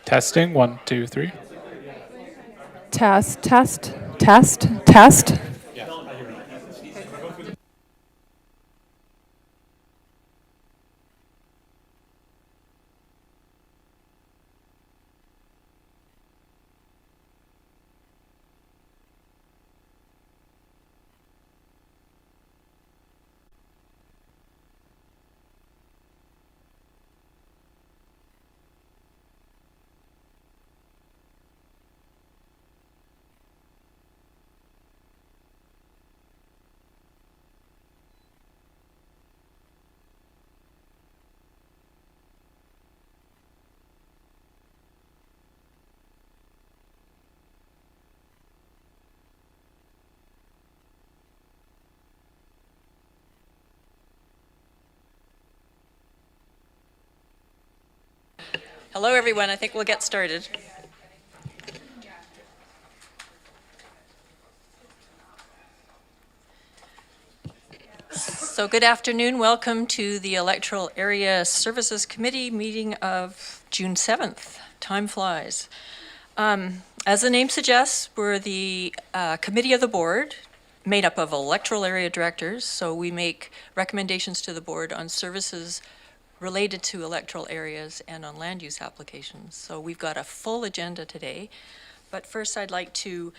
Testing, 1, 2, 3. Test, test, test, test. Hello, everyone. I think we'll get started. So good afternoon. Welcome to the Electoral Area Services Committee meeting of June 7th. Time flies. As the name suggests, we're the committee of the board made up of electoral area directors. So we make recommendations to the board on services related to electoral areas and on land use applications. So we've got a full agenda today. But first, I'd like to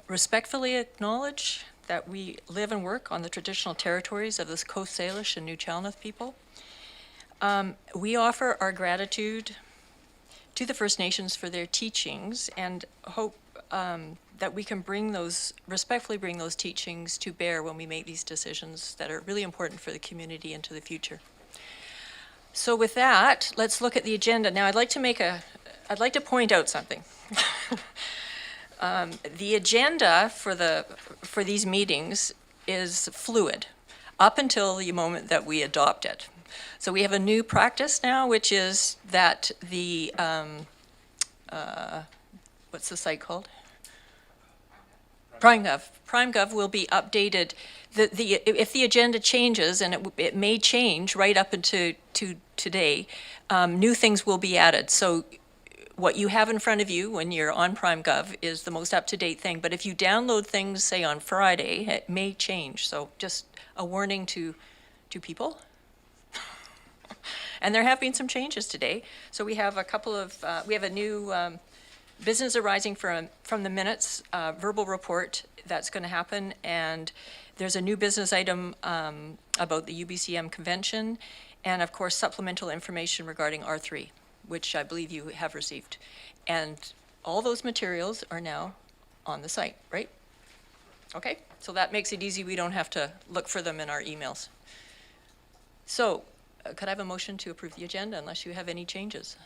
respectfully acknowledge that we live and work on the traditional territories of the Coast Salish and New Chalmouth people. We offer our gratitude to the First Nations for their teachings and hope that we can respectfully bring those teachings to bear when we make these decisions that are really important for the community into the future. So with that, let's look at the agenda. Now, I'd like to point out something. The agenda for these meetings is fluid up until the moment that we adopt it. So we have a new practice now, which is that the what's the site called? PrimeGov will be updated. If the agenda changes, and it may change right up into today, new things will be added. So what you have in front of you when you're on PrimeGov is the most up-to-date thing. But if you download things, say on Friday, it may change. So just a warning to people. And there have been some changes today. So we have we have a new business arising from the minutes, verbal report that's going to happen, and there's a new business item about the UBCM convention, and of course supplemental information regarding R3, which I believe you have received. And all those materials are now on the site, right? Okay, so that makes it easy. We don't have to look for them in our emails. So could I have a motion to approve the agenda unless you have any changes?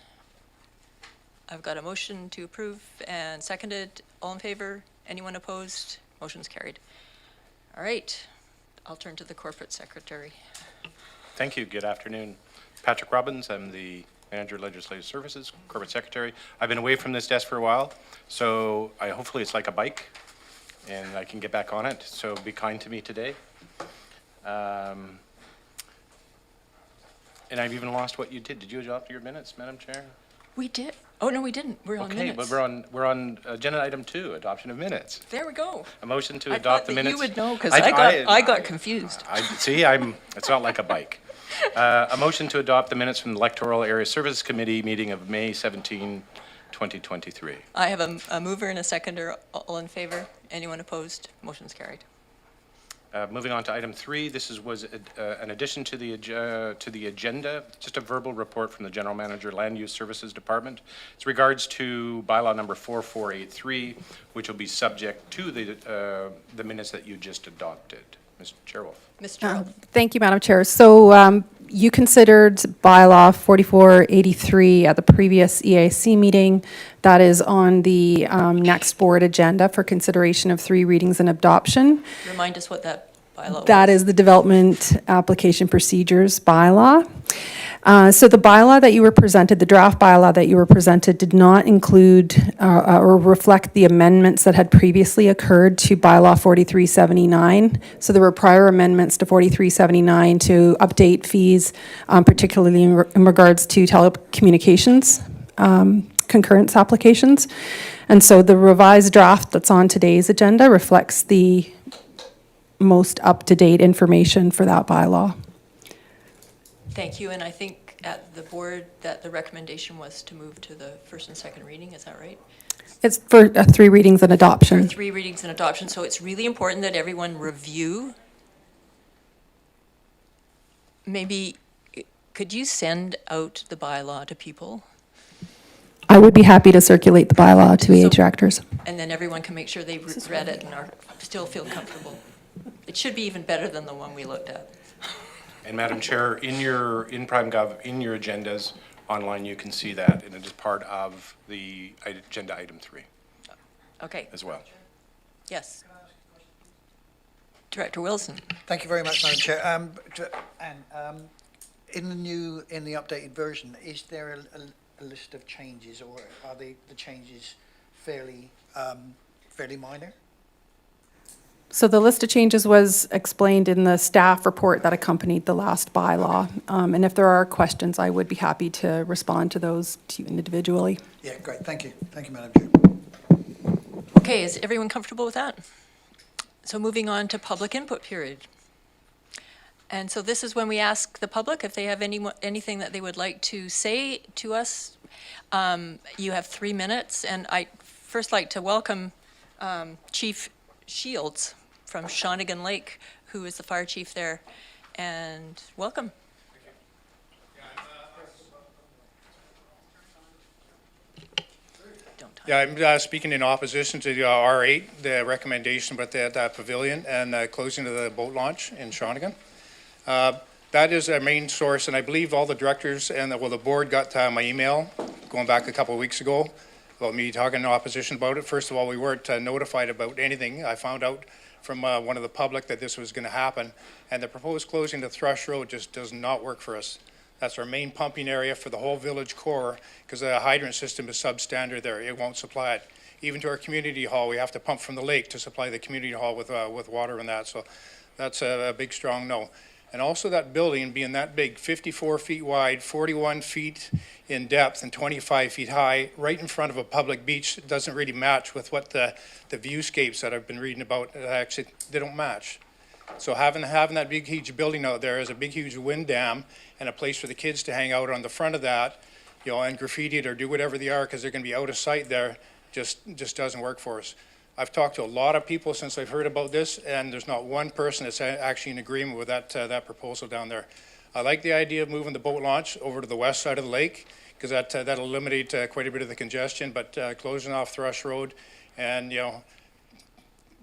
I've got a motion to approve and seconded. All in favor? Anyone opposed? Motion's carried. All right. I'll turn to the corporate secretary. Thank you. Good afternoon. Patrick Robbins. I'm the Manager of Legislative Services, Corporate Secretary. I've been away from this desk for a while, so hopefully it's like a bike and I can get back on it. So be kind to me today. And I've even lost what you did. Did you adopt your minutes, Madam Chair? We did. Oh, no, we didn't. We're on minutes. Okay, but we're on agenda item 2, adoption of minutes. There we go. A motion to adopt the minutes. You would know because I got confused. It's not like a bike. A motion to adopt the minutes from the Electoral Area Services Committee meeting of May 17, 2023. I have a mover and a seconder. All in favor? Anyone opposed? Motion's carried. Moving on to item 3, this was an addition to the agenda, just a verbal report from the General Manager, Land Use Services Department. It's regards to bylaw number 4483, which will be subject to the minutes that you just adopted. Mr. Chairwolf. Mr. Thank you, Madam Chair. So you considered bylaw 4483 at the previous EAC meeting. That is on the next board agenda for consideration of 3 readings and adoption. Remind us what that bylaw That is the Development Application Procedures bylaw. So the bylaw that you were presented, the draft bylaw that you were presented, did not include or reflect the amendments that had previously occurred to bylaw 4379. So there were prior amendments to 4379 to update fees, particularly in regards to telecommunications concurrence applications. And so the revised draft that's on today's agenda reflects the most up-to-date information for that bylaw. Thank you, and I think at the board that the recommendation was to move to the first and second reading, is that right? It's for 3 readings and For adoption. 3 readings and adoption, so it's really important that everyone review. Maybe, could you send out the bylaw to people? I would be happy to circulate the bylaw to EA So- directors. And then everyone can make sure they read it and are, still feel comfortable. It should be even better than the one we looked at. And Madam Chair, in Prime Gov, in your agendas online, you can see that, and it is part of the agenda item 3 Okay, as well. yes. Director Wilson. Thank you very much, Madam Chair. Anne, in the updated version, is there a list of changes, or are the changes fairly minor? So the list of changes was explained in the staff report that accompanied the last bylaw. And if there are questions, I would be happy to respond to those to you individually. Yeah, great. Thank you. Thank you, Madam Chair. Okay, is everyone comfortable with that? So moving on to public input period. And so this is when we ask the public if they have anything that they would like to say to us. You have 3 minutes, and I'd first like to welcome Chief Shields from Shawnigan Lake, who is the fire chief there, and welcome. Yeah, I'm speaking in opposition to the R8, the recommendation about that pavilion and closing of the boat launch in Shawnigan. That is our main source, and I believe all the directors and the board got my email going back a couple of weeks ago about me talking in opposition about it. First of all, we weren't notified about anything. I found out from one of the public that this was going to happen, and the proposed closing of Thrush Road just does not work for us. That's our main pumping area for the whole village core, because the hydrant system is substandard there. It won't supply it. Even to our community hall, we have to pump from the lake to supply the community hall with water and that. So that's a big, strong no. And also that building being that big, 54 feet wide, 41 feet in depth and 25 feet high, right in front of a public beach, doesn't really match with what the viewscapes that I've been reading about, actually, they don't match. So having that big, huge building out there is a big, huge wind dam and a place for the kids to hang out on the front of that, you know, and graffiti it or do whatever they are, because they're going to be out of sight there, just doesn't work for us. I've talked to a lot of people since I've heard about this, and there's not one person that's actually in agreement with that proposal down there. I like the idea of moving the boat launch over to the west side of the lake, because that'll eliminate quite a bit of the congestion, but closing off Thrush Road and, you know,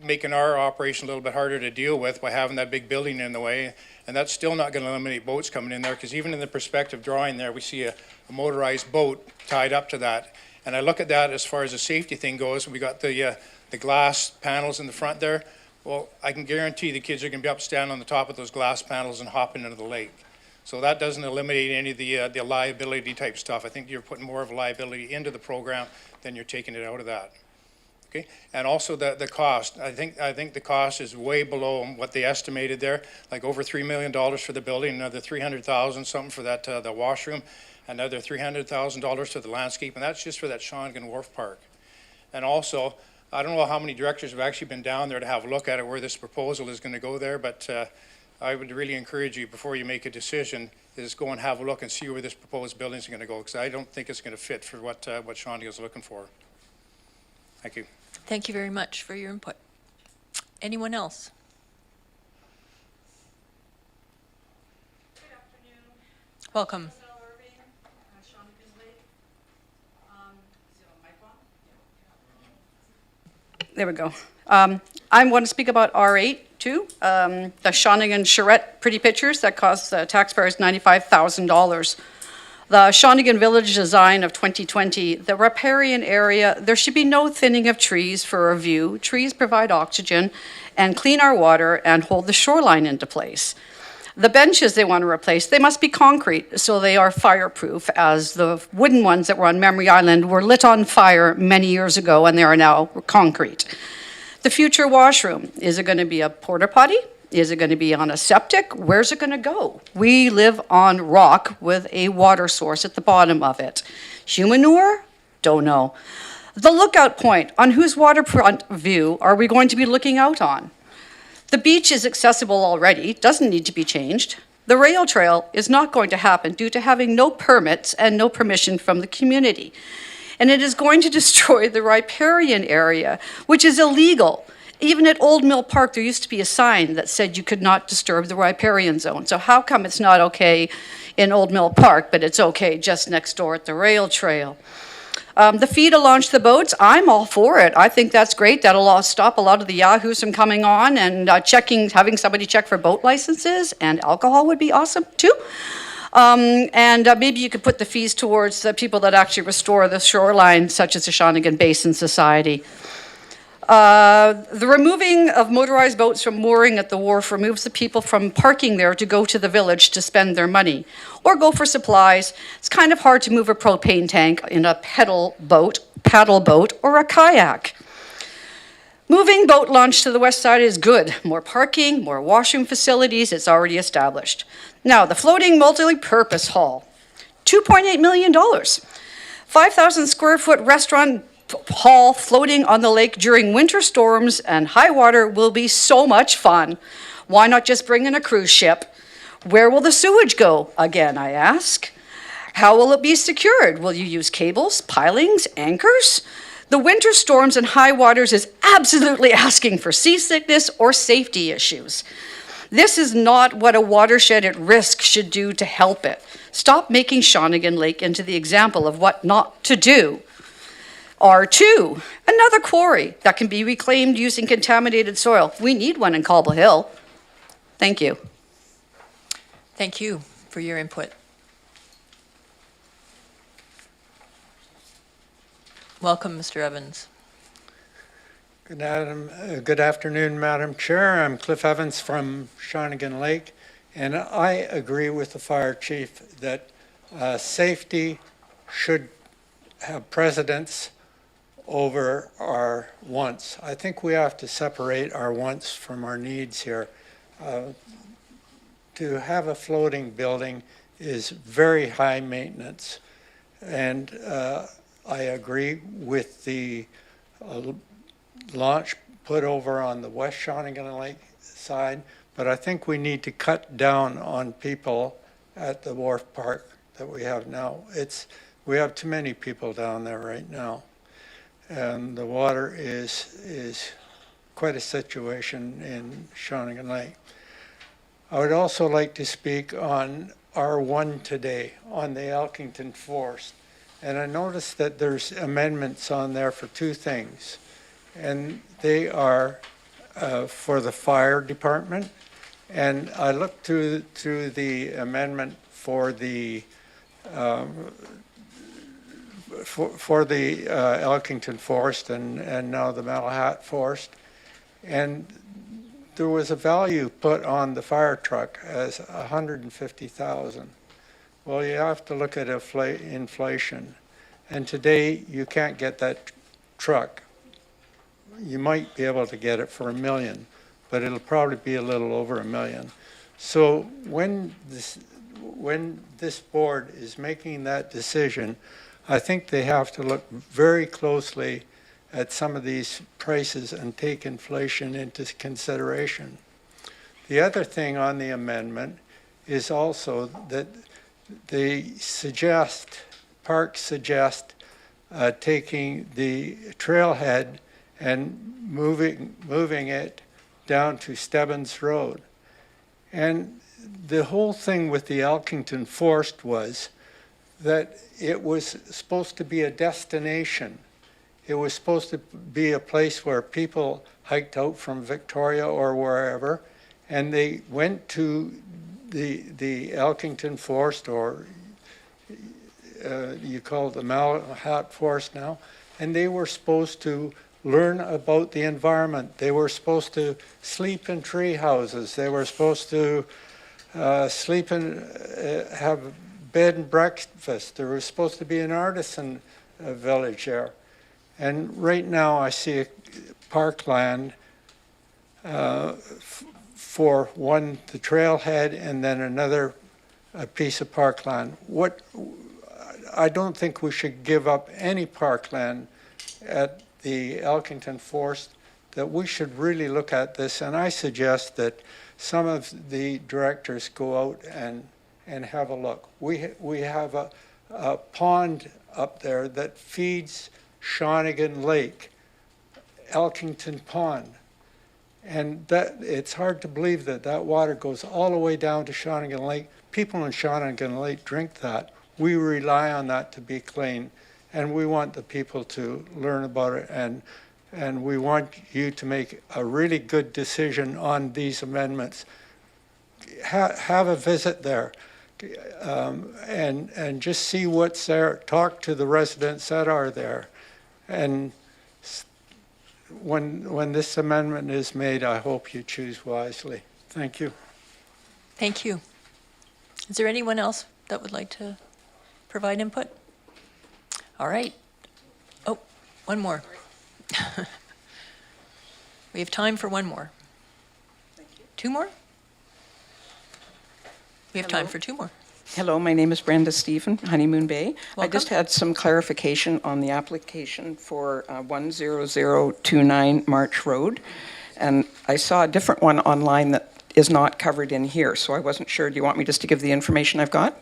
making our operation a little bit harder to deal with by having that big building in the way, and that's still not going to eliminate boats coming in there, because even in the perspective drawing there, we see a motorized boat tied up to that. And I look at that as far as the safety thing goes. We got the glass panels in the front there. Well, I can guarantee the kids are going to be up standing on the top of those glass panels and hopping into the lake. So that doesn't eliminate any of the liability type stuff. I think you're putting more of a liability into the program than you're taking it out of that. Okay, and also the cost. I think the cost is way below what they estimated there, like over $3 million for the building, another $300,000 something for that the washroom, another $300,000 for the landscape, and that's just for that Shawnigan Wharf Park. And also, I don't know how many directors have actually been down there to have a look at it, where this proposal is going to go there, but I would really encourage you, before you make a decision, is go and have a look and see where this proposed building is going to go, because I don't think it's going to fit for what Shawnigan is looking for. Thank you. Thank you very much for your input. Anyone else? Good afternoon. Welcome. Michelle Irving, Shawnigan Lake. Is it on my phone? There we go. I want to speak about R8 too. The Shawnigan charrette pretty pictures that cost taxpayers $95,000. The Shawnigan Village design of 2020, the riparian area, there should be no thinning of trees for a view. Trees provide oxygen and clean our water and hold the shoreline into place. The benches they want to replace, they must be concrete, so they are fireproof, as the wooden ones that were on Memory Island were lit on fire many years ago, and they are now concrete. The future washroom, is it going to be a porta potty? Is it going to be on a septic? Where's it going to go? We live on rock with a water source at the bottom of it. Humanure? Don't know. The lookout point, on whose waterfront view are we going to be looking out on? The beach is accessible already, doesn't need to be changed. The rail trail is not going to happen due to having no permits and no permission from the community. And it is going to destroy the riparian area, which is illegal. Even at Old Mill Park, there used to be a sign that said you could not disturb the riparian zone. So how come it's not okay in Old Mill Park, but it's okay just next door at the rail trail? The fee to launch the boats, I'm all for it. I think that's great. That'll stop a lot of the yahoos from coming on, and having somebody check for boat licenses and alcohol would be awesome too. Maybe you could put the fees towards the people that actually restore the shoreline, such as the Shawnigan Basin Society. The removing of motorized boats from mooring at the wharf removes the people from parking there to go to the village to spend their money or go for supplies. It's kind of hard to move a propane tank in a paddle boat, or a kayak. Moving boat launch to the west side is good. More parking, more washroom facilities, it's already established. Now, the floating multi-purpose hall, $2.8 million. 5,000 square foot restaurant hall floating on the lake during winter storms and high water will be so much fun. Why not just bring in a cruise ship? Where will the sewage go? Again, I ask. How will it be secured? Will you use cables, pilings, anchors? The winter storms and high waters is absolutely asking for seasickness or safety issues. This is not what a watershed at risk should do to help it. Stop making Shawnigan Lake into the example of what not to do. R2, another quarry that can be reclaimed using contaminated soil. We need one in Cobble Hill. Thank you. Thank you for your input. Welcome, Mr. Evans. Good afternoon, Madam Chair. I'm Cliff Evans from Shawnigan Lake, and I agree with the fire chief that safety should have precedence over our wants. I think we have to separate our wants from our needs here. To have a floating building is very high maintenance, and I agree with the launch put over on the West Shawnigan Lake side, but I think we need to cut down on people at the wharf park that we have now. We have too many people down there right now, and the water is quite a situation in Shawnigan Lake. I would also like to speak on R1 today, on the Elkington Forest. And I noticed that there's amendments on there for two things. And they are for the fire department. And I looked through the amendment for the Elkington Forest and now the Malahat Forest. And there was a value put on the fire truck as $150,000. Well, you have to look at inflation. And today, you can't get that truck. You might be able to get it for $1 million, but it'll probably be a little over $1 million. So when this board is making that decision, I think they have to look very closely at some of these prices and take inflation into consideration. The other thing on the amendment is also that parks suggest taking the trailhead and moving it down to Stebbins Road. And the whole thing with the Elkington Forest was that it was supposed to be a destination. It was supposed to be a place where people hiked out from Victoria or wherever, and they went to the Elkington Forest, or you call it the Malahat Forest now, and they were supposed to learn about the environment. They were supposed to sleep in tree houses. They were supposed to sleep in, have bed and breakfast. There was supposed to be an artisan village there. And right now I see parkland for one, the trailhead, and then another piece of parkland. I don't think we should give up any parkland at the Elkington Forest, that we should really look at this. And I suggest that some of the directors go out and have a look. We have a pond up there that feeds Shawnigan Lake, Elkington Pond. And that, it's hard to believe that that water goes all the way down to Shawnigan Lake. People in Shawnigan Lake drink that. We rely on that to be clean, and we want the people to learn about it, and we want you to make a really good decision on these amendments. Have a visit there, and just see what's there. Talk to the residents that are there, and when this amendment is made, I hope you choose wisely. Thank you. Thank you. Is there anyone else that would like to provide input? All right. Oh, one more. We have time for one more. Two more? We have time for two more. Hello, my name is Brenda Stephen, Honeymoon Bay. I just Welcome. had some clarification on the application for 10029 Marsh Road. And I saw a different one online that is not covered in here, so I wasn't sure. Do you want me just to give the information I've got?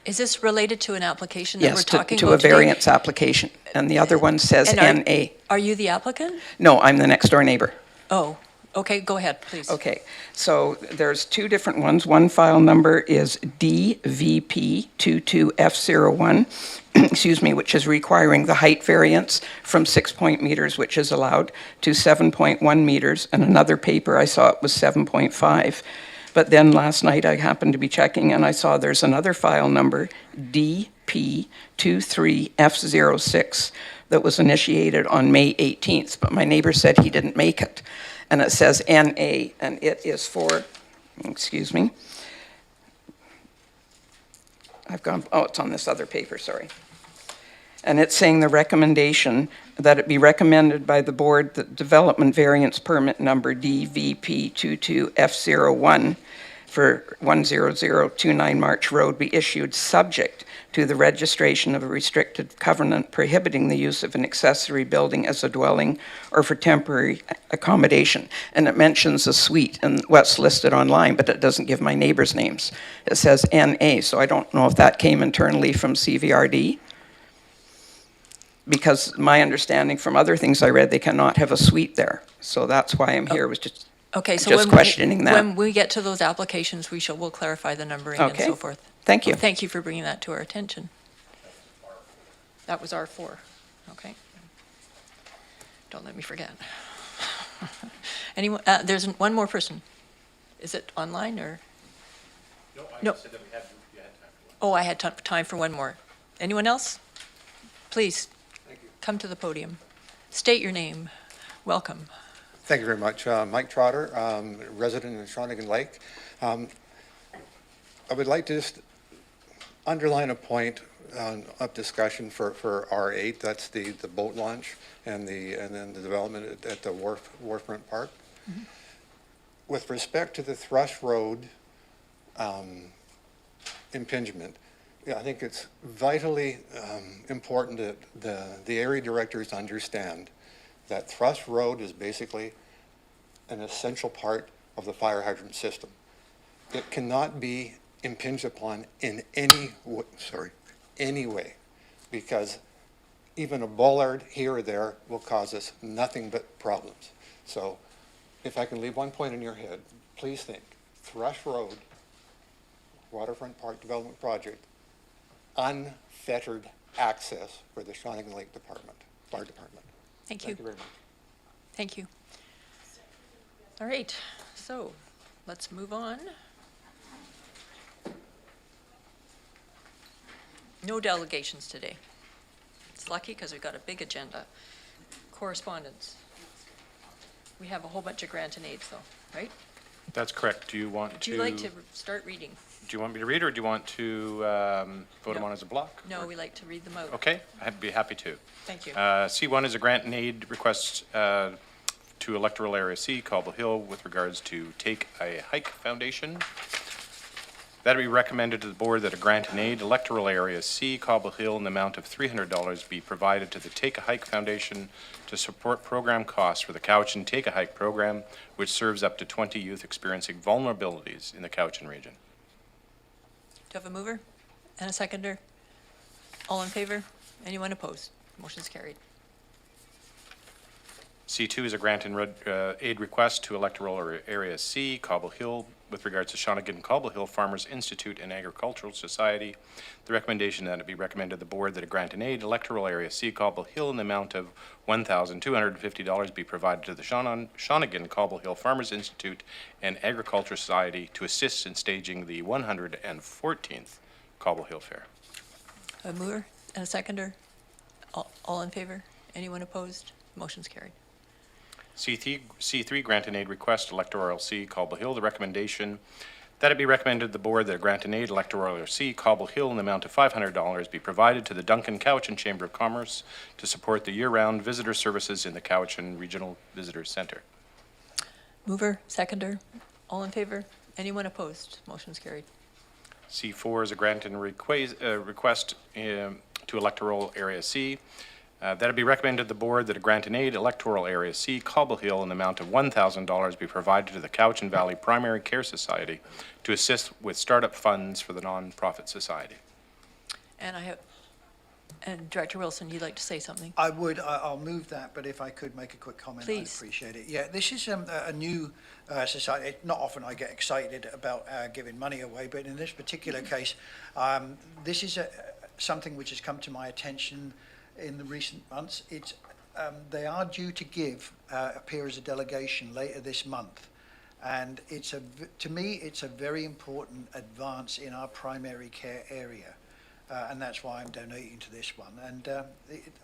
Is this related to an application that we're Yes, talking to about a today? variance application. And the other one says And NA. Are you the applicant? No, I'm the next door neighbor. Oh, okay, go ahead, please. Okay, so there's two different ones. One file number is DVP22F01, excuse me, which is requiring the height variance from 6 meters, which is allowed, to 7.1 meters, and another paper I saw it was 7.5. But then last night I happened to be checking and I saw there's another file number, DP23F06, that was initiated on May 18th, but my neighbor said he didn't make it. And it says NA, and it is for, excuse me, it's on this other paper, sorry. And it's saying the recommendation that it be recommended by the board that development variance permit number DVP22F01 for 10029 Marsh Road be issued subject to the registration of a restricted covenant prohibiting the use of an accessory building as a dwelling or for temporary accommodation. And it mentions a suite and what's listed online, but it doesn't give my neighbors' names. It says NA, so I don't know if that came internally from CVRD. Because my understanding from other things I read, they cannot have a suite there. So that's why I'm here, was just Okay, so just questioning that. when we get to those applications, we'll clarify the numbering and Okay. so forth. Thank you. Thank you for bringing that to our attention. That was R4, okay. Don't let me forget. Anyone, there's one more person. Is it online or? No. said that you had time for one. Oh, I had time for one more. Anyone else? Please, come to the podium. State your name. Welcome. Thank you very much. Mike Trotter, resident in Shawnigan Lake. I would like to just underline a point of discussion for R8. That's the boat launch and then the development at the Waterfront Park. Mm-hmm. With respect to the Thrush Road impingement, I think it's vitally important that the area directors understand that Thrush Road is basically an essential part of the fire hydrant system. It cannot be impinged upon in any way, because even a bollard here or there will cause us nothing but problems. So if I can leave one point in your head, please think Thrush Road, Waterfront Park Development Project, unfettered access for the Shawnigan Lake Fire Department. Thank you. Thank you very much. Thank you. All right, so let's move on. No delegations today. It's lucky because we've got a big agenda. Correspondence. We have a whole bunch of grant and aids though, right? That's correct. Do you want Would you like to start reading? Do you want me to read, or do you want to vote them No. on as a block? No, we like to read them out. Okay, I'd be happy to. Thank you. C1 is a grant and aid request to Electoral Area C, Cobble Hill, with regards to Take a Hike Foundation. That it be recommended to the board that a grant and aid electoral area C, Cobble Hill, in the amount of $300 be provided to the Take a Hike Foundation to support program costs for the Cowichan Take a Hike program, which serves up to 20 youth experiencing vulnerabilities in the Cowichan region. Do you have a mover and a seconder? All in favor? Anyone opposed? Motion's carried. C2 is a grant and aid request to electoral area C, Cobble Hill, with regards to Shawnigan Cobble Hill Farmers Institute and Agricultural Society. The recommendation that it be recommended the board that a grant and aid electoral area C, Cobble Hill, in the amount of $1,250 be provided to the Shawnigan Cobble Hill Farmers Institute and Agricultural Society to assist in staging the 114th Cobble Hill Fair. A mover and a seconder? All in favor? Anyone opposed? Motion's carried. C3 grant and aid request electoral C, Cobble Hill. The recommendation that it be recommended to the board that a grant and aid electoral C, Cobble Hill, in the amount of $500 be provided to the Duncan Cowichan Chamber of Commerce to support the year-round visitor services in the Cowichan Regional Visitor Center. Mover, seconder? All in favor? Anyone opposed? Motion's carried. C4 is a grant and request to electoral area C. That it be recommended the board that a grant and aid electoral area C, Cobble Hill, in the amount of $1,000 be provided to the Cowichan Valley Primary Care Society to assist with startup funds for the nonprofit society. And Director Wilson, you'd like to say something? I'll move that, but if I could make a quick comment, I'd Please. appreciate it. Yeah, this is a new society. Not often I get excited about giving money away, but in this particular case, this is something which has come to my attention in the recent months. They are due to appear as a delegation later this month. And to me, it's a very important advance in our primary care area. And that's why I'm donating to this one. And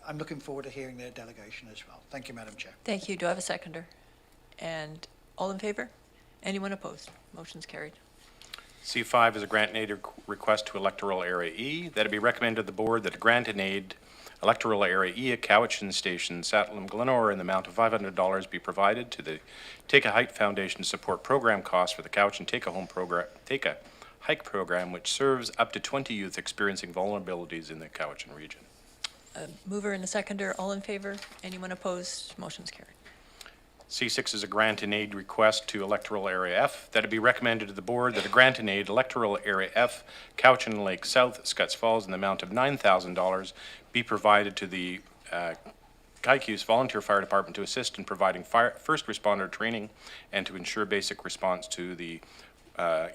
I'm looking forward to hearing their delegation as well. Thank you, Madam Chair. Thank you. Do I have a seconder? And all in favor? Anyone opposed? Motion's carried. C5 is a grant and aid request to electoral area E. That it be recommended the board that a grant and aid electoral area E at Cowichan Station, Satellum, Glenora, in the amount of $500 be provided to the Take a Hike Foundation to support program costs for the Cowichan Take a Hike program, which serves up to 20 youth experiencing vulnerabilities in the Cowichan region. A mover and a seconder. All in favor? Anyone opposed? Motion's carried. C6 is a grant and aid request to electoral area F. That it be recommended to the board that a grant and aid electoral area F, Cowichan Lake South, Scotts Falls, in the amount of $9,000 be provided to the Kaikus Volunteer Fire Department to assist in providing first responder training and to ensure basic response to the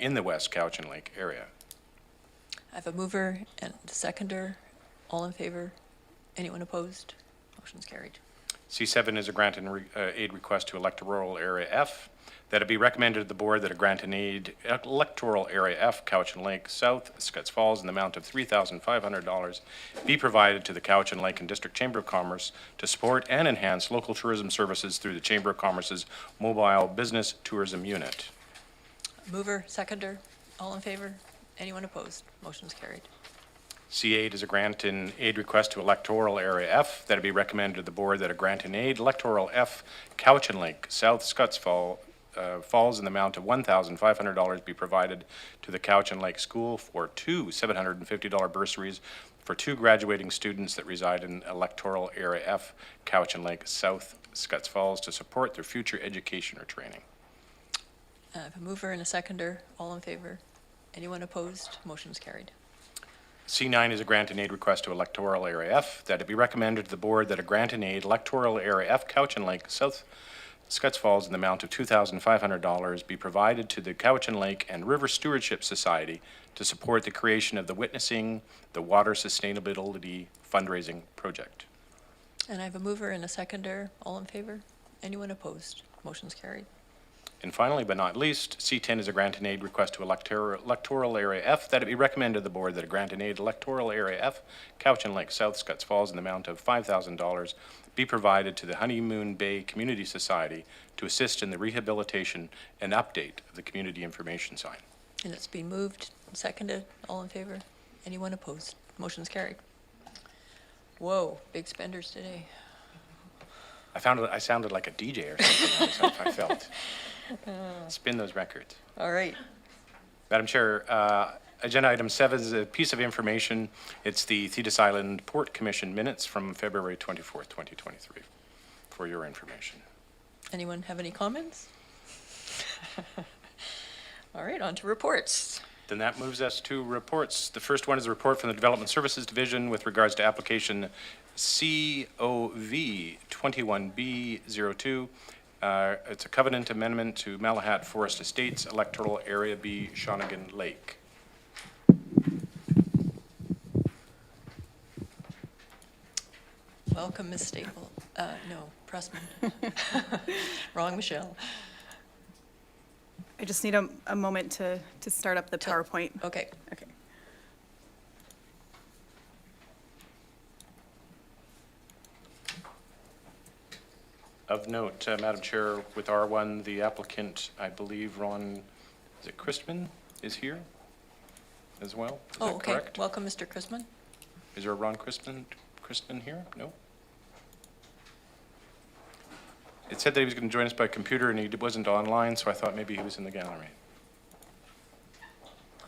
in the West Cowichan Lake area. I have a mover and a seconder. All in favor? Anyone opposed? Motion's carried. C7 is a grant and aid request to electoral area F. That it be recommended to the board that a grant and aid electoral area F, Cowichan Lake South, Scotts Falls, in the amount of $3,500 be provided to the Cowichan Lake and District Chamber of Commerce to support and enhance local tourism services through the Chamber of Commerce's Mobile Business Tourism Unit. Mover, seconder. All in favor? Anyone opposed? Motion's carried. C8 is a grant and aid request to electoral area F. That it be recommended to the board that a grant and aid electoral F, Cowichan Lake South, Scotts Falls, in the amount of $1,500 be provided to the Cowichan Lake School for two $750 bursaries for two graduating students that reside in electoral area F, Cowichan Lake South, Scotts Falls, to support their future education or training. I have a mover and a seconder. All in favor? Anyone opposed? Motion's carried. C9 is a grant and aid request to electoral area F. That it be recommended to the board that a grant and aid electoral area F, Cowichan Lake South, Scotts Falls, in the amount of $2,500 be provided to the Cowichan Lake and River Stewardship Society to support the creation of the Witnessing the Water Sustainability fundraising project. And I have a mover and a seconder. All in favor? Anyone opposed? Motion's carried. And finally, but not least, C10 is a grant and aid request to electoral area F. That it be recommended to the board that a grant and aid electoral area F, Cowichan Lake South, Scotts Falls, in the amount of $5,000 be provided to the Honeymoon Bay Community Society to assist in the rehabilitation and update of the community information sign. And it's been moved and seconded. All in favor? Anyone opposed? Motion's carried. Whoa, big spenders today. I sounded like a DJ or something. I felt. Spin those records. All right. Madam Chair, agenda item 7 is a piece of information. It's the Thetis Island Port Commission minutes from February 24th, 2023, for your information. Anyone have any comments? All right, on to reports. Then that moves us to reports. The first one is a report from the Development Services Division with regards to application COV 21B02. It's a covenant amendment to Malahat Forest Estates, Electoral Area B, Shawnigan Lake. Welcome, Ms. Staple. No, Pressman. Wrong, Michelle. I just need a moment to start up the PowerPoint. Okay. Okay. Of note, Madam Chair, with R1, the applicant, I believe Ron, is it Christman, is here as well? Is Oh, that okay. correct? Welcome, Mr. Chrisman. Is there a Ron Crispin here? No? It said that he was going to join us by computer and he wasn't online, so I thought maybe he was in the gallery.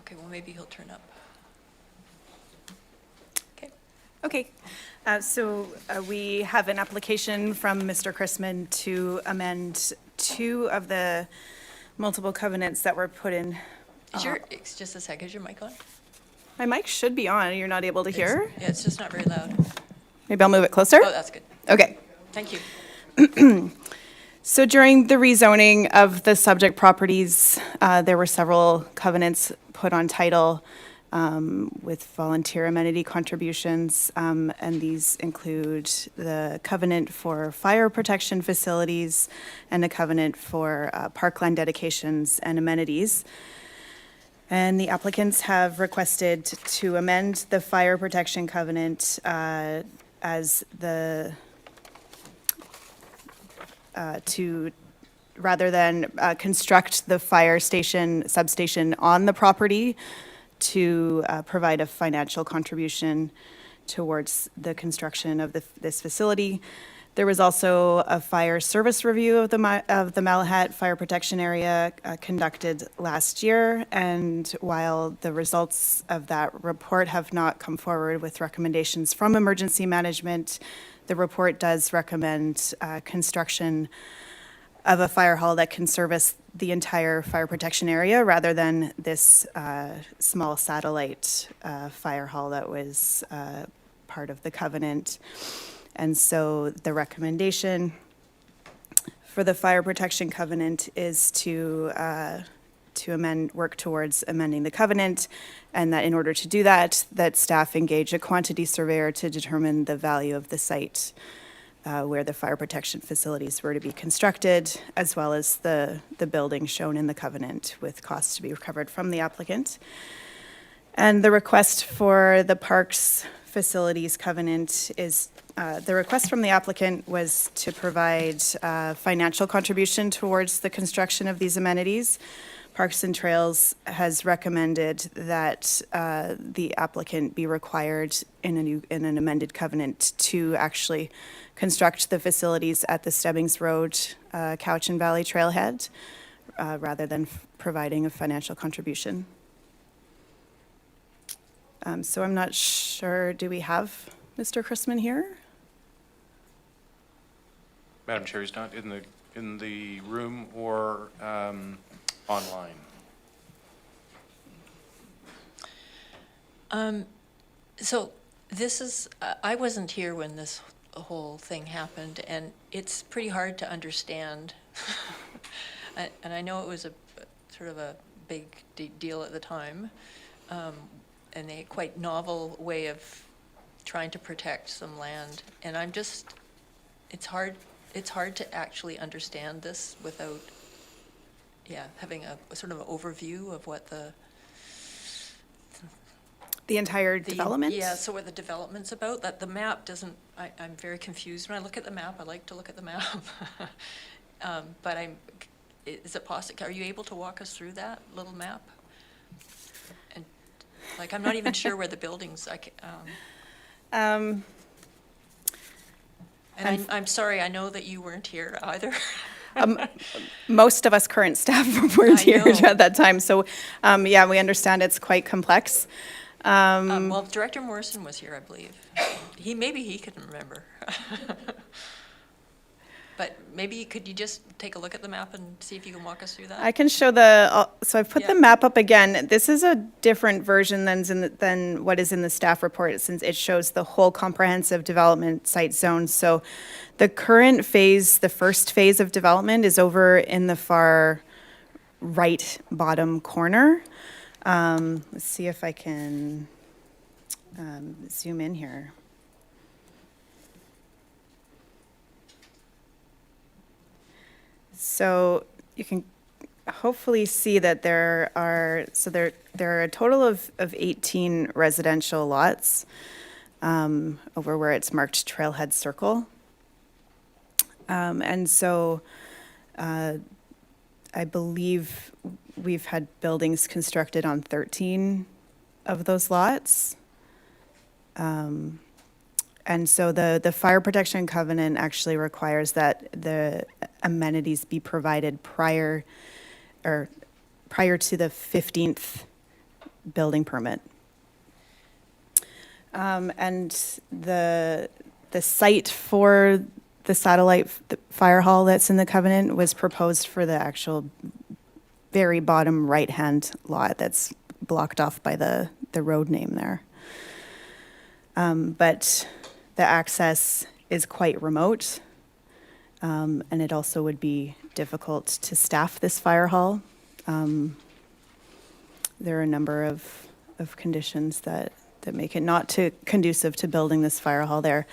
Okay, well, maybe he'll turn up. Okay. Okay. So we have an application from Mr. Chrisman to amend 2 of the multiple covenants that were put in. Just a second, is your mic on? My mic should be on. You're not able to hear? Yeah, it's just not very loud. Maybe I'll move it closer? Oh, that's good. Okay. Thank you. So during the rezoning of the subject properties, there were several covenants put on title with volunteer amenity contributions, and these include the covenant for fire protection facilities and a covenant for parkland dedications and amenities. And the applicants have requested to amend the fire protection covenant as the to, rather than construct the fire station, substation on the property, to provide a financial contribution towards the construction of this facility. There was also a fire service review of the Malahat Fire Protection Area conducted last year, and while the results of that report have not come forward with recommendations from emergency management, the report does recommend construction of a fire hall that can service the entire fire protection area rather than this small satellite fire hall that was part of the covenant. And so the recommendation for the fire protection covenant is to work towards amending the covenant, and that in order to do that, that staff engage a quantity surveyor to determine the value of the site where the fire protection facilities were to be constructed, as well as the building shown in the covenant with costs to be recovered from the applicant. And the request for the parks facilities covenant is, the request from the applicant was to provide financial contribution towards the construction of these amenities. Parks and Trails has recommended that the applicant be required in an amended covenant to actually construct the facilities at the Stebbings Road Couch and Valley Trailhead, rather than providing a financial contribution. So I'm not sure, do we have Mr. Chrisman here? Madam Chair, he's not in the room or online. So this is, I wasn't here when this whole thing happened, and it's pretty hard to understand. And I know it was a sort of a big deal at the time, and a quite novel way of trying to protect some land. And I'm just, it's hard to actually understand this without, having a sort of an overview of what The entire development? Yeah, so what the development's about, that the map doesn't, I'm very confused. When I look at the map, I like to look at the map. But is it possible, are you able to walk us through that little map? And, I'm not even sure where the buildings, and I'm sorry, I know that you weren't here either. Most of us current staff weren't I here know. at that time, so, yeah, we understand it's quite complex. Well, Director Morrison was here, I believe. Maybe he can remember. But maybe could you just take a look at the map and see if you can walk us through that? I can show so I've put the Yeah. map up again. This is a different version than what is in the staff report, since it shows the whole comprehensive development site zone. So the current phase, the first phase of development is over in the far right bottom corner. Let's see if I can zoom in here. So you can hopefully see that there are a total of 18 residential lots over where it's marked Trailhead Circle. And so I believe we've had buildings constructed on 13 of those lots. And so the fire protection covenant actually requires that the amenities be provided prior to the 15th building permit. And the site for the satellite fire hall that's in the covenant was proposed for the actual very bottom right-hand lot that's blocked off by the road name there. But the access is quite remote, and it also would be difficult to staff this fire hall. There are a number of conditions that make it not too conducive to building this fire hall there.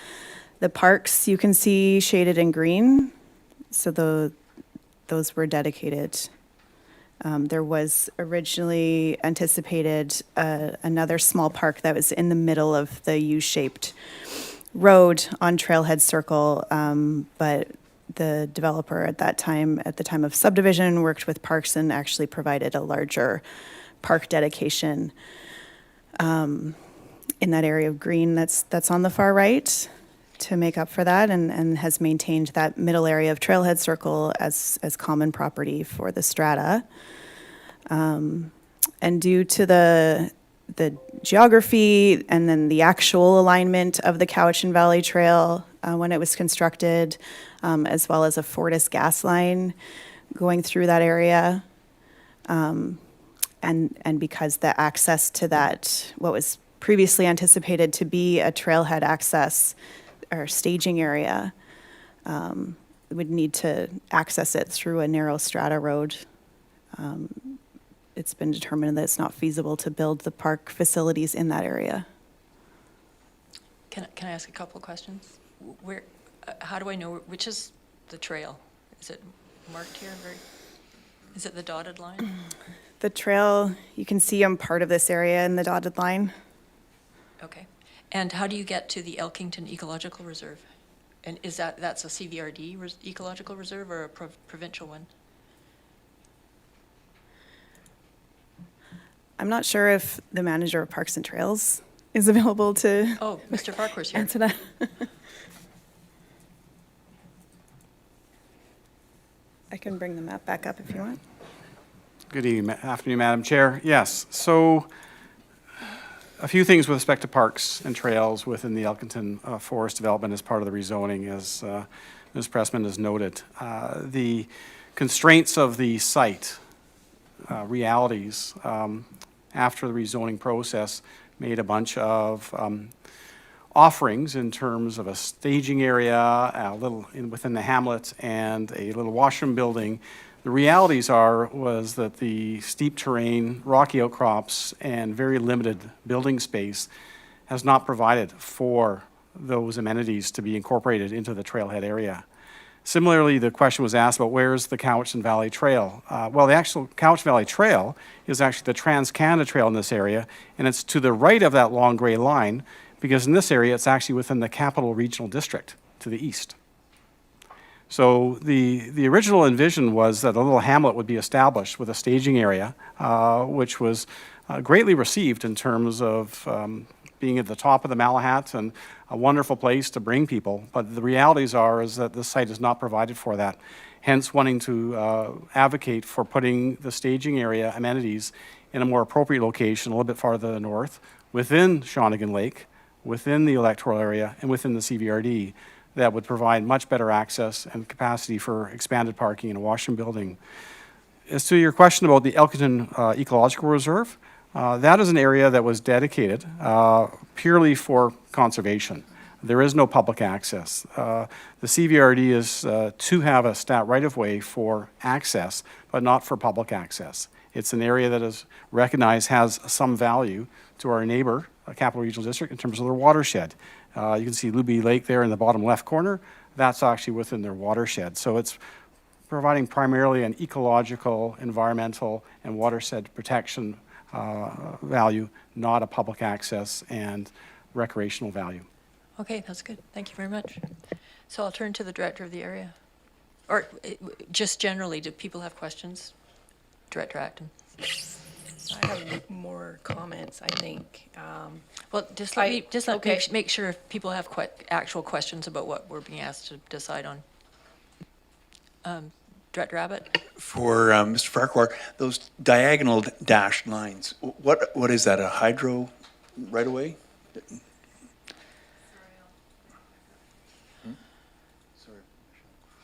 The parks you can see shaded in green, so those were dedicated. There was originally anticipated another small park that was in the middle of the U-shaped road on Trailhead Circle, but the developer at the time of subdivision, worked with Parks and actually provided a larger park dedication in that area of green that's on the far right to make up for that, and has maintained that middle area of Trailhead Circle as common property for the strata. And due to the geography and then the actual alignment of the Cowichan Valley Trail when it was constructed, as well as a Fortis gas line going through that area, and because the access to that, what was previously anticipated to be a trailhead access or staging area, would need to access it through a narrow strata road. It's been determined that it's not feasible to build the park facilities in that area. Can I ask a couple of questions? Where, how do I know which is the trail? Is it marked here? Is it the dotted line? The trail, you can see part of this area in the dotted line. Okay. And how do you get to the Elkington Ecological Reserve? And is that's a CVRD ecological reserve or a provincial one? I'm not sure if the manager of Parks and Trails is available to Oh, Mr. Farquhar's here. answer that. I can bring the map back up if you want. Good afternoon, Madam Chair. Yes, so a few things with respect to parks and trails within the Elkington Forest development as part of the rezoning, as Ms. Pressman has noted. The constraints of the site, realities, after the rezoning process made a bunch of offerings in terms of a staging area, a little within the hamlet, and a little washroom building. The realities was that the steep terrain, rocky outcrops, and very limited building space has not provided for those amenities to be incorporated into the trailhead area. Similarly, the question was asked about where's the Cowichan Valley Trail? Well, the actual Cowichan Valley Trail is actually the Trans-Canada Trail in this area, and it's to the right of that long gray line, because in this area, it's actually within the Capital Regional District to the east. So the original envision was that a little hamlet would be established with a staging area, which was greatly received in terms of being at the top of the Malahat and a wonderful place to bring people. But the realities is that this site is not provided for that. hence wanting to advocate for putting the staging area amenities in a more appropriate location, a little bit farther north, within Shawnigan Lake, within the electoral area, and within the CVRD, that would provide much better access and capacity for expanded parking in a washroom building. As to your question about the Elkington Ecological Reserve, that is an area that was dedicated purely for conservation. There is no public access. The CVRD is to have a stat right-of-way for access, but not for public access. It's an area that is recognized has some value to our neighbor, Capital Regional District, in terms of their watershed. You can see Luby Lake there in the bottom left corner. That's actually within their watershed. So it's providing primarily an ecological, environmental, and watershed protection value, not a public access and recreational value. Okay, that's good. Thank you very much. So I'll turn to the director of the area. Or just generally, do people have questions? Director Acton. I have more comments, I think. Well, just make sure if people have actual questions about what we're being asked to decide on. Director Abbott? For Mr. Farquhar, those diagonal dashed lines, what is that, a hydro right away? Sorry.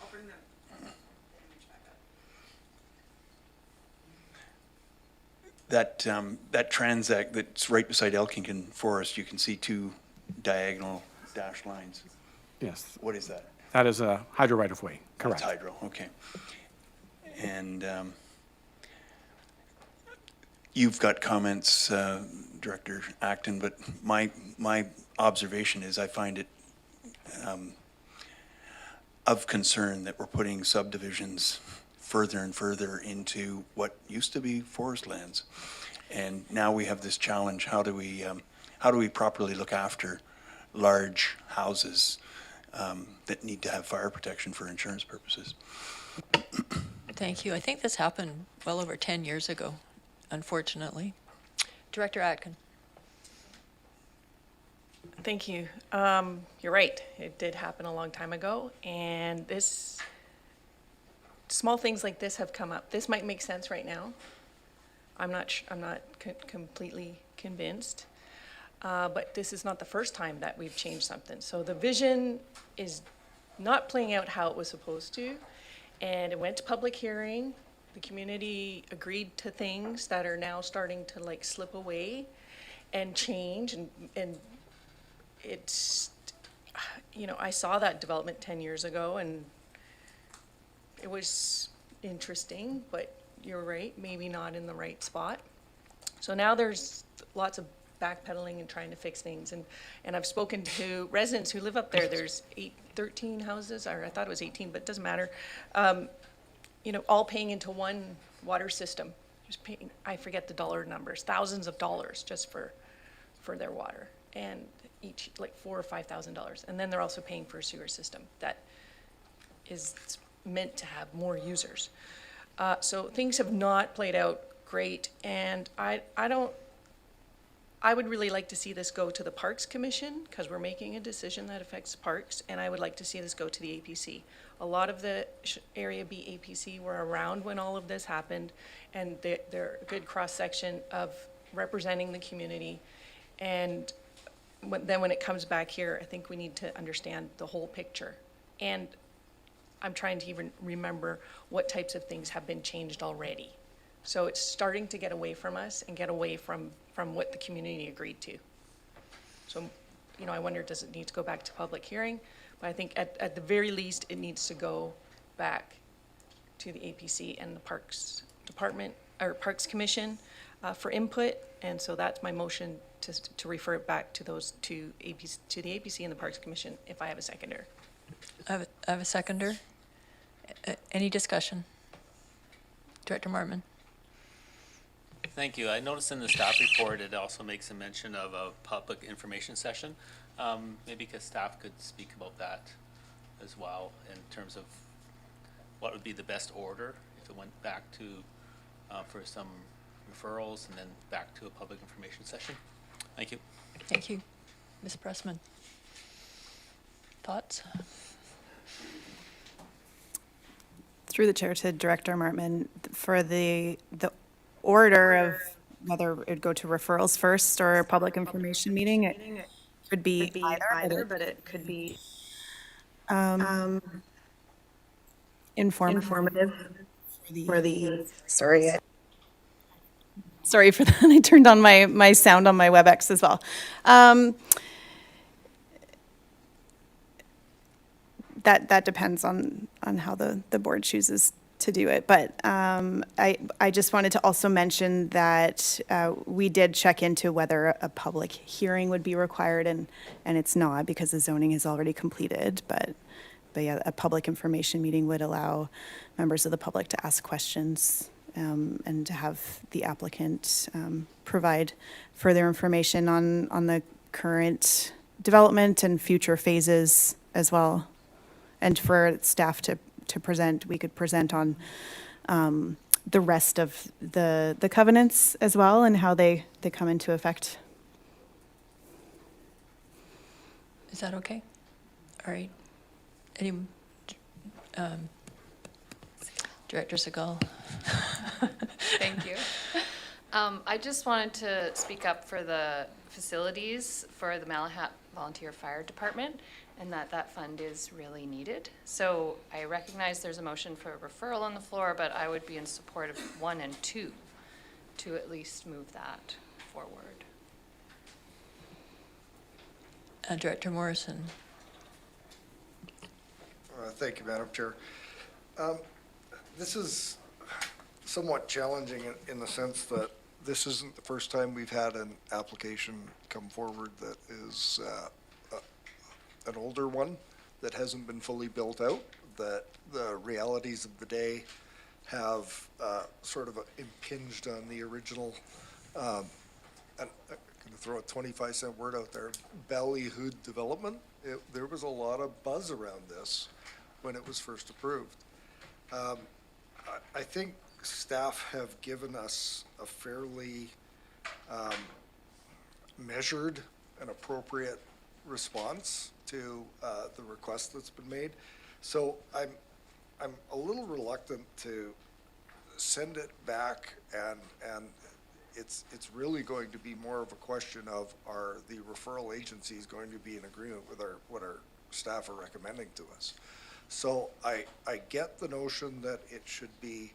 I'll bring the image back up. That transact that's right beside Elkington Forest, you can see two diagonal dashed lines. Yes. What is that? That is a hydro right-of-way, correct. That's hydro, okay. And you've got comments, Director Acton, but my observation is I find it of concern that we're putting subdivisions further and further into what used to be forest lands. And now we have this challenge, how do we properly look after large houses that need to have fire protection for insurance purposes? Thank you. I think this happened well over 10 years ago, unfortunately. Director Atkin. Thank you. You're right. It did happen a long time ago, and small things like this have come up. This might make sense right now. I'm not completely convinced, but this is not the first time that we've changed something. So the vision is not playing out how it was supposed to, and it went to public hearing. The community agreed to things that are now starting to like slip away and change, and it's, I saw that development 10 years ago, and it was interesting, but you're right, maybe not in the right spot. So now there's lots of backpedaling and trying to fix things, and I've spoken to residents who live up there. There's 13 houses, or I thought it was 18, but it doesn't matter. All paying into one water system. Just paying, I forget the dollar numbers, thousands of dollars just for their water, and each like $4,000 or $5,000. And then they're also paying for a sewer system that is meant to have more users. So things have not played out great, and I would really like to see this go to the Parks Commission, because we're making a decision that affects parks, and I would like to see this go to the APC. A lot of the Area B APC were around when all of this happened, and they're a good cross-section of representing the community. And then when it comes back here, I think we need to understand the whole picture. And I'm trying to even remember what types of things have been changed already. So it's starting to get away from us and get away from what the community agreed to. So, I wonder, does it need to go back to public hearing? But I think at the very least, it needs to go back to the APC and the Parks Department, or Parks Commission for input. And so that's my motion to refer it back to those two APC, to the APC and the Parks Commission, if I have a seconder. I have a seconder. Any discussion? Director Martman. Thank you. I noticed in the staff report, it also makes a mention of a public information session. Maybe because staff could speak about that as well in terms of what would be the best order if it went back to, for some referrals and then back to a public information session. Thank you. Thank you. Ms. Pressman. Thoughts? Through the chair to Director Martman, for the order of whether it would go to referrals first or a public information meeting, it could be either, but it could be informative for the, sorry for that, I turned on my sound on my WebEx as well. That depends on how the board chooses to do it. But I just wanted to also mention that we did check into whether a public hearing would be required, and it's not, because the zoning is already completed. But yeah, a public information meeting would allow members of the public to ask questions and to have the applicant provide further information on the current development and future phases as well. And for staff to present, we could present on the rest of the covenants as well and how they come into effect. Is that okay? All right. Any, Director Segal? Thank you. I just wanted to speak up for the facilities for the Malahat Volunteer Fire Department, and that fund is really needed. So I recognize there's a motion for a referral on the floor, but I would be in support of 1 and 2 to at least move that forward. Director Morrison. Thank you, Madam Chair. This is somewhat challenging in the sense that this isn't the first time we've had an application come forward that is an older one that hasn't been fully built out, that the realities of the day have sort of impinged on the original, and I'm going to throw a 25-cent word out there, ballyhood development. There was a lot of buzz around this when it was first approved. I think staff have given us a fairly measured and appropriate response to the request that's been made. So I'm a little reluctant to send it back, and it's really going to be more of a question of, are the referral agencies going to be in agreement with what our staff are recommending to us? So I get the notion that it should be,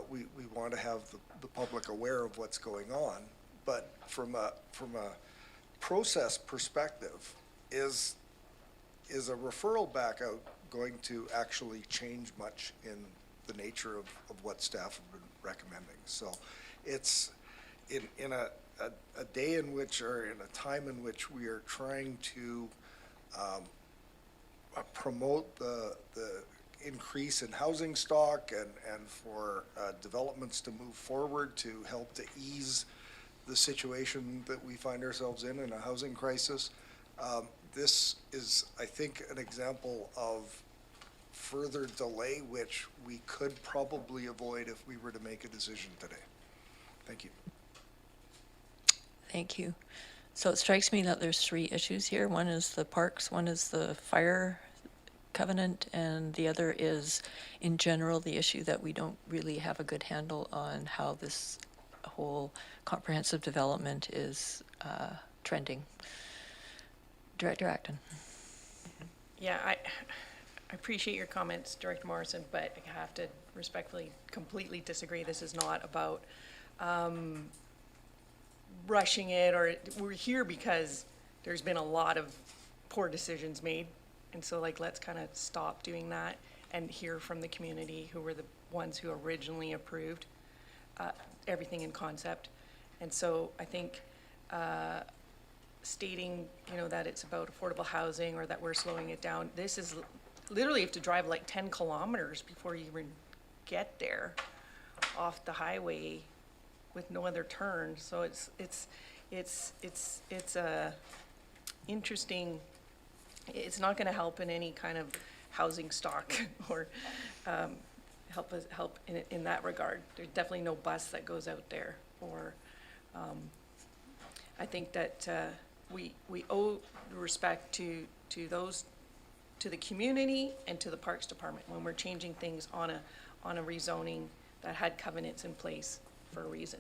we want to have the public aware of what's going on, but from a process perspective, is a referral back out going to actually change much in the nature of what staff have been recommending? So it's in a day in which, or in a time in which we are trying to promote the increase in housing stock and for developments to move forward to help to ease the situation that we find ourselves in a housing crisis. This is, I think, an example of further delay, which we could probably avoid if we were to make a decision today. Thank you. Thank you. So it strikes me that there's 3 issues here. One is the parks, one is the fire covenant, and the other is, in general, the issue that we don't really have a good handle on how this whole comprehensive development is trending. Director Acton. Yeah, I appreciate your comments, Director Morrison, but I have to respectfully completely disagree. This is not about rushing it, or we're here because there's been a lot of poor decisions made. And so, like, let's kind of stop doing that and hear from the community, who were the ones who originally approved everything in concept. And so I think stating, that it's about affordable housing or that we're slowing it down, this is literally, you have to drive like 10 kilometers before you even get there off the highway with no other turn. So it's a interesting. It's not going to help in any kind of housing stock or help in that regard. There's definitely no bus that goes out there. Or I think that we owe respect to the community and to the Parks Department when we're changing things on on a rezoning that had covenants in place for a reason.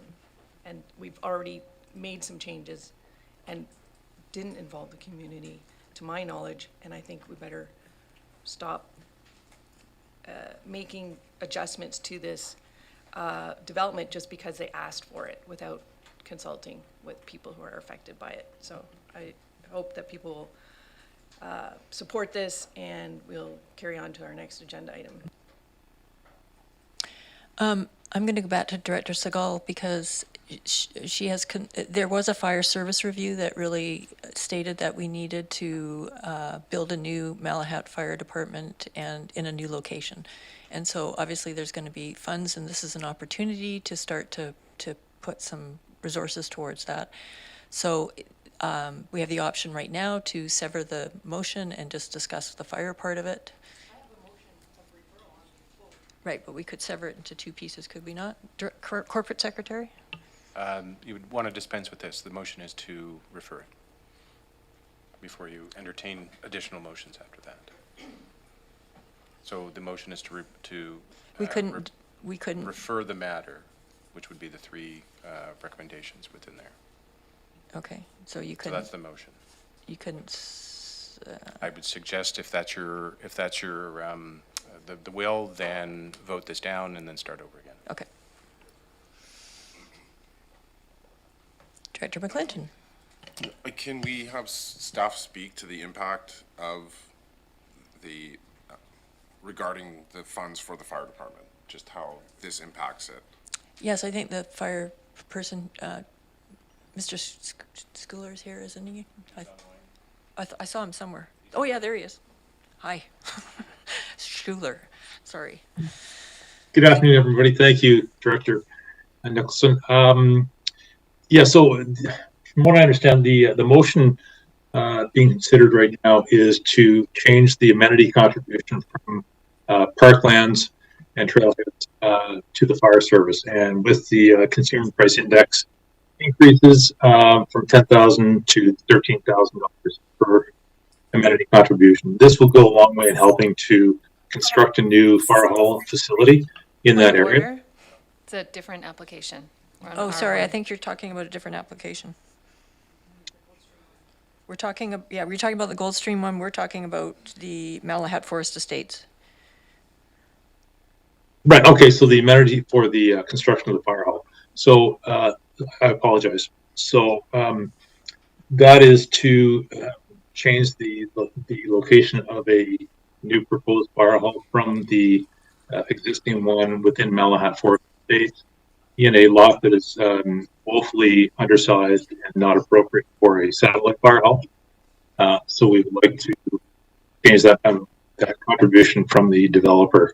And we've already made some changes and didn't involve the community, to my knowledge, and I think we better stop making adjustments to this development just because they asked for it without consulting with people who are affected by it. So I hope that people will support this, and we'll carry on to our next agenda item. I'm going to go back to Director Segal because she has, there was a fire service review that really stated that we needed to build a new Malahat Fire Department and in a new location. And so obviously there's going to be funds, and this is an opportunity to start to put some resources towards that. So we have the option right now to sever the motion and just discuss the fire part of it. Right, but we could sever it into two pieces, could we not? Corporate Secretary? You would want to dispense with this. The motion is to refer it before you entertain additional motions after that. So the motion is to We couldn't. refer the matter, which would be the three recommendations within there. Okay, so you So couldn't. that's the motion. You couldn't. I would suggest if that's your the will, then vote this down and then start over again. Okay. Director McClinton. Can we have staff speak to the impact of the, regarding the funds for the fire department, just how this impacts it? Yes, I think the fire person, Mr. Schooler is here, isn't he? I saw him somewhere. Oh, yeah, there he is. Hi. Schuler, sorry. Good afternoon, everybody. Thank you, Director Nicholson. Yeah, so from what I understand, the motion being considered right now is to change the amenity contribution from parklands and trailheads to the fire service. And with the consumer price index increases from $10,000 to $13,000 per amenity contribution. This will go a long way in helping to construct a new fire hall facility in that area. It's a different application. Oh, sorry, I think you're talking about a different application. We're talking about the Goldstream one. We're talking about the Malahat Forest Estates. Right, okay, so the amenity for the construction of the fire hall. So I apologize. So that is to change the location of a new proposed fire hall from the existing one within Malahat Forest Estates in a lot that is woefully undersized and not appropriate for a satellite fire hall. So we would like to change that contribution from the developer.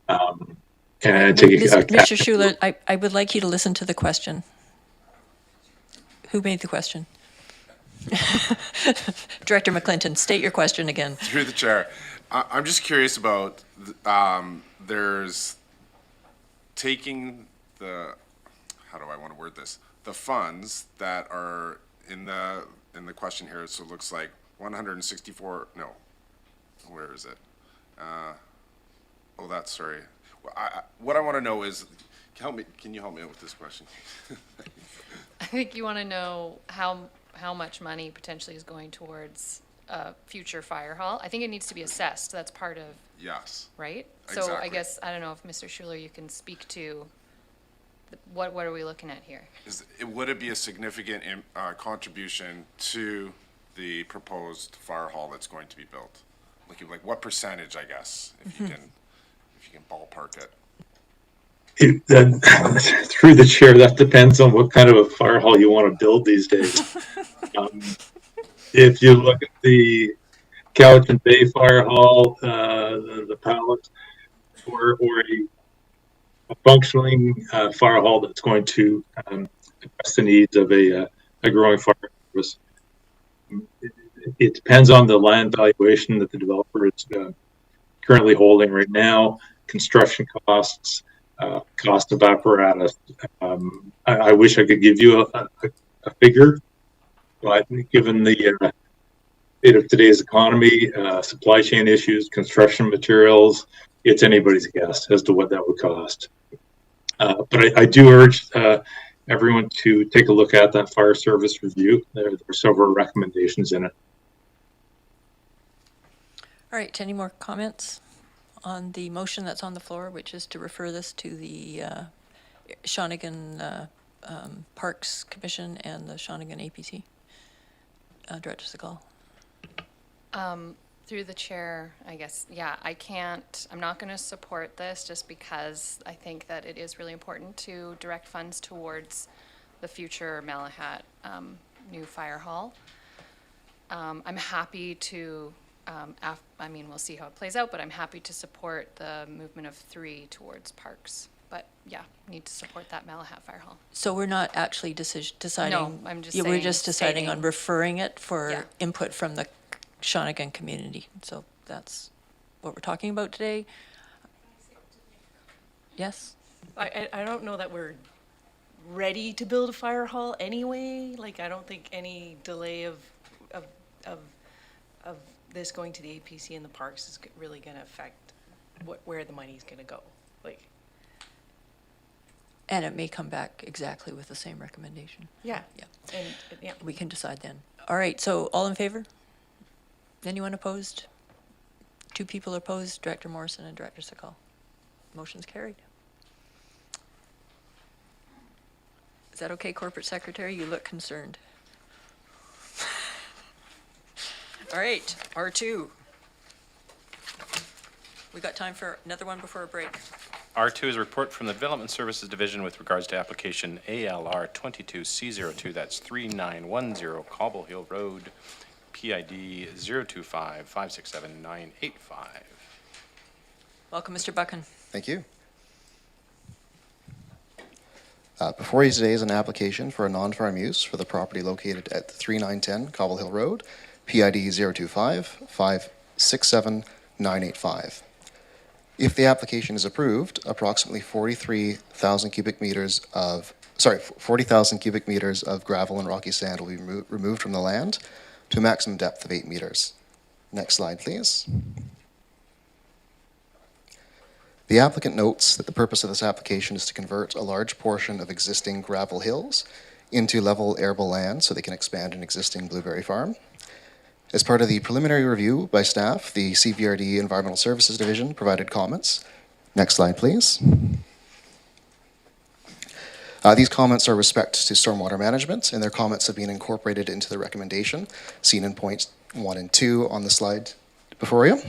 And take Mr. Schuler, I would like you to listen to the question. Who made the question? Director McClinton, state your question again. Through the chair. I'm just curious about, there's taking the, how do I want to word this? The funds that are in the question here, so it looks like 164, no, where is it? Oh, that's, sorry. What I want to know is, can you help me out with this question? I think you want to know how much money potentially is going towards a future fire hall. I think it needs to be assessed. That's part of. Yes. Right? Exactly. So I guess, I don't know if Mr. Schuler, you can speak to what are we looking at here? Would it be a significant contribution to the proposed fire hall that's going to be built? Like what percentage, I guess, if you can ballpark it? Through the chair, that depends on what kind of a fire hall you want to build these days. If you look at the Cowichan Bay Fire Hall, the Palace, or a functioning fire hall that's going to address the needs of a growing fire service, it depends on the land valuation that the developer is currently holding right now, construction costs, cost of apparatus. I wish I could give you a figure, but given the state of today's economy, supply chain issues, construction materials, it's anybody's guess as to what that would cost. But I do urge everyone to take a look at that fire service review. There are several recommendations in it. All right, any more comments on the motion that's on the floor, which is to refer this to the Shawnigan Parks Commission and the Shawnigan APC? Director Segal. Through the chair, I guess, yeah, I'm not going to support this just because I think that it is really important to direct funds towards the future Malahat new fire hall. I'm happy to, I mean, we'll see how it plays out, but I'm happy to support the movement of 3 towards parks. But yeah, need to support that Malahat Fire Hall. So we're not actually deciding? No, I'm just saying. We're just deciding on stating. referring it for Yeah. input from the Shawnigan community. So that's what we're talking about today. Yes? I don't know that we're ready to build a fire hall anyway. Like, I don't think any delay of this going to the APC and the parks is really going to affect where the money's going to go. Like, And it may come back exactly with the same recommendation. yeah. Yeah. And, yeah. We can decide then. All right, so all in favor? Anyone opposed? 2 people opposed, Director Morrison and Director Segal. Motion's carried. Is that okay, Corporate Secretary? You look concerned. All right, R2. We got time for another one before a break. R2 is a report from the Development Services Division with regards to application ALR 22C02, that's 3910 Cobble Hill Road, PID 025567985. Welcome, Mr. Buchan. Thank you. Before you today is an application for a non-farm use for the property located at 3910 Cobble Hill Road, PID 025567985. If the application is approved, approximately 40,000 cubic meters of gravel and rocky sand will be removed from the land to a maximum depth of 8 meters. Next slide, please. The applicant notes that the purpose of this application is to convert a large portion of existing gravel hills into level arable land so they can expand an existing blueberry farm. As part of the preliminary review by staff, the CVRD Environmental Services Division provided comments. Next slide, please. These comments are respect to stormwater management, and their comments have been incorporated into the recommendation seen in points 1 and 2 on the slide before you.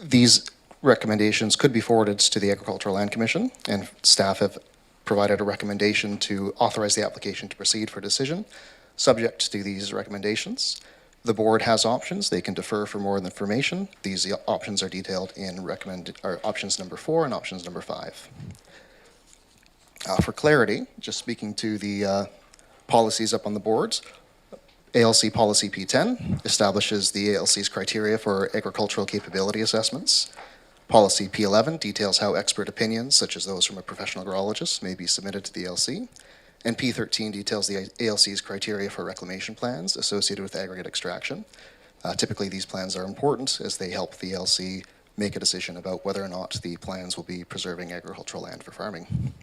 These recommendations could be forwarded to the Agricultural Land Commission, and staff have provided a recommendation to authorize the application to proceed for decision, subject to these recommendations. The board has options. They can defer for more information. These options are detailed in options number 4 and options number 5. For clarity, just speaking to the policies up on the boards, ALC Policy P10 establishes the ALC's criteria for agricultural capability assessments. Policy P11 details how expert opinions, such as those from a professional agrologist, may be submitted to the ALC. And P13 details the ALC's criteria for reclamation plans associated with aggregate extraction. Typically, these plans are important as they help the ALC make a decision about whether or not the plans will be preserving agricultural land for farming.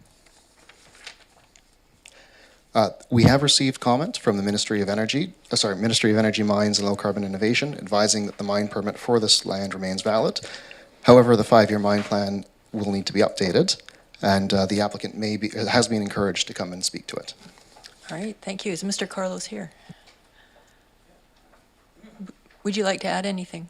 We have received comment from the Ministry of Energy, Mines and Low Carbon Innovation, advising that the mine permit for this land remains valid. However, the 5-year mine plan will need to be updated, and the applicant has been encouraged to come and speak to it. All right, thank you. Is Mr. Carlos here? Would you like to add anything?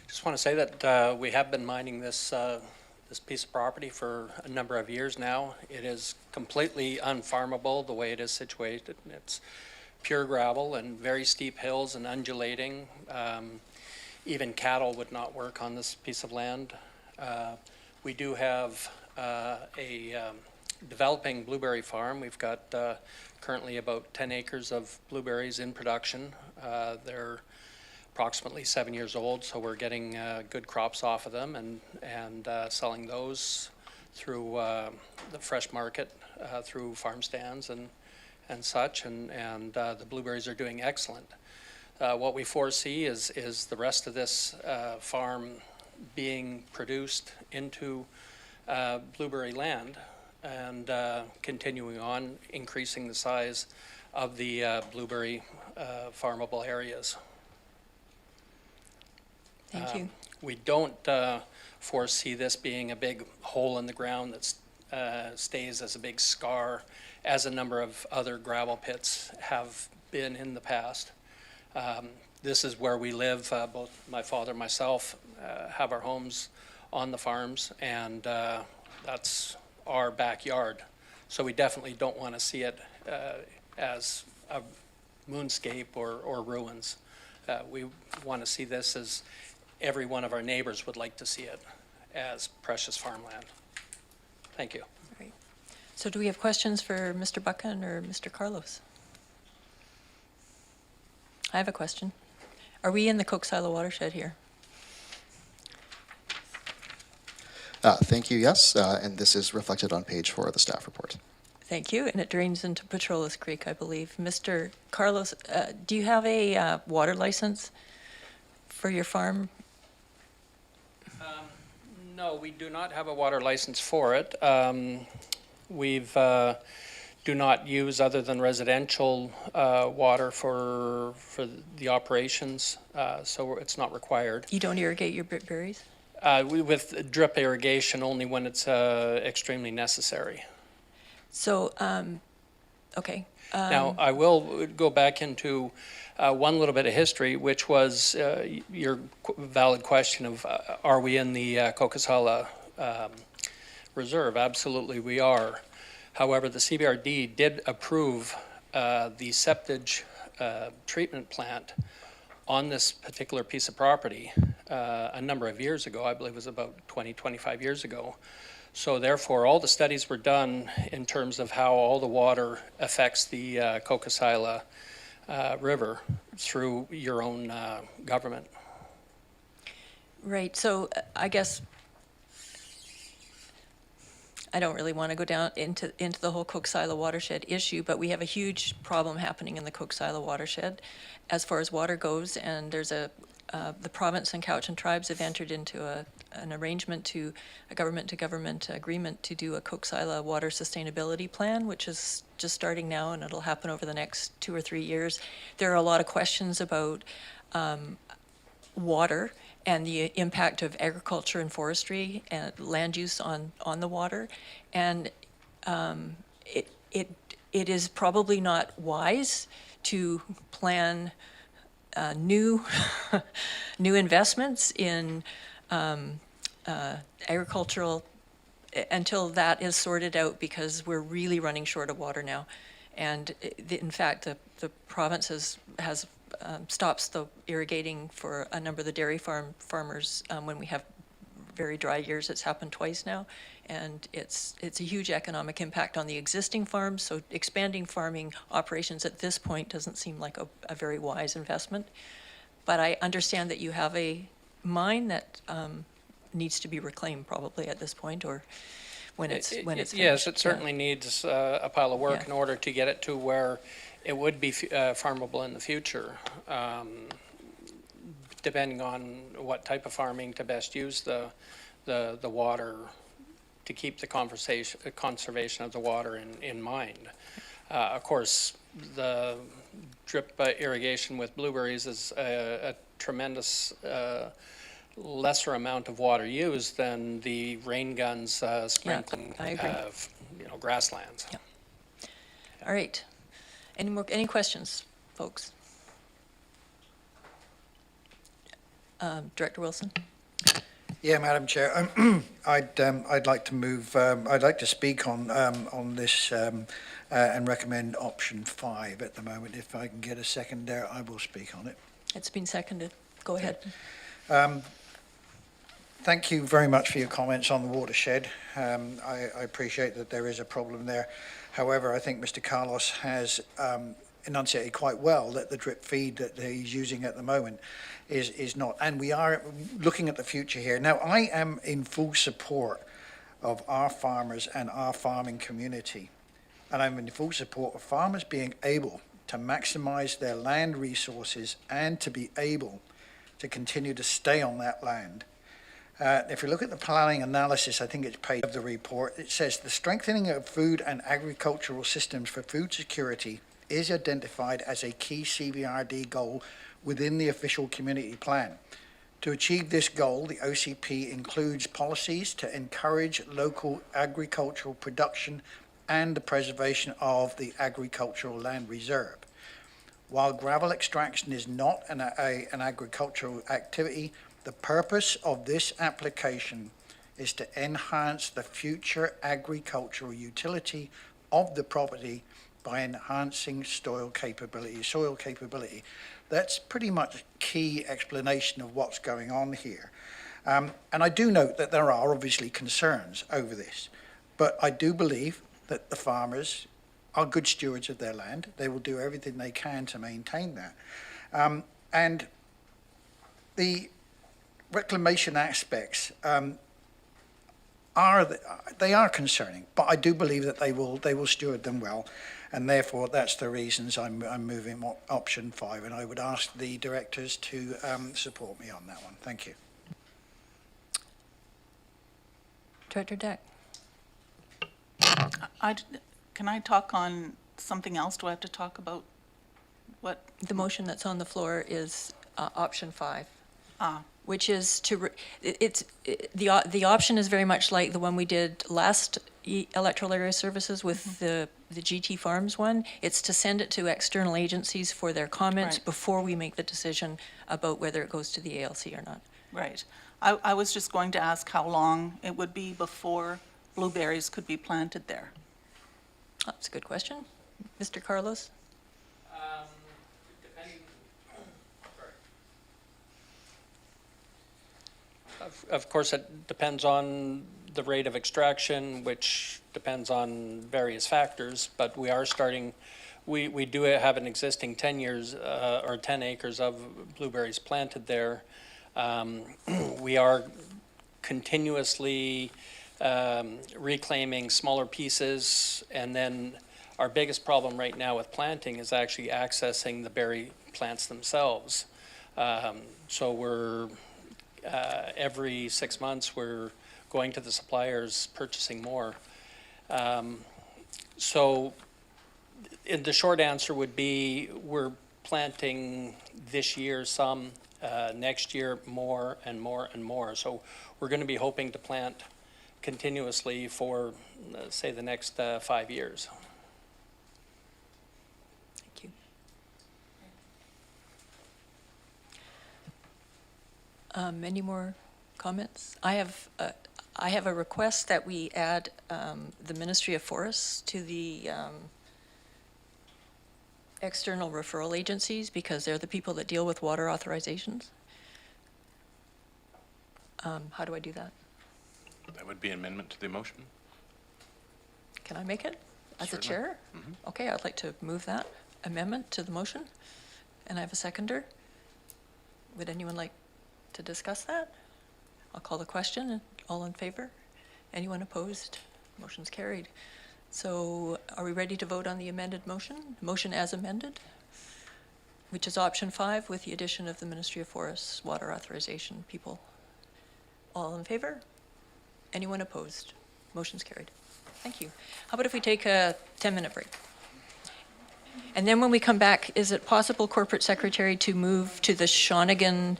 Just want to say that we have been mining this piece of property for a number of years now. It is completely unfarmable the way it is situated. It's pure gravel and very steep hills and undulating. Even cattle would not work on this piece of land. We do have a developing blueberry farm. We've got currently about 10 acres of blueberries in production. They're approximately 7 years old, so we're getting good crops off of them and selling those through the fresh market, through farm stands and such, and the blueberries are doing excellent. What we foresee is the rest of this farm being produced into blueberry land and continuing on increasing the size of the blueberry farmable areas. Thank you. We don't foresee this being a big hole in the ground that stays as a big scar, as a number of other gravel pits have been in the past. This is where we live. Both my father and myself have our homes on the farms, and that's our backyard. So we definitely don't want to see it as a moonscape or ruins. We want to see this as every one of our neighbors would like to see it, as precious farmland. Thank you. Great. So do we have questions for Mr. Buchan or Mr. Carlos? I have a question. Are we in the Cook Silo watershed here? Thank you, yes, and this is reflected on page 4 of the staff report. Thank you, and it drains into Petrolas Creek, I believe. Mr. Carlos, do you have a water license for your farm? No, we do not have a water license for it. We've do not use other than residential water for the operations, so it's not required. You don't irrigate your berries? With drip irrigation only when it's extremely necessary. So, okay. Now, I will go back into one little bit of history, which was your valid question of are we in the Cocosala Reserve? Absolutely, we are. However, the CBRD did approve the septage treatment plant on this particular piece of property a number of years ago. I believe it was about 20, 25 years ago. So therefore, all the studies were done in terms of how all the water affects the Cocosila River through your own government. Right, so I guess I don't really want to go down into the whole Cook Silo watershed issue, but we have a huge problem happening in the Cook Silo watershed as far as water goes, and there's the province and Cowichan tribes have entered into an arrangement to a government-to-government agreement to do a Cook Silo water sustainability plan, which is just starting now, and it'll happen over the next 2 or 3 years. There are a lot of questions about water and the impact of agriculture and forestry and land use on the water. And it is probably not wise to plan new new investments in agricultural until that is sorted out, because we're really running short of water now. And in fact, the province has stops the irrigating for a number of the dairy farmers when we have very dry years. It's happened twice now, and it's a huge economic impact on the existing farms. So expanding farming operations at this point doesn't seem like a very wise investment. But I understand that you have a mine that needs to be reclaimed probably at this point, or when it's finished. Yes, it certainly needs a pile of work in order to get it to where it would be farmable in the future, depending on what type of farming to best use the water to keep the conservation of the water in mind. Of course, the drip irrigation with blueberries is a tremendous lesser amount of water used than the rain guns sprinkling grasslands. Yeah. All right. Any questions, folks? Director Wilson? Yeah, Madam Chair, I'd like to move. I'd like to speak on this and recommend option 5 at the moment. If I can get a second there, I will speak on it. It's been seconded. Go ahead. Thank you very much for your comments on the watershed. I appreciate that there is a problem there. However, I think Mr. Carlos has enunciated quite well that the drip feed that he's using at the moment is not, and we are looking at the future here. Now, I am in full support of our farmers and our farming community. And I'm in full support of farmers being able to maximize their land resources and to be able to continue to stay on that land. If you look at the planning analysis, I think it's page of the report, it says the strengthening of food and agricultural systems for food security is identified as a key CBRD goal within the official community plan. To achieve this goal, the OCP includes policies to encourage local agricultural production and the preservation of the agricultural land reserve. While gravel extraction is not an agricultural activity, the purpose of this application is to enhance the future agricultural utility of the property by enhancing soil capability. That's pretty much key explanation of what's going on here. And I do note that there are obviously concerns over this, but I do believe that the farmers are good stewards of their land. They will do everything they can to maintain that. And the reclamation aspects are concerning, but I do believe that they will steward them well, and therefore that's the reasons I'm moving option 5, and I would ask the directors to support me on that one. Thank you. Director Deck. Can I talk on something else? Do I have to talk about what? The motion that's on the floor is option 5. Ah. Which is to, the option is very much like the one we did last electoral area services with the GT Farms one. It's to send it to external agencies for their comments before we make the decision about whether it goes to the ALC or not. Right. I was just going to ask how long it would be before blueberries could be planted there. That's a good question. Mr. Carlos? Of course, it depends on the rate of extraction, which depends on various factors, but we are starting, we do have an existing 10 years or 10 acres of blueberries planted there. We are continuously reclaiming smaller pieces, and then our biggest problem right now with planting is actually accessing the berry plants themselves. So we're every 6 months we're going to the suppliers purchasing more. So the short answer would be we're planting this year some, next year more and more and more. So we're going to be hoping to plant continuously for, say, the next 5 years. Thank you. Any more comments? I have a request that we add the Ministry of Forests to the external referral agencies, because they're the people that deal with water authorizations. How do I do that? That would be an amendment to the motion. Can I make it as Certainly. a chair? Okay, I'd like to move that amendment to the motion, and I have a seconder. Would anyone like to discuss that? I'll call the question. All in favor? Anyone opposed? Motion's carried. So are we ready to vote on the amended motion? Motion as amended, which is option 5 with the addition of the Ministry of Forests water authorization people. All in favor? Anyone opposed? Motion's carried. Thank you. How about if we take a 10-minute break? And then when we come back, is it possible, Corporate Secretary, to move to the Shawnigan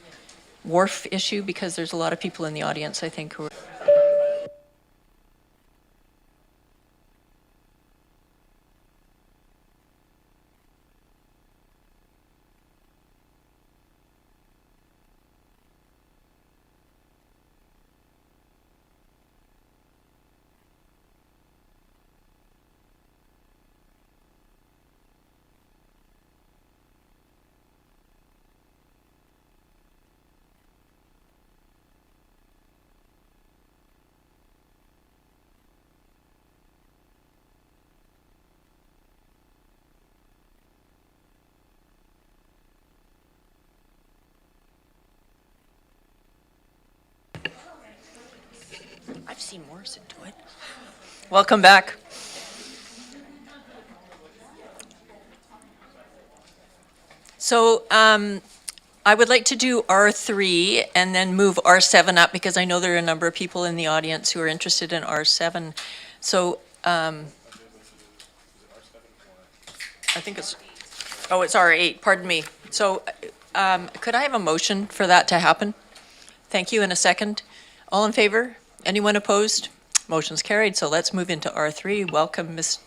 Wharf issue? Because there's a lot of people in the audience, I think, who are... see Morris into it. Welcome back. So I would like to do R3 and then move R7 up because I know there are a number of people in the audience who are interested in R7. So I think it's R8, pardon me. So could I have a motion for that to happen? Thank you, in a second. All in favor? Anyone opposed? Motion's carried, so let's move into R3. Welcome, Ms.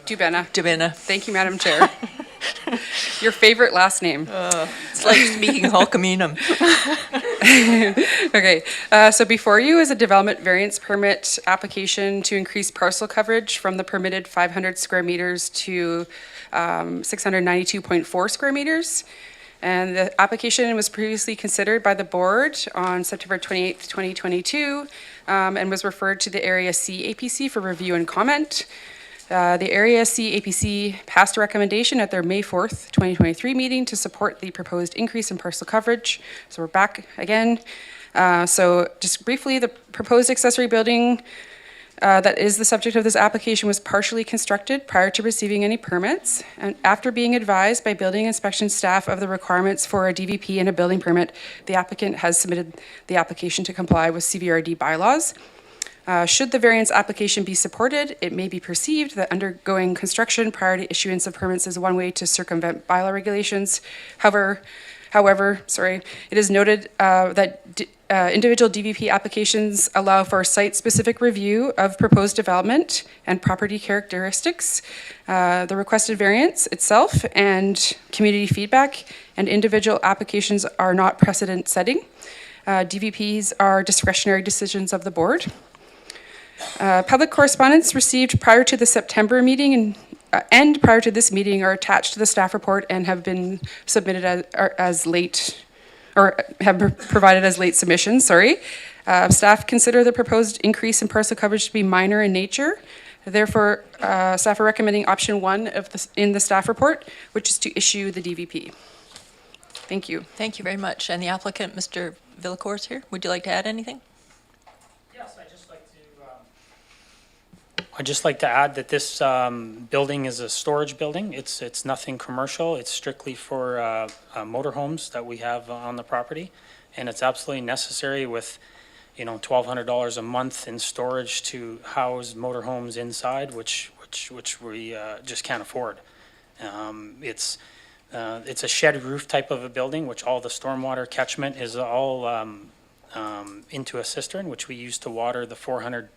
Dubena. Thank you, Madam Chair. Your favorite last name. It's like speaking Hulkaminum. Okay, so before you is a development variance permit application to increase parcel coverage from the permitted 500 square meters to 692.4 square meters. And the application was previously considered by the board on September 28th, 2022, and was referred to the Area C APC for review and comment. The Area C APC passed a recommendation at their May 4th, 2023 meeting to support the proposed increase in parcel coverage. So we're back again. So just briefly, the proposed accessory building that is the subject of this application was partially constructed prior to receiving any permits. And after being advised by building inspection staff of the requirements for a DVP and a building permit, the applicant has submitted the application to comply with CVRD bylaws. Should the variance application be supported, it may be perceived that undergoing construction prior to issuance of permits is one way to circumvent bylaw regulations. However, it is noted that individual DVP applications allow for site-specific review of proposed development and property characteristics, the requested variance itself, and community feedback, and individual applications are not precedent-setting. DVPs are discretionary decisions of the board. Public correspondence received prior to the September meeting and prior to this meeting are attached to the staff report and have been submitted as late, or have provided as late submissions, sorry. Staff consider the proposed increase in parcel coverage to be minor in nature. Therefore, staff are recommending option 1 in the staff report, which is to issue the DVP. Thank you. Thank you very much. And the applicant, Mr. Villecourt, is here. Would you like to add anything? Yes, I'd just like to add that this building is a storage building. It's nothing commercial. It's strictly for motorhomes that we have on the property, and it's absolutely necessary with, $1,200 a month in storage to house motorhomes inside, which we just can't afford. It's a shed roof type of a building, which all the stormwater catchment is all into a cistern, which we use to water the 400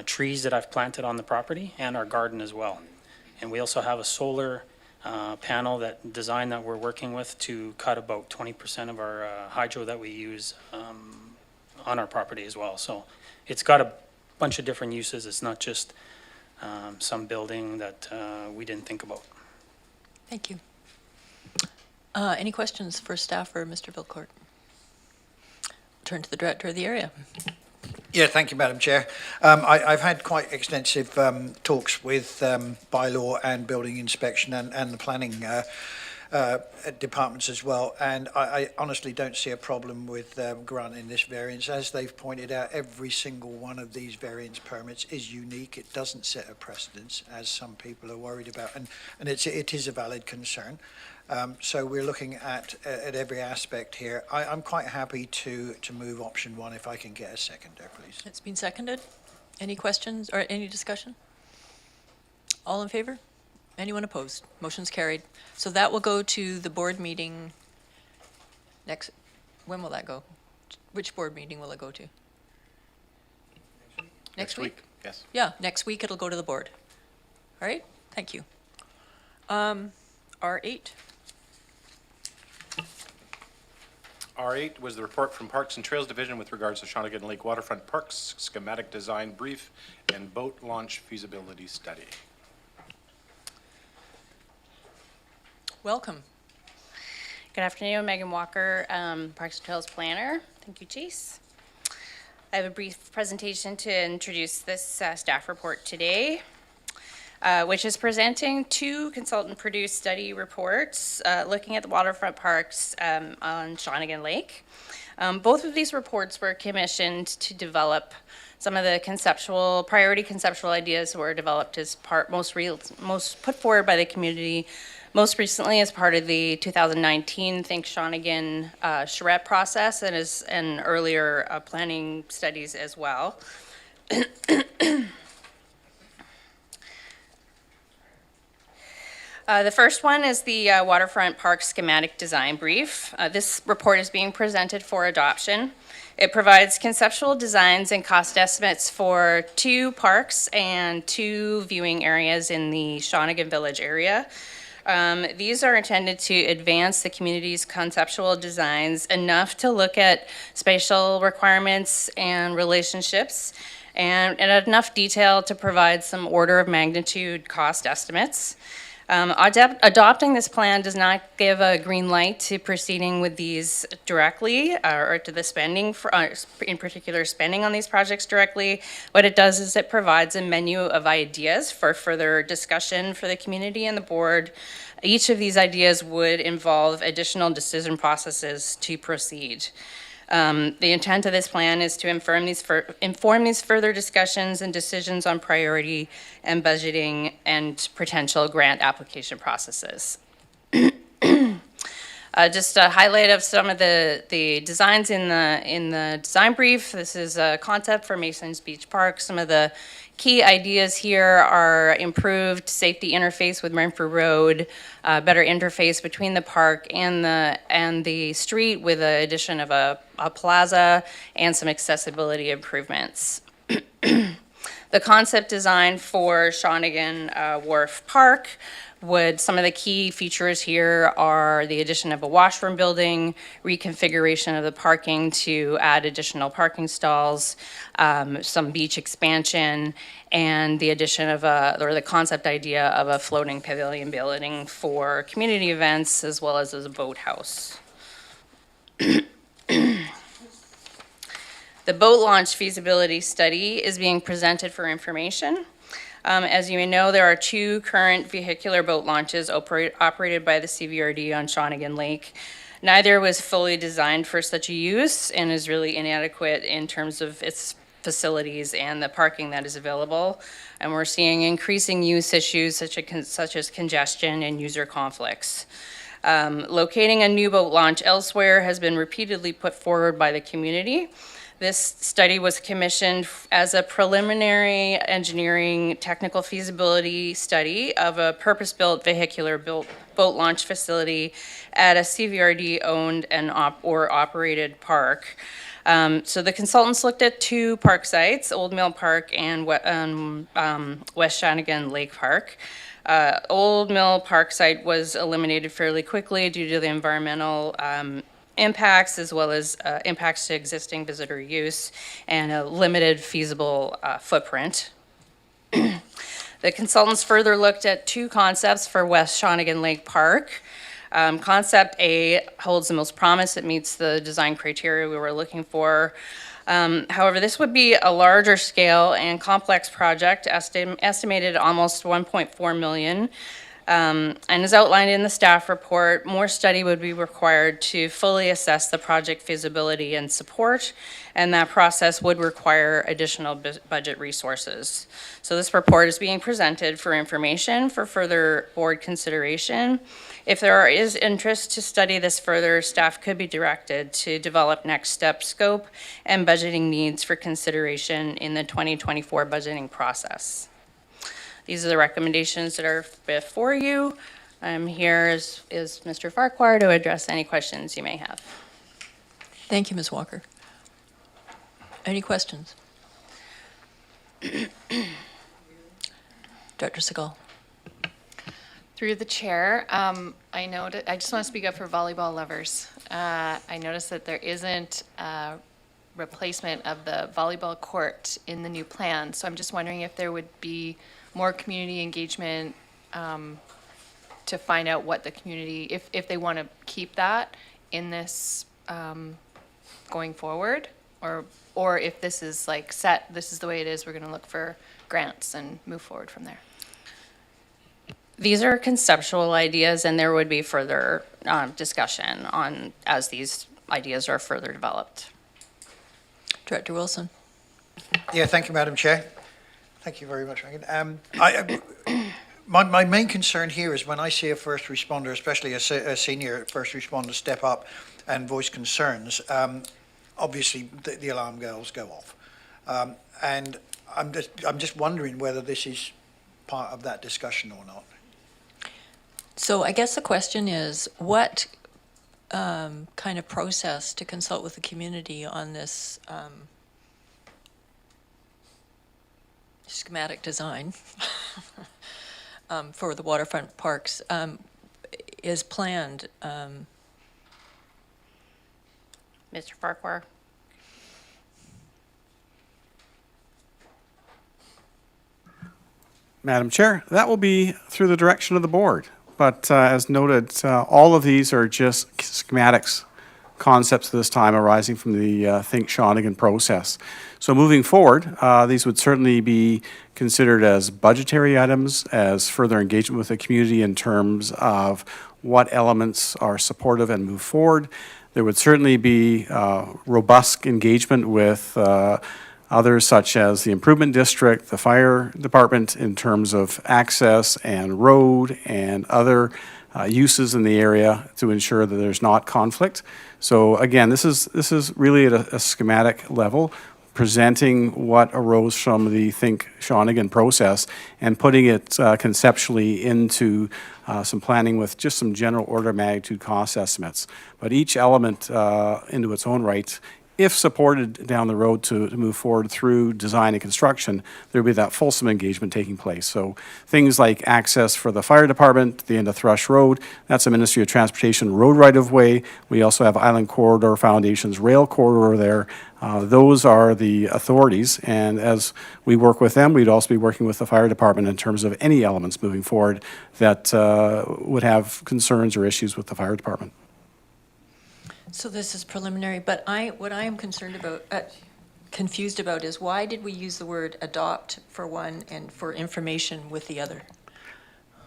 trees that I've planted on the property and our garden as well. And we also have a solar panel design that we're working with to cut about 20% of our hydro that we use on our property as well. So it's got a bunch of different uses. It's not just some building that we didn't think about. Thank you. Any questions for staff or Mr. Villecourt? Turn to the director of the area. Yeah, thank you, Madam Chair. I've had quite extensive talks with Bylaw and Building Inspection and the planning departments as well, and I honestly don't see a problem with granting this variance. As they've pointed out, every single one of these variance permits is unique. It doesn't set a precedence, as some people are worried about, and it is a valid concern. So we're looking at every aspect here. I'm quite happy to move option 1 if I can get a seconder, please. It's been seconded. Any questions or any discussion? All in favor? Anyone opposed? Motion's carried. So that will go to the board meeting next. When will that go? Which board meeting will it go to? Next week? Yes. Yeah, next week it'll go to the board. All right, thank you. R8. R8 was the report from Parks and Trails Division with regards to Shawnigan Lake Waterfront Parks schematic design brief and boat launch feasibility study. Welcome. Good afternoon, Megan Walker, Parks and Trails Planner. Thank you, Chase. I have a brief presentation to introduce this staff report today, which is presenting 2 consultant-produced study reports looking at the waterfront parks on Shawnigan Lake. Both of these reports were commissioned to develop some of the priority conceptual ideas were developed as most put forward by the community, most recently as part of the 2019 Think Shawnigan charrette process and earlier planning studies as well. The first one is the Waterfront Park Schematic Design Brief. This report is being presented for adoption. It provides conceptual designs and cost estimates for 2 parks and 2 viewing areas in the Shawnigan Village area. These are intended to advance the community's conceptual designs enough to look at spatial requirements and relationships and enough detail to provide some order of magnitude cost estimates. Adopting this plan does not give a green light to proceeding with these directly or to the spending, in particular spending on these projects directly. What it does is it provides a menu of ideas for further discussion for the community and the board. Each of these ideas would involve additional decision processes to proceed. The intent of this plan is to inform these further discussions and decisions on priority and budgeting and potential grant application processes. Just a highlight of some of the designs in the design brief. This is a concept for Mason's Beach Park. Some of the key ideas here are improved safety interface with Renfrew Road, better interface between the park and the street with the addition of a plaza and some accessibility improvements. The concept design for Shawnigan Wharf Park some of the key features here are the addition of a washroom building, reconfiguration of the parking to add additional parking stalls, some beach expansion, and the addition of the concept idea of a floating pavilion building for community events as well as a boathouse. The boat launch feasibility study is being presented for information. As you may know, there are 2 current vehicular boat launches operated by the CVRD on Shawnigan Lake. Neither was fully designed for such a use and is really inadequate in terms of its facilities and the parking that is available. And we're seeing increasing use issues such as congestion and user conflicts. Locating a new boat launch elsewhere has been repeatedly put forward by the community. This study was commissioned as a preliminary engineering technical feasibility study of a purpose-built vehicular boat launch facility at a CVRD-owned and operated park. So the consultants looked at 2 park sites, Old Mill Park and West Shawnigan Lake Park. Old Mill Park site was eliminated fairly quickly due to the environmental impacts as well as impacts to existing visitor use and a limited feasible footprint. The consultants further looked at 2 concepts for West Shawnigan Lake Park. Concept A holds the most promise. It meets the design criteria we were looking for. However, this would be a larger scale and complex project, estimated almost 1.4 million. And as outlined in the staff report, more study would be required to fully assess the project feasibility and support, and that process would require additional budget resources. So this report is being presented for information for further board consideration. If there is interest to study this further, staff could be directed to develop next step scope and budgeting needs for consideration in the 2024 budgeting process. These are the recommendations that are before you. I'm here is Mr. Farquhar to address any questions you may have. Thank you, Ms. Walker. Any questions? Dr. Segal. Through the chair, I just want to speak up for volleyball lovers. I noticed that there isn't a replacement of the volleyball court in the new plan, so I'm just wondering if there would be more community engagement to find out what the community, if they want to keep that in this going forward, or if this is like set, this is the way it is, we're going to look for grants and move forward from there. These are conceptual ideas, and there would be further discussion on as these ideas are further developed. Director Wilson. Yeah, thank you, Madam Chair. Thank you very much, Megan. My main concern here is when I see a first responder, especially a senior first responder, step up and voice concerns, obviously the alarm bells go off. And I'm just wondering whether this is part of that discussion or not. So I guess the question is, what kind of process to consult with the community on this schematic design for the waterfront parks is planned? Mr. Farquhar? Madam Chair, that will be through the direction of the board. But as noted, all of these are just schematics, concepts this time arising from the Think Shawnigan process. So moving forward, these would certainly be considered as budgetary items, as further engagement with the community in terms of what elements are supportive and move forward. There would certainly be robust engagement with others such as the Improvement District, the Fire Department in terms of access and road and other uses in the area to ensure that there's not conflict. So again, this is really at a schematic level, presenting what arose from the Think Shawnigan process and putting it conceptually into some planning with just some general order of magnitude cost estimates. But each element into its own right, if supported down the road to move forward through design and construction, there will be that fulsome engagement taking place. So things like access for the fire department, the end of Thrush Road, that's a Ministry of Transportation road right-of-way. We also have Island Corridor Foundation's rail corridor there. Those are the authorities, and as we work with them, we'd also be working with the fire department in terms of any elements moving forward that would have concerns or issues with the fire department. So this is preliminary, but what I am concerned about, confused about, is why did we use the word adopt for one and for information with the other?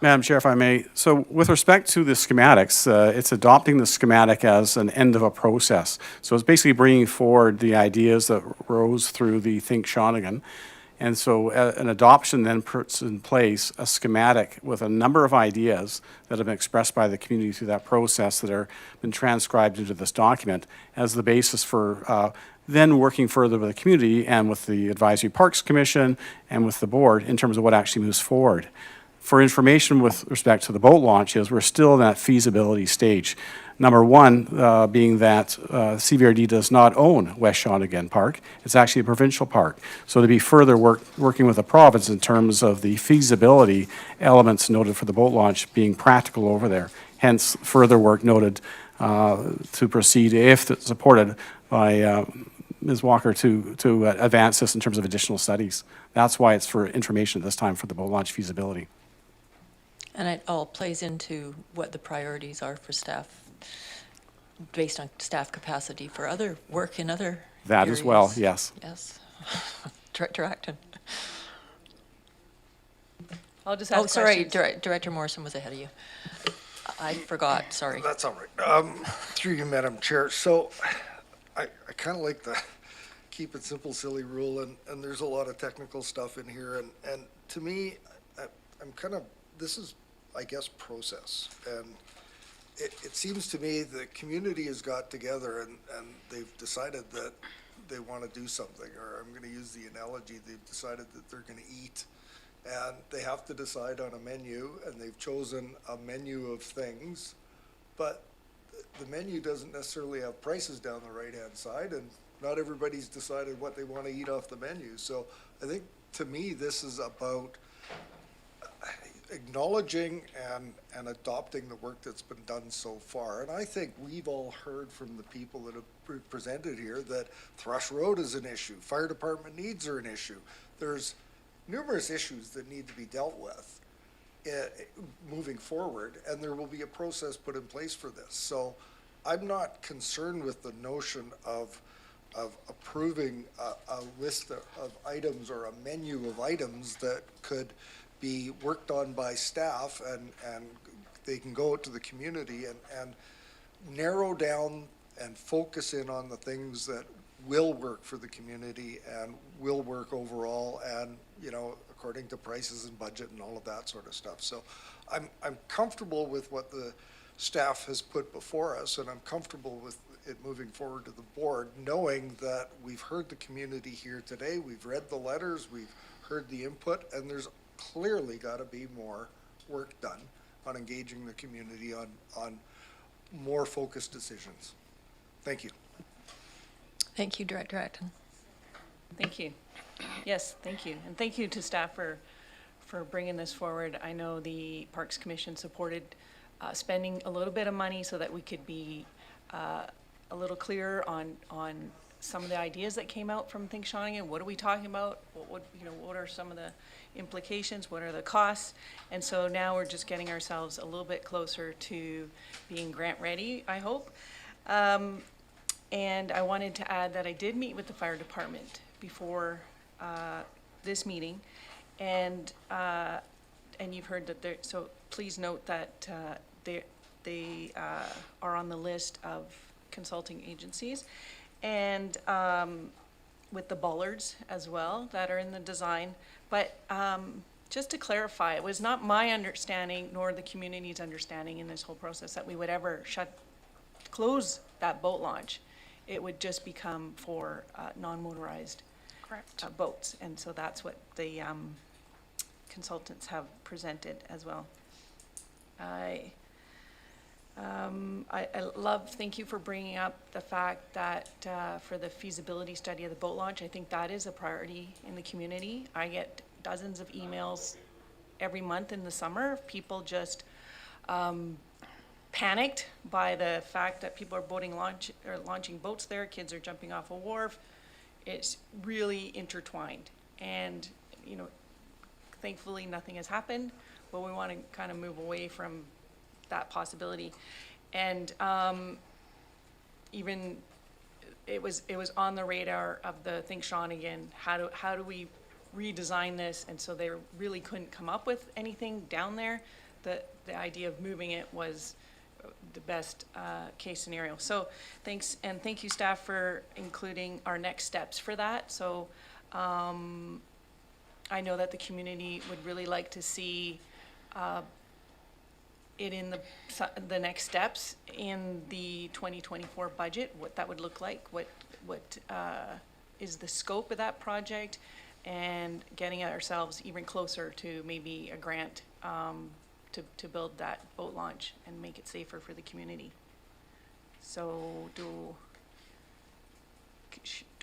Madam Chair, if I may, so with respect to the schematics, it's adopting the schematic as an end of a process. So it's basically bringing forward the ideas that rose through the Think Shawnigan. And so an adoption then puts in place a schematic with a number of ideas that have been expressed by the community through that process that are been transcribed into this document as the basis for then working further with the community and with the Advisory Parks Commission and with the board in terms of what actually moves forward. For information with respect to the boat launches, we're still in that feasibility stage. Number one being that CVRD does not own West Shawnigan Park. It's actually a provincial park. So to be further working with the province in terms of the feasibility elements noted for the boat launch being practical over there. Hence, further work noted to proceed if supported by Ms. Walker to advance this in terms of additional studies. That's why it's for information at this time for the boat launch feasibility. And it all plays into what the priorities are for staff, based on staff capacity for other work in other That areas. as well, yes. Yes. Director Acton. I'll just ask sorry, questions. Director Morrison was ahead of you. I forgot, sorry. That's all right. Through you, Madam Chair. So I kind of like the keep it simple, silly rule, and there's a lot of technical stuff in here. And to me, I'm kind of, this is, I guess, process. And it seems to me the community has got together and they've decided that they want to do something, or I'm going to use the analogy, they've decided that they're going to eat. And they have to decide on a menu, and they've chosen a menu of things, but the menu doesn't necessarily have prices down the right-hand side, and not everybody's decided what they want to eat off the menu. So I think, to me, this is about acknowledging and adopting the work that's been done so far. And I think we've all heard from the people that have presented here that Thrush Road is an issue, fire department needs are an issue. There's numerous issues that need to be dealt with moving forward, and there will be a process put in place for this. So I'm not concerned with the notion of approving a list of items or a menu of items that could be worked on by staff, and they can go out to the community and narrow down and focus in on the things that will work for the community and will work overall and, you know, according to prices and budget and all of that sort of stuff. So I'm comfortable with what the staff has put before us, and I'm comfortable with it moving forward to the board, knowing that we've heard the community here today, we've read the letters, we've heard the input, and there's clearly got to be more work done on engaging the community on more focused decisions. Thank you. Thank you, Director Acton. Thank you. Yes, thank you. And thank you to staff for bringing this forward. I know the Parks Commission supported spending a little bit of money so that we could be a little clearer on some of the ideas that came out from Think Shawnigan. What are we talking about? What are some of the implications? What are the costs? And so now we're just getting ourselves a little bit closer to being grant ready, I hope. And I wanted to add that I did meet with the fire department before this meeting, and you've heard that they're, so please note that they are on the list of consulting agencies, and with the bollards as well that are in the design. But just to clarify, it was not my understanding nor the community's understanding in this whole process that we would ever close that boat launch. It would just become for non-motorized boats, and so that's what the consultants have presented as well. I love, thank you for bringing up the fact that for the feasibility study of the boat launch, I think that is a priority in the community. I get dozens of emails every month in the summer of people just panicked by the fact that people are launching boats there, kids are jumping off a wharf. It's really intertwined, and you know, thankfully nothing has happened, but we want to kind of move away from that possibility. And even it was on the radar of the Think Shawnigan, how do we redesign this? And so they really couldn't come up with anything down there. The idea of moving it was the best case scenario. So thanks, and thank you staff for including our next steps for that. So I know that the community would really like to see it in the next steps in the 2024 budget, what that would look like, what is the scope of that project, and getting ourselves even closer to maybe a grant to build that boat launch and make it safer for the community. So do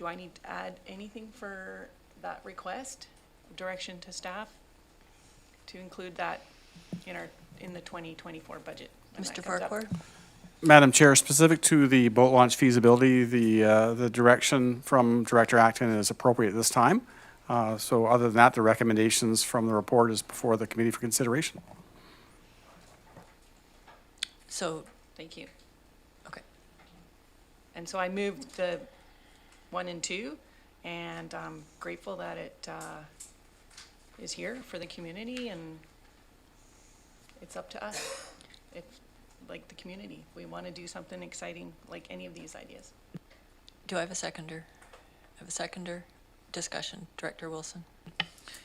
I need to add anything for that request, direction to staff, to include that in the 2024 budget? Mr. Farquhar? Madam Chair, specific to the boat launch feasibility, the direction from Director Acton is appropriate at this time. So other than that, the recommendations from the report is before the committee for consideration. So, thank you. Okay. And so I moved the 1 and 2, and I'm grateful that it is here for the community, and it's up to us. If, like the community, we want to do something exciting like any of these ideas. Do I have a seconder? I have a seconder. Discussion. Director Wilson.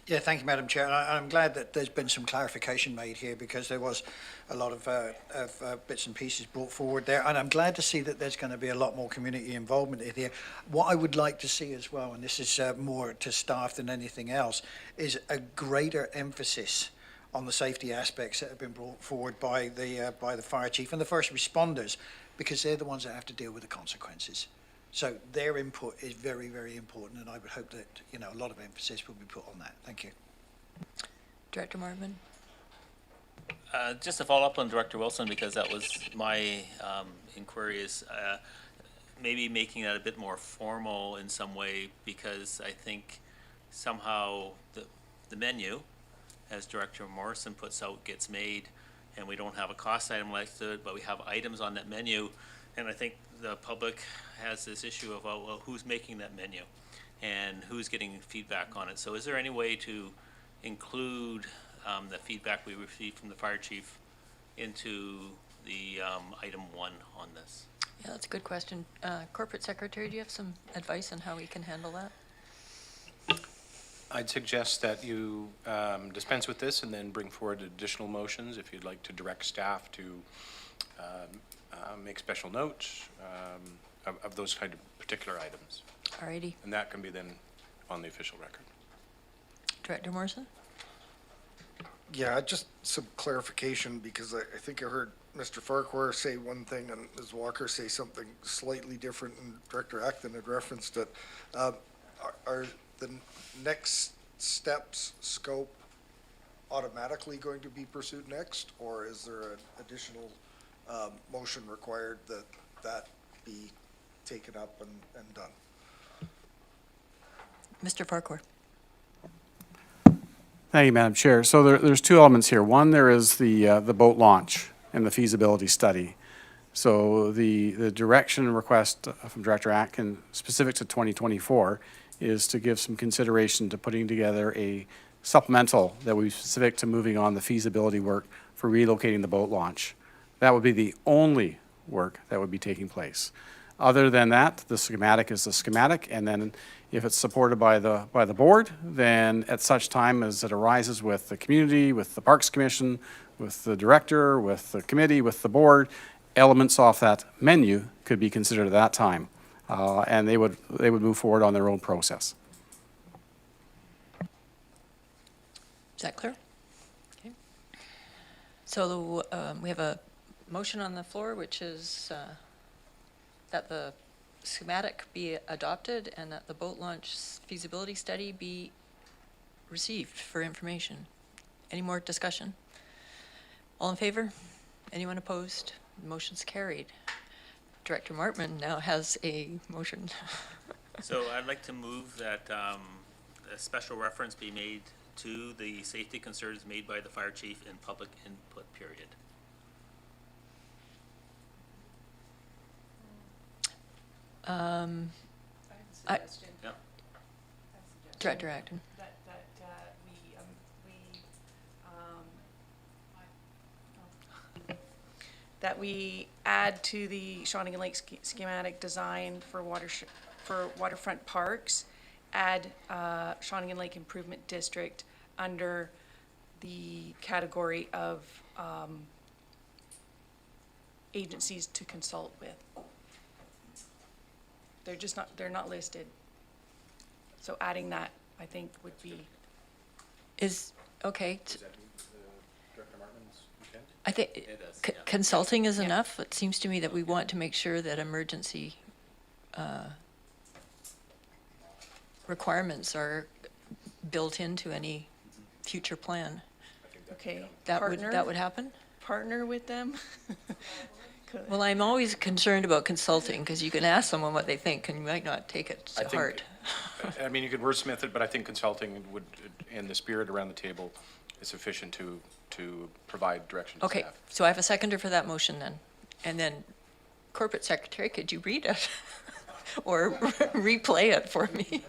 Yeah, thank you, Madam Chair. And I'm glad that there's been some clarification made here, because there was a lot of bits and pieces brought forward there. And I'm glad to see that there's going to be a lot more community involvement in here. What I would like to see as well, and this is more to staff than anything else, is a greater emphasis on the safety aspects that have been brought forward by the fire chief and the first responders, because they're the ones that have to deal with the consequences. So their input is very, very important, and I would hope that, you know, a lot of emphasis will be put on that. Thank you. Director Marvin? Just to follow up on Director Wilson, because that was my inquiry, is maybe making that a bit more formal in some way, because I think somehow the menu, as Director Morrison puts out, gets made, and we don't have a cost item listed, but we have items on that menu. And I think the public has this issue of, well, who's making that menu and who's getting feedback on it. So is there any way to include the feedback we received from the fire chief into the item 1 on this? Yeah, that's a good question. Corporate Secretary, do you have some advice on how we can handle that? I'd suggest that you dispense with this and then bring forward additional motions if you'd like to direct staff to make special notes of those kind of particular items. Alrighty. And that can be then on the official record. Director Morrison? Yeah, just some clarification, because I think I heard Mr. Farquhar say one thing and Ms. Walker say something slightly different, and Director Acton had referenced it. Are the next steps scope automatically going to be pursued next, or is there an additional motion required that be taken up and done? Mr. Farquhar? Thank you, Madam Chair. So there's two elements here. One, there is the boat launch and the feasibility study. So the direction request from Director Atkin, specific to 2024, is to give some consideration to putting together a supplemental that would be specific to moving on the feasibility work for relocating the boat launch. That would be the only work that would be taking place. Other than that, the schematic is the schematic, and then if it's supported by the board, then at such time as it arises with the community, with the Parks Commission, with the director, with the committee, with the board, elements off that menu could be considered at that time, and they would move forward on their own process. Is that clear? Okay. So we have a motion on the floor, which is that the schematic be adopted and that the boat launch feasibility study be received for information. Any more discussion? All in favor? Anyone opposed? Motion's carried. Director Martman now has a motion. So I'd like to move that a special reference be made to the safety concerns made by the fire chief in public input period. Yeah. Director Acton. That we add to the Shawnigan Lake schematic design for waterfront parks, add Shawnigan Lake Improvement District under the category of agencies to consult with. They're not listed. So adding that, I think, would be. Is, okay. Is that Director Martman's intent? I think It is, yeah. consulting is enough. It seems to me that we want to make sure that emergency requirements are built into any future plan. Okay. That would happen? Partner with them? Well, I'm always concerned about consulting, because you can ask someone what they think and you might not take it to heart. I mean, you could wordsmith it, but I think consulting would, in the spirit around the table, is sufficient to provide direction to Okay, staff. so I have a seconder for that motion then. And then, Corporate Secretary, could you read it? Or replay it for me?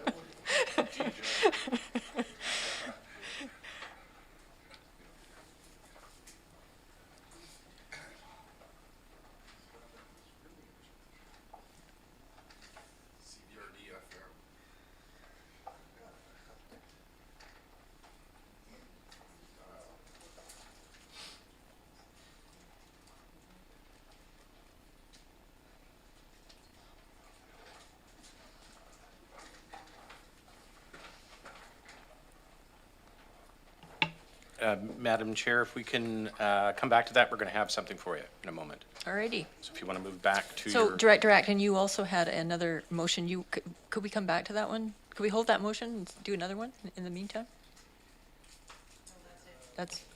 Madam Chair, if we can come back to that, we're going to have something for you in a moment. Alrighty. So if you want to move back to So your... Director Acton, you also had another motion. Could we come back to that one? Could we hold that motion and do another one in the meantime?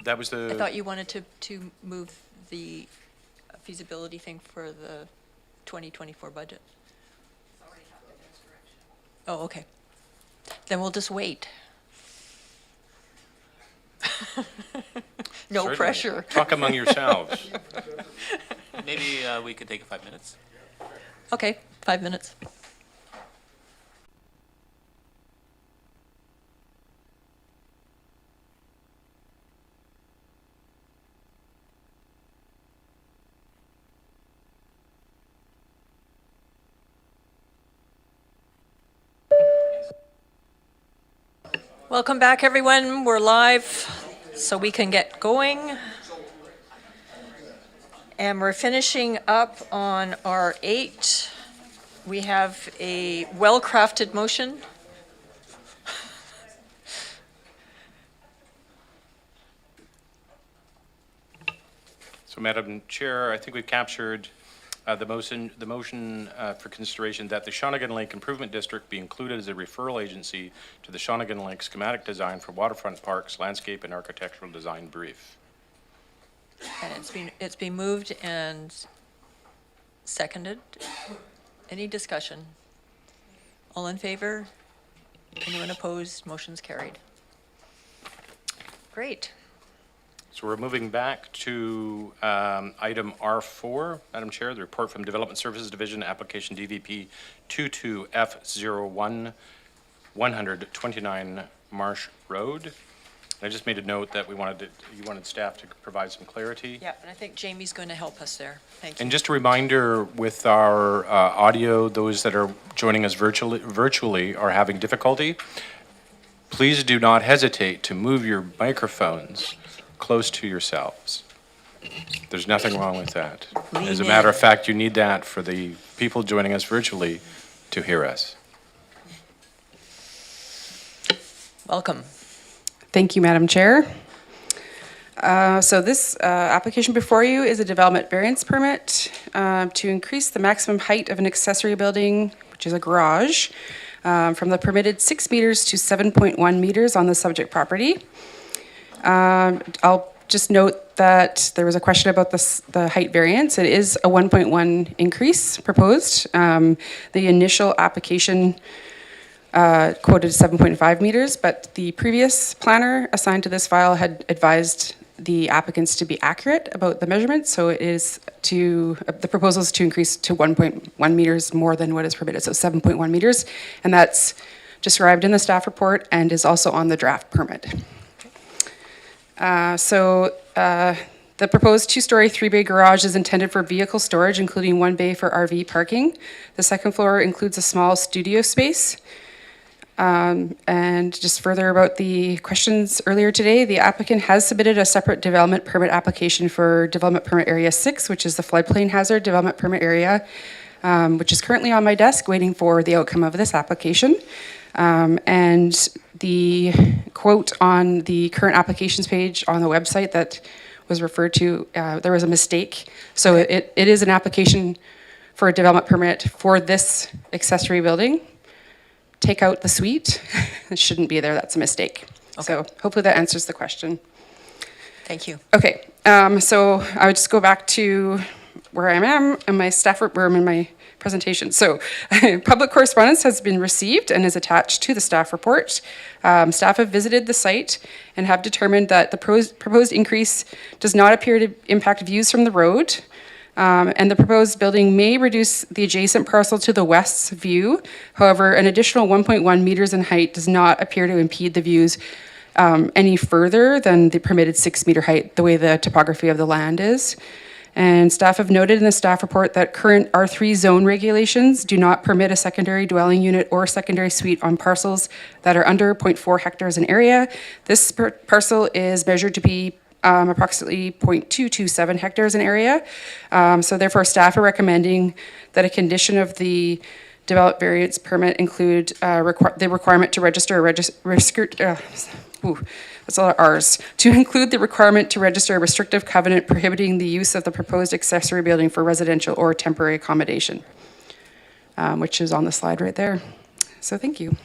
That was the... I thought you wanted to move the feasibility thing for the 2024 budget. Oh, okay. Then we'll just wait. No Certainly. pressure. Talk among yourselves. Maybe we could take 5 minutes. Okay, 5 minutes. Welcome back, everyone. We're live, so we can get going. And we're finishing up on R8. We have a well-crafted motion. So, Madam Chair, I think we've captured the motion for consideration that the Shawnigan Lake Improvement District be included as a referral agency to the Shawnigan Lake schematic design for waterfront parks, landscape, and architectural design brief. And it's been moved and seconded. Any discussion? All in favor? Anyone opposed? Motion's carried. Great. So we're moving back to item R4, Madam Chair, the report from Development Services Division, application DVP 22F01, 129 Marsh Road. I just made a note that you wanted staff to provide some clarity. Yeah, and I think Jamie's going to help us there. Thank you. And just a reminder with our audio, those that are joining us virtually are having difficulty. Please do not hesitate to move your microphones close to yourselves. There's nothing wrong with that. As a matter of fact, you need that for the people joining us virtually to hear us. Welcome. Thank you, Madam Chair. So this application before you is a development variance permit to increase the maximum height of an accessory building, which is a garage, from the permitted 6 meters to 7.1 meters on the subject property. I'll just note that there was a question about the height variance. It is a 1.1 increase proposed. The initial application quoted 7.5 meters, but the previous planner assigned to this file had advised the applicants to be accurate about the measurements. So it is the proposal is to increase to 1.1 meters more than what is permitted, so 7.1 meters. And that's described in the staff report and is also on the draft permit. The proposed 2-story, 3-bay garage is intended for vehicle storage, including 1 bay for RV parking. The second floor includes a small studio space. And just further about the questions earlier today, the applicant has submitted a separate development permit application for Development Permit Area 6, which is the floodplain hazard development permit area, which is currently on my desk waiting for the outcome of this application. And the quote on the current applications page on the website that was referred to, there was a mistake. So it is an application for a development permit for this accessory building. Take out the suite. It shouldn't be there. That's a mistake. Okay. So hopefully that answers the question. Thank you. Okay. So I would just go back to where I am in my staff room in my presentation. So public correspondence has been received and is attached to the staff report. Staff have visited the site and have determined that the proposed increase does not appear to impact views from the road. And the proposed building may reduce the adjacent parcel to the west's view. However, an additional 1.1 meters in height does not appear to impede the views any further than the permitted 6-meter height, the way the topography of the land is. And staff have noted in the staff report that current R3 zone regulations do not permit a secondary dwelling unit or secondary suite on parcels that are under 0.4 hectares in area. This parcel is measured to be approximately 0.227 hectares in area. So therefore, staff are recommending that a condition of the development variance permit include the requirement to register that's a lot of R's, to include the requirement to register a restrictive covenant prohibiting the use of the proposed accessory building for residential or temporary accommodation, which is on the slide right there. So thank you.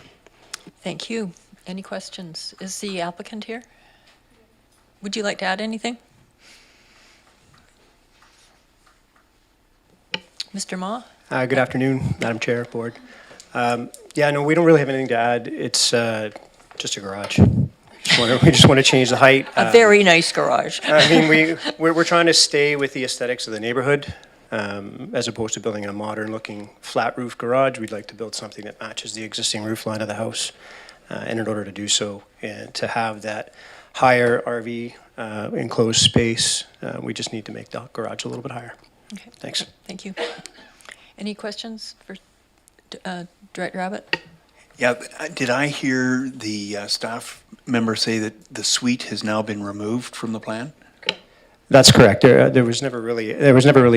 Thank you. Any questions? Is the applicant here? Would you like to add anything? Mr. Ma? Good afternoon, Madam Chair, Board. Yeah, no, we don't really have anything to add. It's just a garage. We just want to change the height. A very nice garage. I mean, we're trying to stay with the aesthetics of the neighborhood, as opposed to building a modern-looking flat roof garage. We'd like to build something that matches the existing roof line of the house. And in order to do so, and to have that higher RV enclosed space, we just need to make the garage a little bit higher. Okay. Thanks. Thank you. Any questions for Director Abbott? Yeah, did I hear the staff member say that the suite has now been removed from the plan? That's correct. There was never really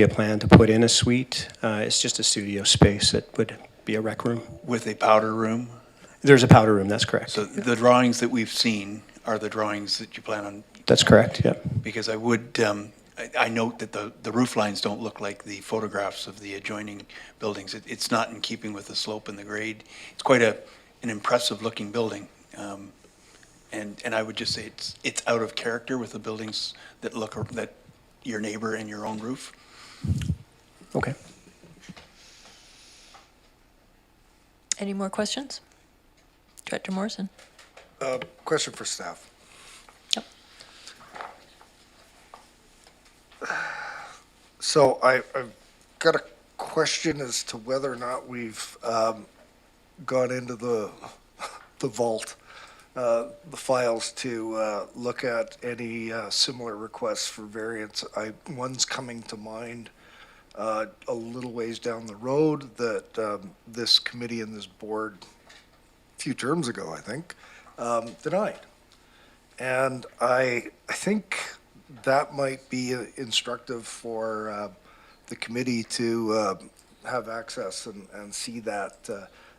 a plan to put in a suite. It's just a studio space that would be a rec room. With a powder room? There's a powder room, that's correct. So the drawings that we've seen are the drawings that you plan on? That's correct, yeah. Because I would, I note that the roof lines don't look like the photographs of the adjoining buildings. It's not in keeping with the slope and the grade. It's quite an impressive looking building. And I would just say it's out of character with the buildings that that your neighbor and your own roof. Okay. Any more questions? Director Morrison? Question for staff. Yep. So I've got a question as to whether or not we've gone into the vault, the files to look at any similar requests for variance. One's coming to mind a little ways down the road that this committee and this board, a few terms ago, I think, denied. And I think that might be instructive for the committee to have access and see that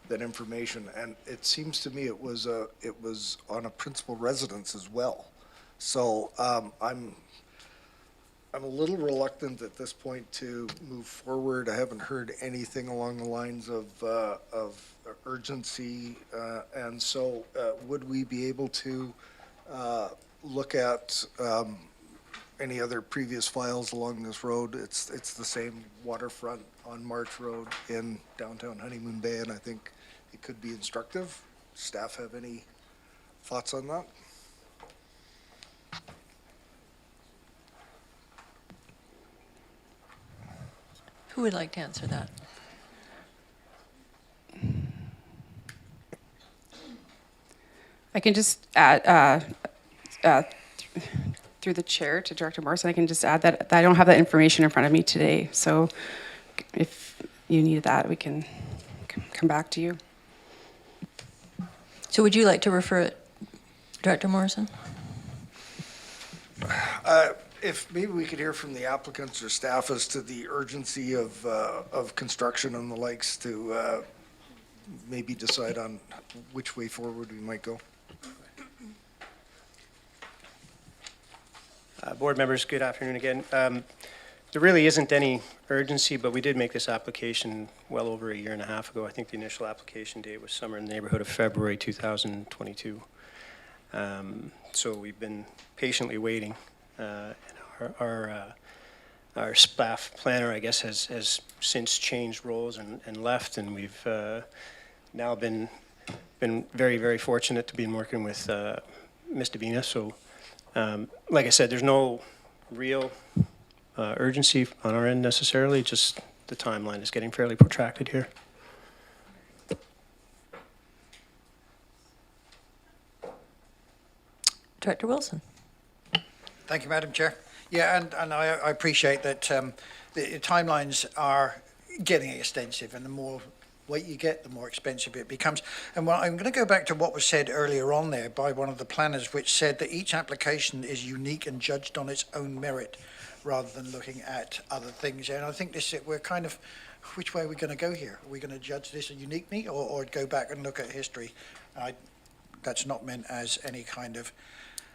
that information. And it seems to me it was on a principal residence as well. So I'm a little reluctant at this point to move forward. I haven't heard anything along the lines of urgency, and so would we be able to look at any other previous files along this road? It's the same waterfront on Marsh Road in downtown Honeymoon Bay, and I think it could be instructive. Staff have any thoughts on that? Who would like to answer that? I can just add, through the chair to Director Morrison, I can just add that I don't have that information in front of me today. So if you need that, we can come back to you. So would you like to refer it, Director Morrison? If maybe we could hear from the applicants or staff as to the urgency of construction and the likes to maybe decide on which way forward we might go. Board members, good afternoon again. There really isn't any urgency, but we did make this application well over a year and a half ago. I think the initial application date was somewhere in the neighborhood of February 2022. So we've been patiently waiting. And our staff planner, I guess, has since changed roles and left, and we've now been very, very fortunate to be working with Ms. Davina. So, like I said, there's no real urgency on our end necessarily, just the timeline is getting fairly protracted here. Director Wilson. Thank you, Madam Chair. Yeah, and I appreciate that the timelines are getting extensive, and the more wait you get, the more expensive it becomes. And I'm going to go back to what was said earlier on there by one of the planners, which said that each application is unique and judged on its own merit, rather than looking at other things. And I think we're kind of, which way are we going to go here? Are we going to judge this uniquely, or go back and look at history? That's not meant as any kind of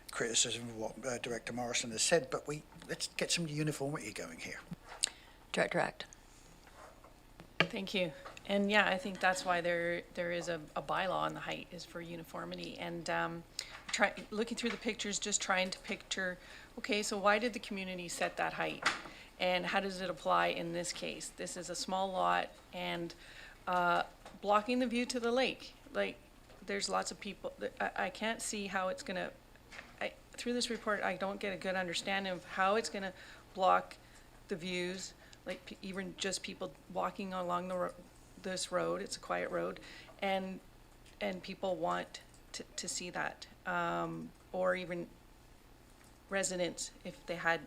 criticism of what Director Morrison has said, but let's get some uniformity going here. Director Act. Thank you. And yeah, I think that's why there is a bylaw on the height, is for uniformity. And looking through the pictures, just trying to picture, okay, so why did the community set that height? And how does it apply in this case? This is a small lot and blocking the view to the lake. Like, there's lots of people, I can't see how it's gonna, through this report, I don't get a good understanding of how it's gonna block the views, like even just people walking along this road. It's a quiet road, and people want to see that, or even residents, if they had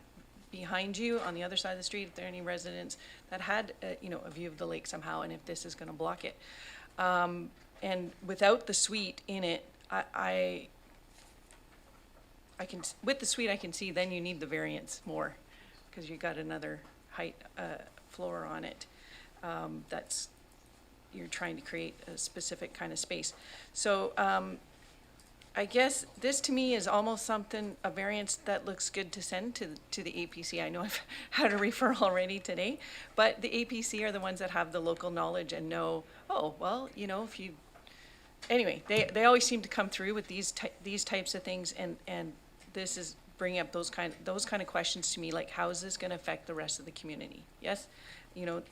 behind you on the other side of the street, if there are any residents that had a view of the lake somehow, and if this is going to block it. and without the suite in it, I can, with the suite, I can see then you need the variance more, because you got another height, floor on it. That's, you're trying to create a specific kind of space. So, I guess this to me is almost something, a variance that looks good to send to the APC. I know I've had a referral already today, but the APC are the ones that have the local knowledge and know, oh, well, you know, if you, anyway, they always seem to come through with these types of things, and this is bringing up those kind of questions to me, like how is this going to affect the rest of the community? Yes, you know,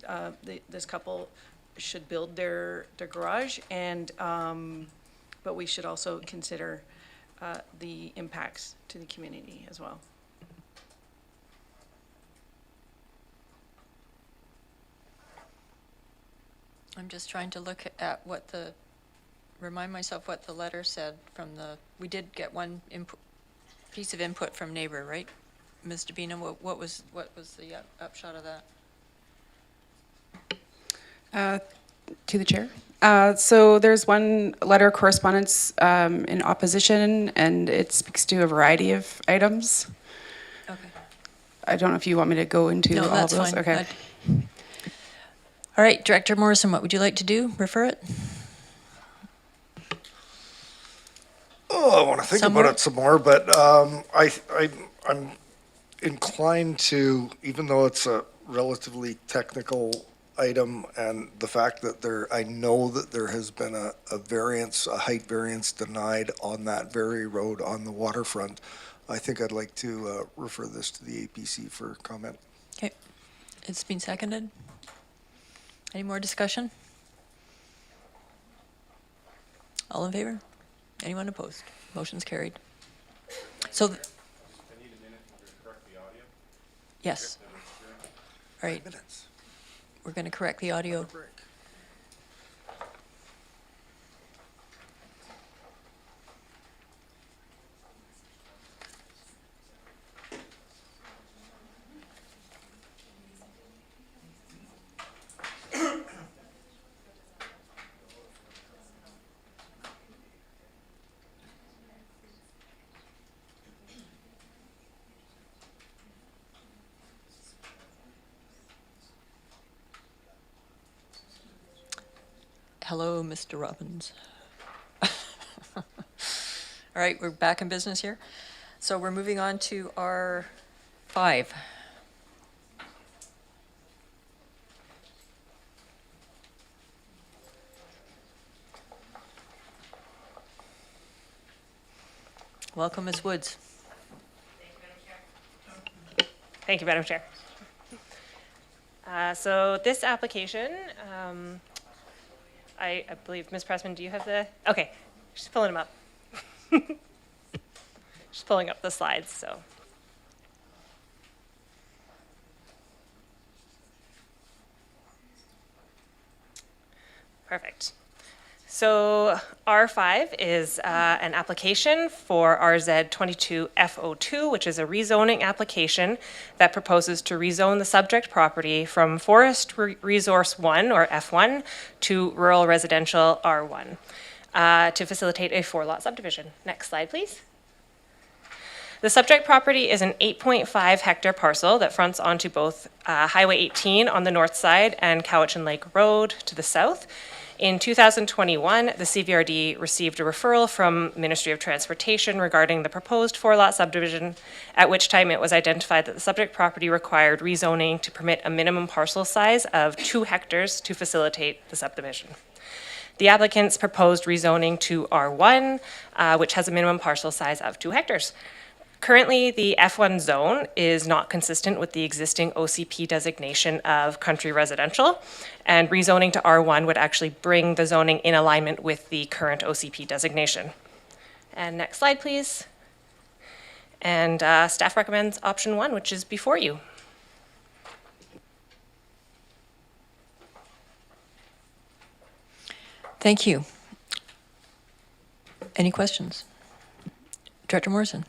this couple should build their garage, and but we should also consider the impacts to the community as well. I'm just trying to look at remind myself what the letter said from we did get one piece of input from neighbor, right? Ms. Dabina, what was the upshot of that? To the chair. So there's one letter of correspondence in opposition, and it speaks to a variety of items. Okay. I don't know if you want me to go into No, all that's of those. fine. Okay. All right, Director Morrison, what would you like to do? Refer it? Oh, I want to think Somewhere? about it some more, but I'm inclined to, even though it's a relatively technical item, and the fact that I know that there has been a variance, a height variance denied on that very road on the waterfront, I think I'd like to refer this to the APC for comment. Okay, it's been seconded. Any more discussion? All in favor? Anyone opposed? Motion's carried. So, yes. All right. We're going to correct the audio. Hello, Mr. Robbins. All right, we're back in business here. So we're moving on to R5. Welcome, Ms. Woods. Thank you, Madam Chair. So this application, I believe, Ms. Pressman, do you have okay, she's pulling them up. She's pulling up the slides, so. Perfect. So R5 is an application for RZ 22F02, which is a rezoning application that proposes to rezone the subject property from Forest Resource 1, or F1, to Rural Residential R1 to facilitate a 4-lot subdivision. Next slide, please. The subject property is an 8.5 hectare parcel that fronts onto both Highway 18 on the north side and Cowichan Lake Road to the south. In 2021, the CVRD received a referral from Ministry of Transportation regarding the proposed 4-lot subdivision, at which time it was identified that the subject property required rezoning to permit a minimum parcel size of 2 hectares to facilitate the subdivision. The applicants proposed rezoning to R1, which has a minimum parcel size of 2 hectares. Currently, the F1 zone is not consistent with the existing OCP designation of country residential, and rezoning to R1 would actually bring the zoning in alignment with the current OCP designation. And next slide, please. And staff recommends option 1, which is before you. Thank you. Any questions? Director Morrison.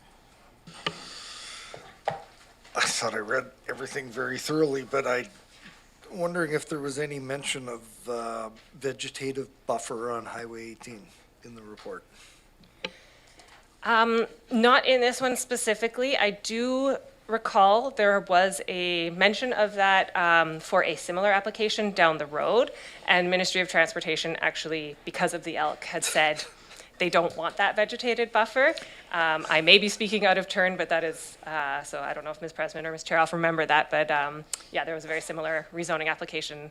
I thought I read everything very thoroughly, but I wondering if there was any mention of vegetative buffer on Highway 18 in the report. Not in this one specifically. I do recall there was a mention of that for a similar application down the road, and Ministry of Transportation actually, because of the elk, had said they don't want that vegetated buffer. I may be speaking out of turn, but that is, so I don't know if Ms. Presman or Ms. Chair, I'll remember that, but yeah, there was a very similar rezoning application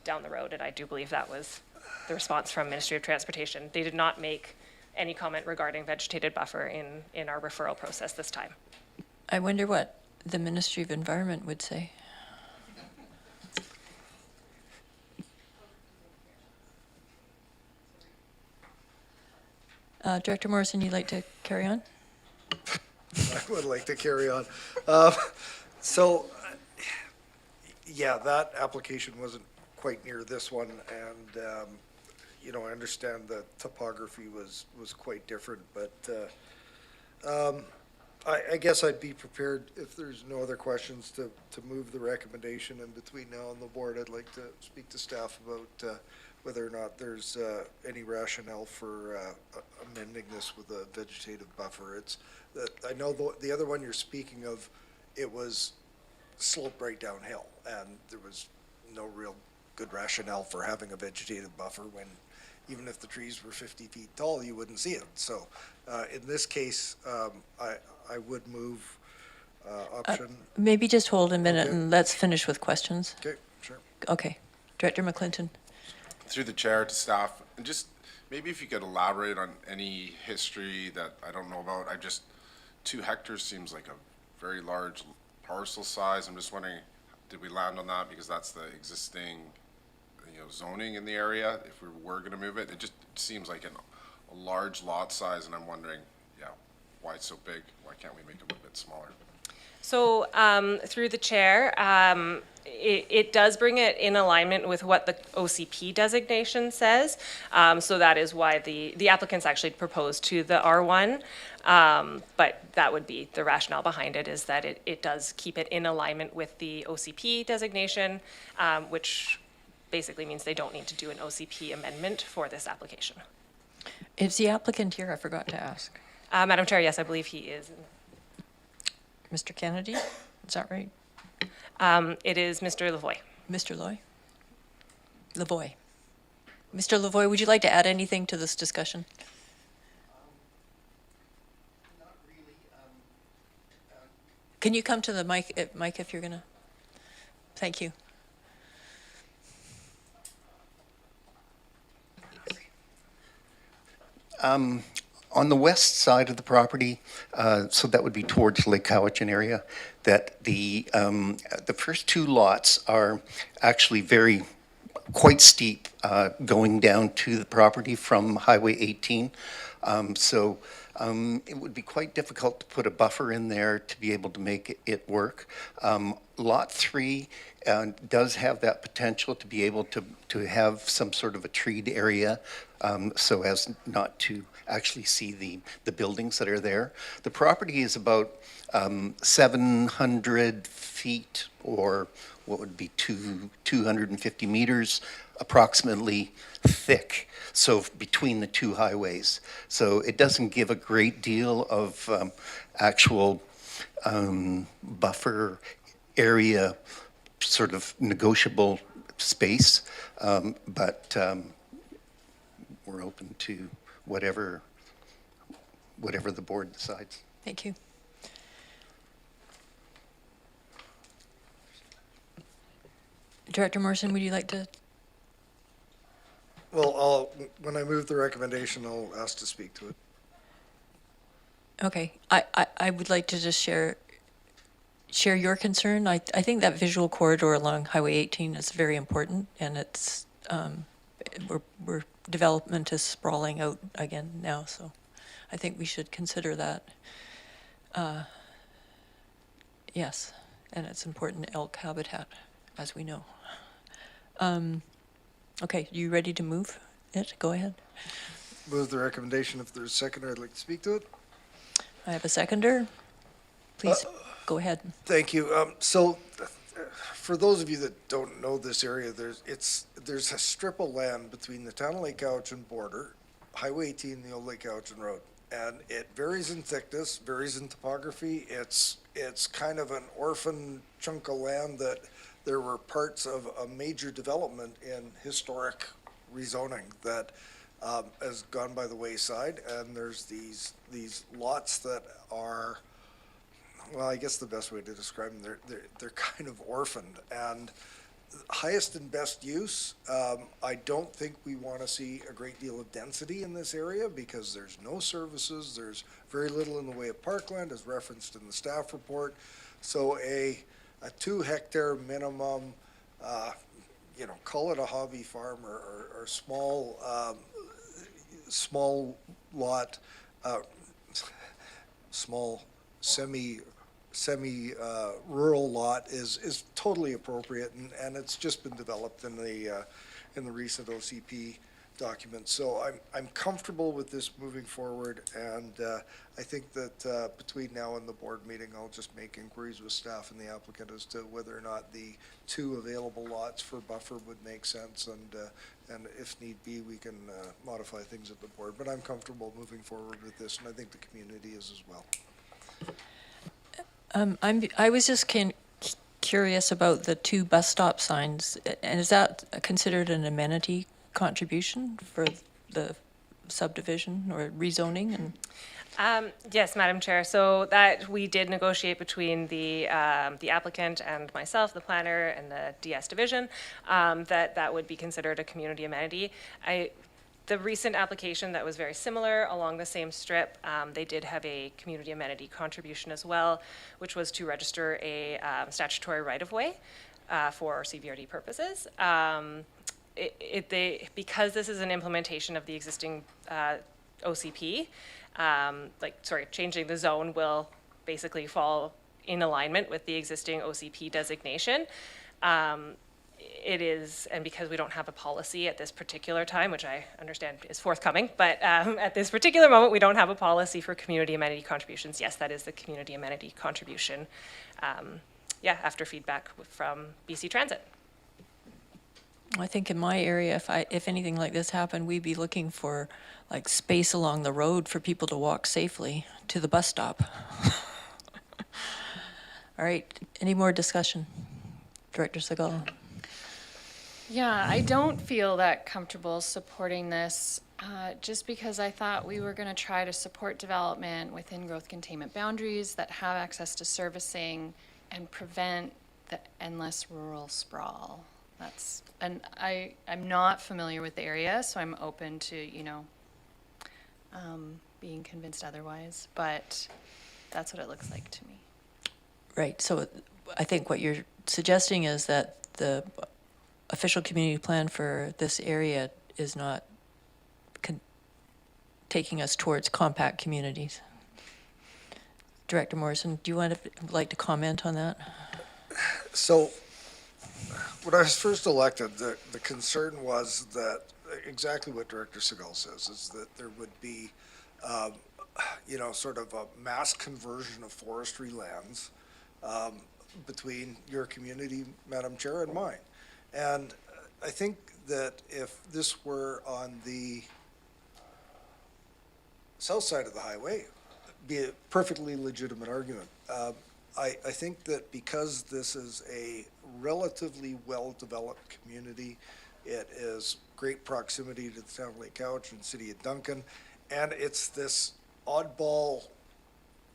down the road, and I do believe that was the response from Ministry of Transportation. They did not make any comment regarding vegetated buffer in our referral process this time. I wonder what the Ministry of Environment would say. Director Morrison, you'd like to carry on? I would like to carry on. Yeah, that application wasn't quite near this one, and, you know, I understand the topography was quite different, but I guess I'd be prepared, if there's no other questions, to move the recommendation, and between now and the board, I'd like to speak to staff about whether or not there's any rationale for amending this with a vegetative buffer. I know the other one you're speaking of, it was sloped right downhill, and there was no real good rationale for having a vegetative buffer when, even if the trees were 50 feet tall, you wouldn't see it. So in this case, I would move option. Maybe just hold a minute Okay. and let's finish with questions. Okay, sure. Okay. Director McClinton. Through the chair to staff, and just maybe if you could elaborate on any history that I don't know about. 2 hectares seems like a very large parcel size. I'm just wondering, did we land on that because that's the existing, you know, zoning in the area? If we were going to move it, it just seems like a large lot size, and I'm wondering, yeah, why it's so big? Why can't we make it a little bit smaller? So through the chair, it does bring it in alignment with what the OCP designation says. So that is why the applicants actually proposed to the R1. But that would be the rationale behind it, is that it does keep it in alignment with the OCP designation, which basically means they don't need to do an OCP amendment for this application. Is the applicant here? I forgot to ask. Madam Chair, yes, I believe he is. Mr. Kennedy, is that right? It is Mr. Lavoie. Mr. Loy? Lavoie. Mr. Lavoie, would you like to add anything to this discussion? Not really. Can you come to the mic if you're going to? Thank you. On the west side of the property, so that would be towards Lake Cowichan area, that the first 2 lots are actually quite steep going down to the property from Highway 18. So it would be quite difficult to put a buffer in there to be able to make it work. Lot 3 does have that potential to be able to have some sort of a treed area, so as not to actually see the buildings that are there. The property is about 700 feet, or what would be 250 meters approximately thick, so between the 2 highways. So it doesn't give a great deal of actual buffer area, sort of negotiable space, but we're open to whatever the board decides. Thank you. Director Morrison, would you like to? Well, when I move the recommendation, I'll ask to speak to it. Okay, I would like to just share your concern. I think that visual corridor along Highway 18 is very important, and it's we're development is sprawling out again now, so I think we should consider that. Yes, and it's important elk habitat, as we know. Okay, you ready to move it? Go ahead. Move the recommendation. If there's a seconder, I'd like to speak to it. I have a seconder. Please go ahead. Thank you. So for those of you that don't know this area, there's a strip of land between the town of Lake Cowichan border, Highway 18 and the old Lake Cowichan Road. And it varies in thickness, varies in topography. It's kind of an orphan chunk of land that there were parts of a major development in historic rezoning that has gone by the wayside. And there's these lots that are, well, I guess the best way to describe them, they're kind of orphaned. And highest and best use, I don't think we want to see a great deal of density in this area because there's no services, there's very little in the way of parkland, as referenced in the staff report. So a 2 hectare minimum, call it a hobby farm or small lot, small semi-rural lot is totally appropriate, and it's just been developed in the recent OCP document. So I'm comfortable with this moving forward, and I think that between now and the board meeting, I'll just make inquiries with staff and the applicant as to whether or not the 2 available lots for buffer would make sense, and if need be, we can modify things at the board. But I'm comfortable moving forward with this, and I think the community is as well. I was just curious about the 2 bus stop signs, and is that considered an amenity contribution for the subdivision or rezoning? And Yes, Madam Chair. So that we did negotiate between the applicant and myself, the planner, and the DS division, that would be considered a community amenity. The recent application that was very similar along the same strip, they did have a community amenity contribution as well, which was to register a statutory right-of-way for CVRD purposes. Because this is an implementation of the existing OCP, changing the zone will basically fall in alignment with the existing OCP designation. It is, and because we don't have a policy at this particular time, which I understand is forthcoming, but at this particular moment, we don't have a policy for community amenity contributions. Yes, that is the community amenity contribution, after feedback from BC Transit. I think in my area, if anything like this happened, we'd be looking for like space along the road for people to walk safely to the bus stop. All right, any more discussion? Director Segal. Yeah, I don't feel that comfortable supporting this, just because I thought we were going to try to support development within growth containment boundaries that have access to servicing and prevent the endless rural sprawl. I'm not familiar with the area, so I'm open to, being convinced otherwise, but that's what it looks like to me. Right, so I think what you're suggesting is that the official community plan for this area is not taking us towards compact communities. Director Morrison, do you like to comment on that? So, when I was first elected, the concern was that exactly what Director Segal says, is that there would be, sort of a mass conversion of forestry lands between your community, Madam Chair, and mine. And I think that if this were on the south side of the highway, it'd be a perfectly legitimate argument. I think that because this is a relatively well-developed community, it is great proximity to the town of Lake Cowichan and city of Duncan, and it's this oddball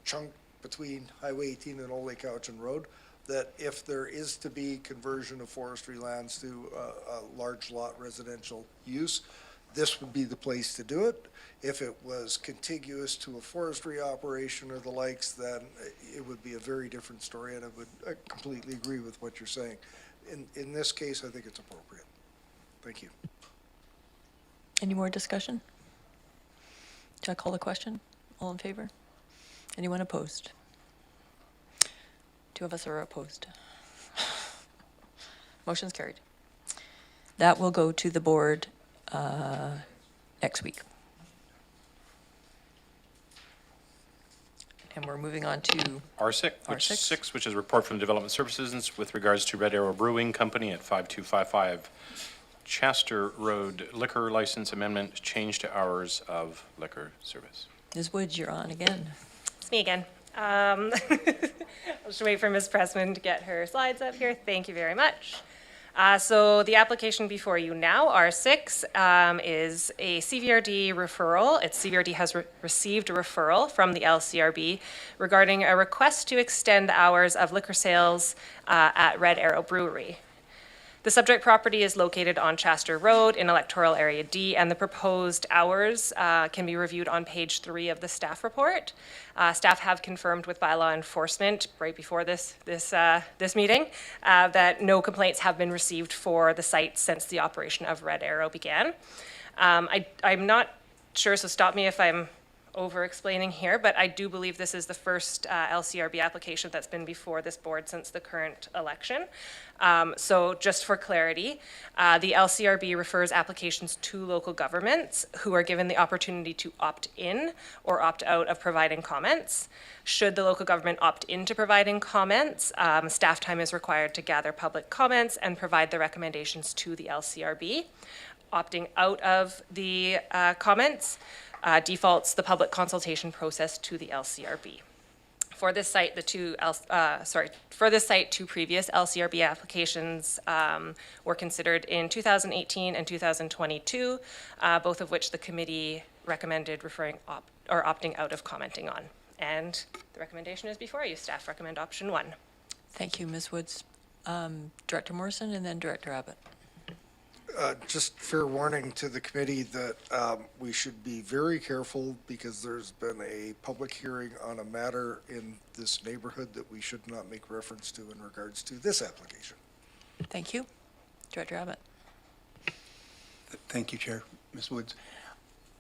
chunk between Highway 18 and Old Lake Cowichan Road, that if there is to be conversion of forestry lands to a large lot residential use, this would be the place to do it. If it was contiguous to a forestry operation or the likes, then it would be a very different story, and I completely agree with what you're saying. In this case, I think it's appropriate. Thank you. Any more discussion? Should I call the question? All in favor? Anyone opposed? 2 of us are opposed. Motion's carried. That will go to the board next week. And we're moving on to R6, which is a report from the Development Services with regards to Red Arrow Brewing Company at 5255 Chester Road, liquor license amendment, change to hours of liquor service. Ms. Woods, you're on again. It's me again. I'll just wait for Ms. Pressman to get her slides up here. Thank you very much. So the application before you now, R6, is a CVRD referral. CVRD has received a referral from the LCRB regarding a request to extend hours of liquor sales at Red Arrow Brewery. The subject property is located on Chester Road in Electoral Area D, and the proposed hours can be reviewed on page 3 of the staff report. Staff have confirmed with bylaw enforcement right before this meeting that no complaints have been received for the site since the operation of Red Arrow began. I'm not sure, so stop me if I'm over-explaining here, but I do believe this is the first LCRB application that's been before this board since the current election. So just for clarity, the LCRB refers applications to local governments who are given the opportunity to opt in or opt out of providing comments. Should the local government opt into providing comments, staff time is required to gather public comments and provide the recommendations to the LCRB. Opting out of the comments defaults the public consultation process to the LCRB. For this site, two previous LCRB applications were considered in 2018 and 2022, both of which the committee recommended opting out of commenting on. And the recommendation is before you. Staff recommend option 1. Thank you, Ms. Woods. Director Morrison and then Director Abbott. Just fair warning to the committee that we should be very careful because there's been a public hearing on a matter in this neighborhood that we should not make reference to in regards to this application. Thank you. Director Abbott. Thank you, Chair. Ms. Woods.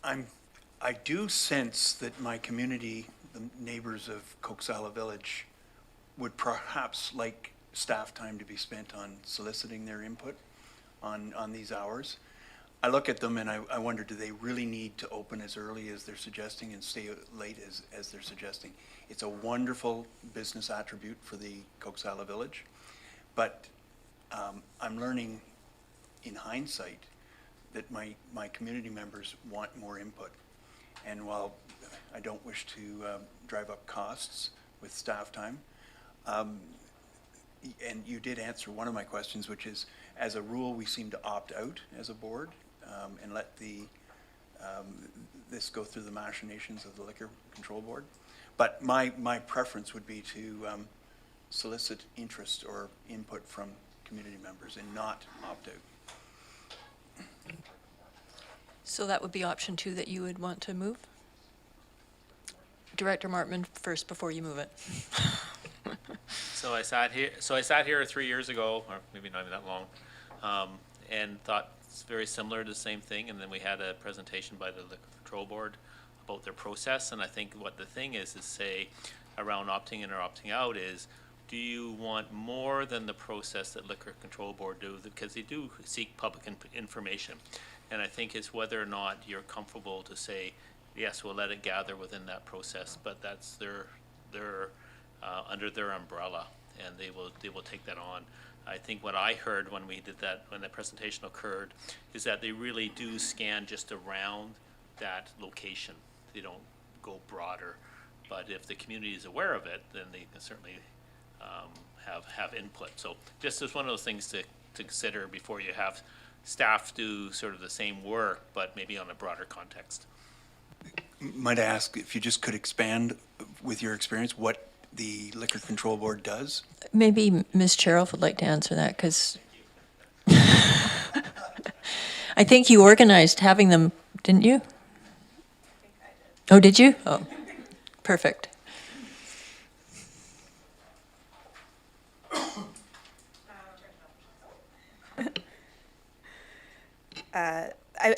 I do sense that my community, the neighbors of Coxsala Village, would perhaps like staff time to be spent on soliciting their input on these hours. I look at them and I wonder, do they really need to open as early as they're suggesting and stay late as they're suggesting? It's a wonderful business attribute for the Coxsala Village, but I'm learning in hindsight that my community members want more input. And while I don't wish to drive up costs with staff time, and you did answer one of my questions, which is, as a rule, we seem to opt out as a board and let this go through the machinations of the Liquor Control Board. But my preference would be to solicit interest or input from community members and not opt out. So that would be option 2 that you would want to move? Director Martman first before you move it. So I sat here 3 years ago, or maybe not even that long, and thought it's very similar to the same thing. And then we had a presentation by the Liquor Control Board about their process. And I think what the thing is say around opting in or opting out is, do you want more than the process that Liquor Control Board do? Because they do seek public information. And I think it's whether or not you're comfortable to say, yes, we'll let it gather within that process, but that's their under their umbrella, and they will take that on. I think what I heard when we did that, when that presentation occurred, is that they really do scan just around that location. They don't go broader, but if the community is aware of it, then they can certainly have input. So just as one of those things to consider before you have staff do sort of the same work, but maybe on a broader context. Might I ask if you just could expand with your experience what the Liquor Control Board does? Maybe Ms. Cheryl would like to answer that, because I think you organized having them, didn't you? Oh, did you? Oh, perfect.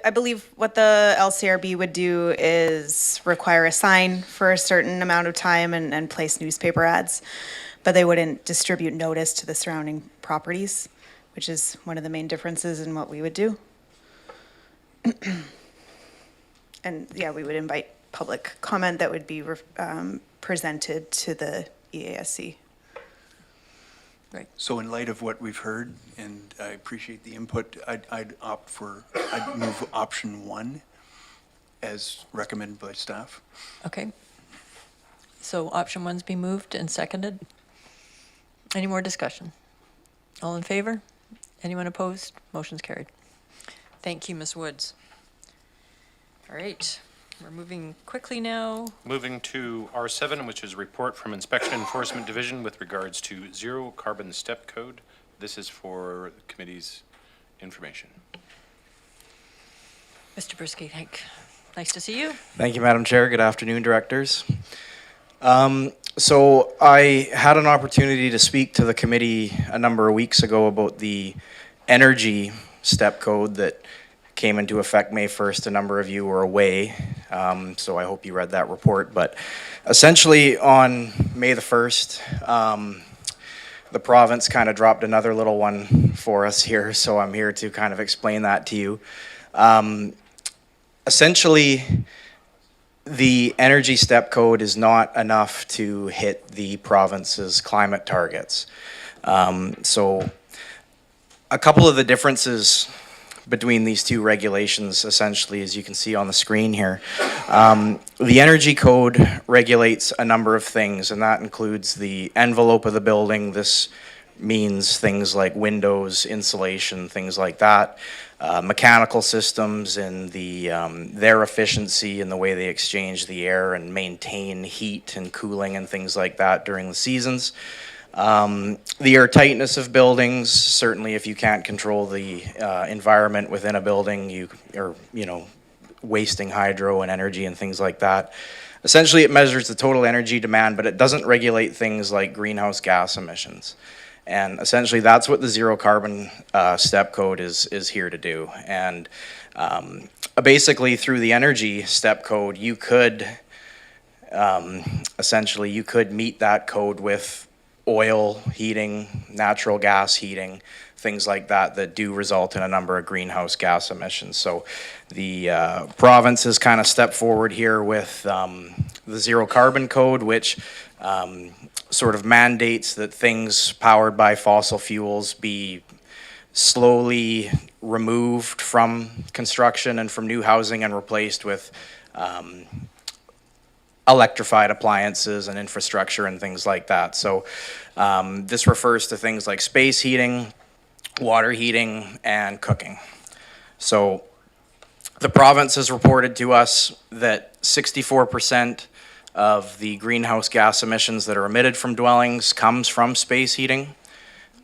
I believe what the LCRB would do is require a sign for a certain amount of time and place newspaper ads, but they wouldn't distribute notice to the surrounding properties, which is one of the main differences in what we would do. And yeah, we would invite public comment that would be presented to the EASC. Right. So in light of what we've heard, and I appreciate the input, I'd move option 1 as recommended by staff. Okay. So option 1's been moved and seconded. Any more discussion? All in favor? Anyone opposed? Motion's carried. Thank you, Ms. Woods. All right, we're moving quickly now. Moving to R7, which is report from Inspection Enforcement Division with regards to zero carbon step code. This is for the committee's information. Mr. Brisky, nice to see you. Thank you, Madam Chair. Good afternoon, directors. So I had an opportunity to speak to the committee a number of weeks ago about the energy step code that came into effect May 1st. A number of you were away, so I hope you read that report. But essentially on May the 1st, the province kind of dropped another little one for us here, so I'm here to kind of explain that to you. Essentially, the energy step code is not enough to hit the province's climate targets. So a couple of the differences between these two regulations, essentially, as you can see on the screen here. The energy code regulates a number of things, and that includes the envelope of the building. This means things like windows, insulation, things like that. Mechanical systems and their efficiency and the way they exchange the air and maintain heat and cooling and things like that during the seasons. The air tightness of buildings, certainly if you can't control the environment within a building, you are, wasting hydro and energy and things like that. Essentially, it measures the total energy demand, but it doesn't regulate things like greenhouse gas emissions. And essentially, that's what the zero carbon step code is here to do. And basically, through the energy step code, you could essentially meet that code with oil heating, natural gas heating, things like that that do result in a number of greenhouse gas emissions. So the province has kind of stepped forward here with the zero carbon code, which sort of mandates that things powered by fossil fuels be slowly removed from construction and from new housing and replaced with electrified appliances and infrastructure and things like that. So this refers to things like space heating, water heating, and cooking. So the province has reported to us that 64% of the greenhouse gas emissions that are emitted from dwellings comes from space heating,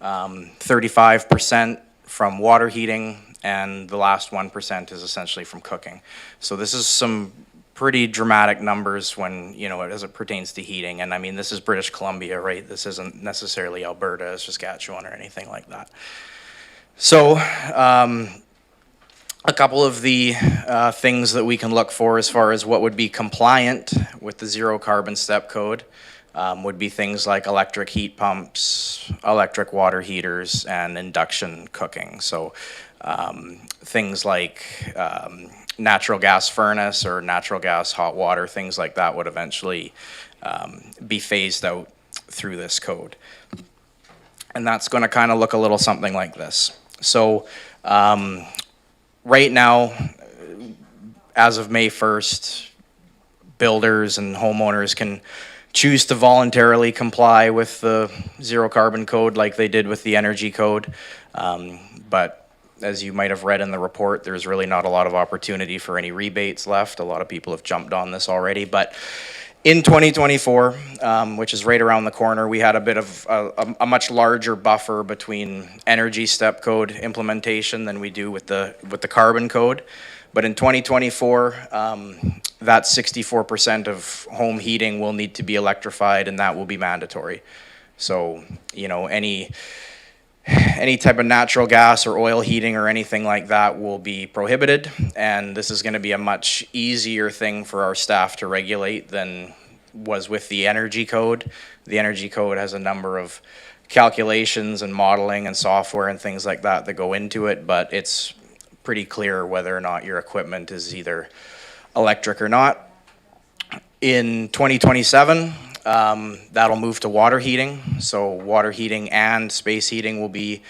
35% from water heating, and the last 1% is essentially from cooking. So this is some pretty dramatic numbers when, as it pertains to heating. And I mean, this is British Columbia, right? This isn't necessarily Alberta, Saskatchewan, or anything like that. So a couple of the things that we can look for as far as what would be compliant with the zero carbon step code would be things like electric heat pumps, electric water heaters, and induction cooking. So things like natural gas furnace or natural gas hot water, things like that would eventually be phased out through this code. And that's going to kind of look a little something like this. So right now, as of May 1st, builders and homeowners can choose to voluntarily comply with the zero carbon code like they did with the energy code. But as you might have read in the report, there's really not a lot of opportunity for any rebates left. A lot of people have jumped on this already. But in 2024, which is right around the corner, we had a bit of a much larger buffer between energy step code implementation than we do with the carbon code. But in 2024, that 64% of home heating will need to be electrified, and that will be mandatory. So, any type of natural gas or oil heating or anything like that will be prohibited, and this is going to be a much easier thing for our staff to regulate than was with the energy code. The energy code has a number of calculations and modeling and software and things like that that go into it, but it's pretty clear whether or not your equipment is either electric or not. In 2027, That'll move to water heating. So water heating and space heating will be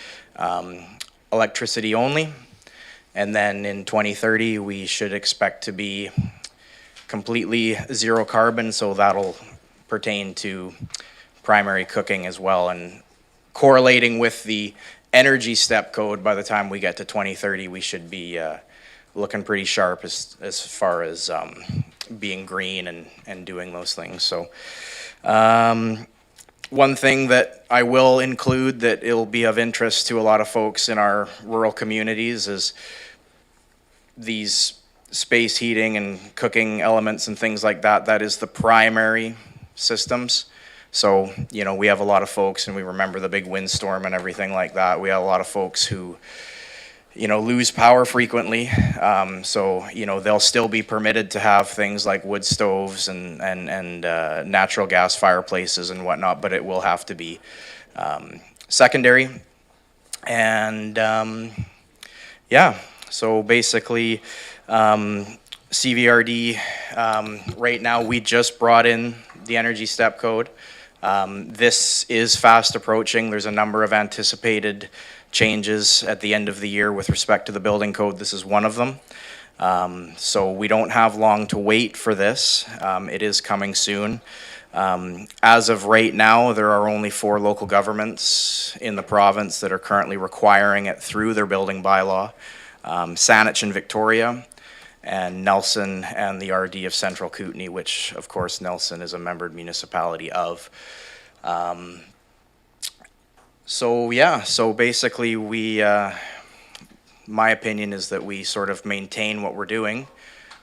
electricity only. And then in 2030, we should expect to be completely zero carbon. So that'll pertain to primary cooking as well. And correlating with the energy step code, by the time we get to 2030, we should be looking pretty sharp as far as being green and doing those things. So one thing that I will include that it'll be of interest to a lot of folks in our rural communities is these space heating and cooking elements and things like that. That is the primary systems. So, you know, we have a lot of folks, and we remember the big windstorm and everything like that. We have a lot of folks who, you know, lose power frequently. So, you know, they'll still be permitted to have things like wood stoves and natural gas fireplaces and whatnot, but it will have to be secondary. And yeah, so basically, CVRD, right now we just brought in the energy step code. This is fast approaching. There's a number of anticipated changes at the end of the year with respect to the building code. This is one of them. So we don't have long to wait for this. It is coming soon. As of right now, there are only 4 local governments in the province that are currently requiring it through their building bylaw. Saanich in Victoria, and Nelson and the RD of Central Kootenay, which of course Nelson is a membered municipality of. So yeah, so basically we, my opinion is that we sort of maintain what we're doing,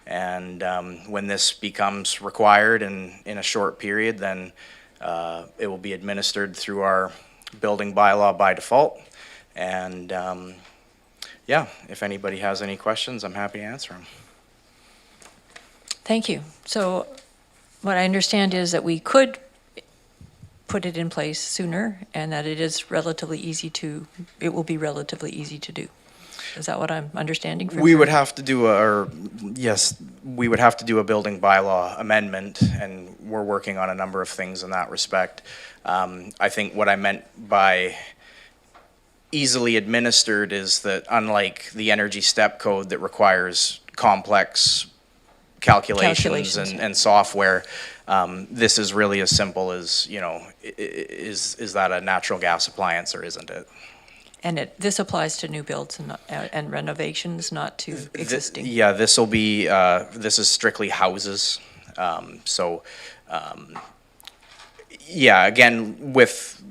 and when this becomes required in a short period, then it will be administered through our building bylaw by default. And yeah, if anybody has any questions, I'm happy to answer them. Thank you. So what I understand is that we could put it in place sooner, and that it is relatively easy to, it will be relatively easy to do. Is that what I'm understanding from We your- would have to do we would have to do a building bylaw amendment, and we're working on a number of things in that respect. I think what I meant by easily administered is that unlike the energy step code that requires complex calculations and software, this is really as simple as, you know, is that a natural gas appliance or isn't it? And this applies to new builds and renovations, not to existing? Yeah, this will be, this is strictly houses. Yeah, again, with,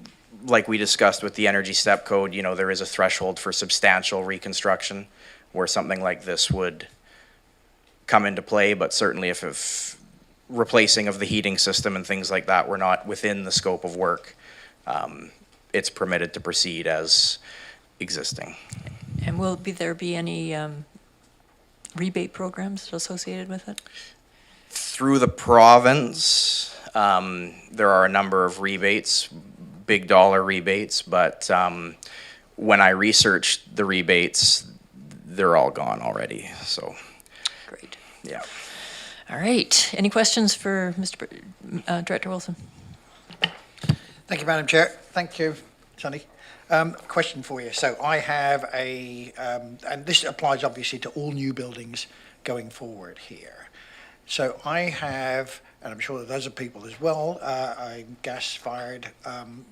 like we discussed with the energy step code, you know, there is a threshold for substantial reconstruction where something like this would come into play, but certainly if replacing of the heating system and things like that were not within the scope of work, it's permitted to proceed as existing. And will there be any rebate programs associated with it? Through the province, there are a number of rebates, big dollar rebates, but when I researched the rebates, they're all gone already, so. Great. Yeah. All right. Any questions for Director Wilson? Thank you, Madam Chair. Thank you, Sonny. Question for you. So I have and this applies obviously to all new buildings going forward here. So I have, and I'm sure that those are people as well, a gas-fired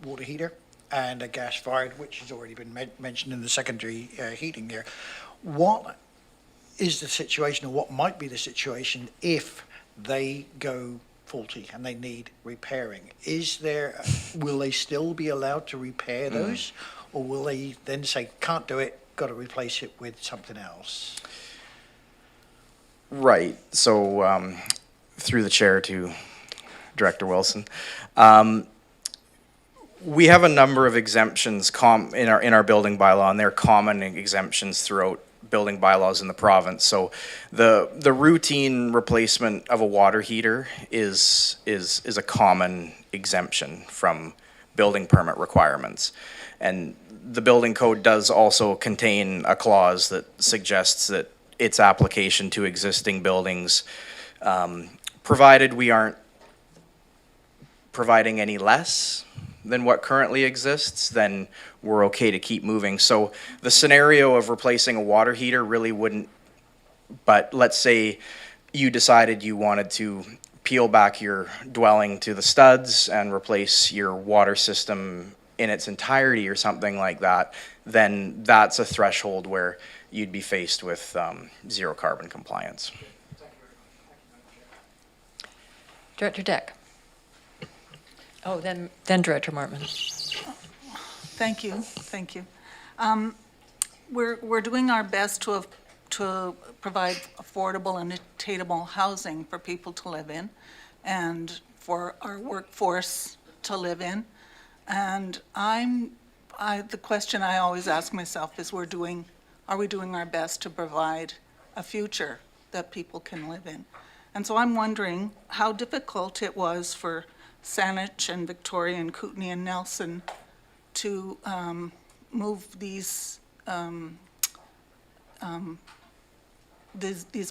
water heater and a gas-fired, which has already been mentioned in the secondary heating here. What is the situation, or what might be the situation, if they go faulty and they need repairing? Will they still be allowed to repair those, or will they then say, can't do it, got to replace it with something else? Right. So through the chair to Director Wilson, we have a number of exemptions in our building bylaw, and they're common exemptions throughout building bylaws in the province. So the routine replacement of a water heater is a common exemption from building permit requirements. And the building code does also contain a clause that suggests that its application to existing buildings, provided we aren't providing any less than what currently exists, then we're okay to keep moving. So the scenario of replacing a water heater really wouldn't, but let's say you decided you wanted to peel back your dwelling to the studs and replace your water system in its entirety or something like that, then that's a threshold where you'd be faced with zero carbon compliance. Director Deck. Oh, then Director Martman. Thank you, thank you. We're doing our best to provide affordable and attainable housing for people to live in and for our workforce to live in. And the question I always ask myself is, are we doing our best to provide a future that people can live in? And so I'm wondering how difficult it was for Saanich and Victoria and Kootenay and Nelson to move these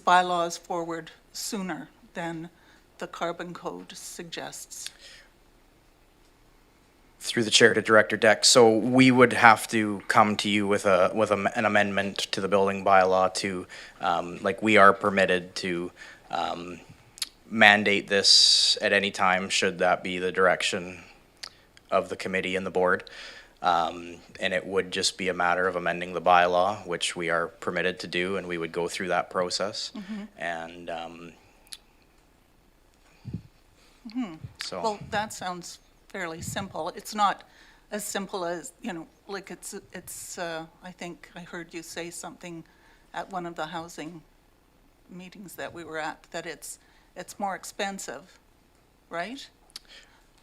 bylaws forward sooner than the carbon code suggests. Through the chair to Director Deck. So we would have to come to you with an amendment to the building bylaw to, like, we are permitted to mandate this at any time, should that be the direction of the committee and the board. And it would just be a matter of amending the bylaw, which we are permitted to do, and we would go through that process. And so. Well, that sounds fairly simple. It's not as simple as, like I think I heard you say something at one of the housing meetings that we were at, that it's more expensive, right?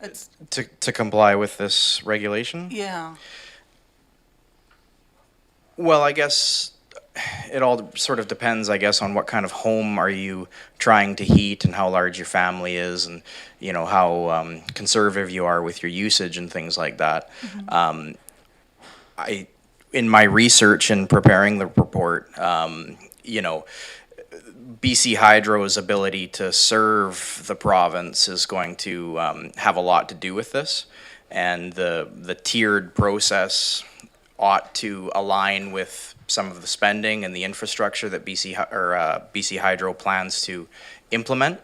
It's to comply with this regulation? Yeah. Well, I guess it all sort of depends, I guess, on what kind of home are you trying to heat and how large your family is, and how conservative you are with your usage and things like that. In my research and preparing the report, BC Hydro's ability to serve the province is going to have a lot to do with this, and the tiered process ought to align with some of the spending and the infrastructure that BC Hydro plans to implement.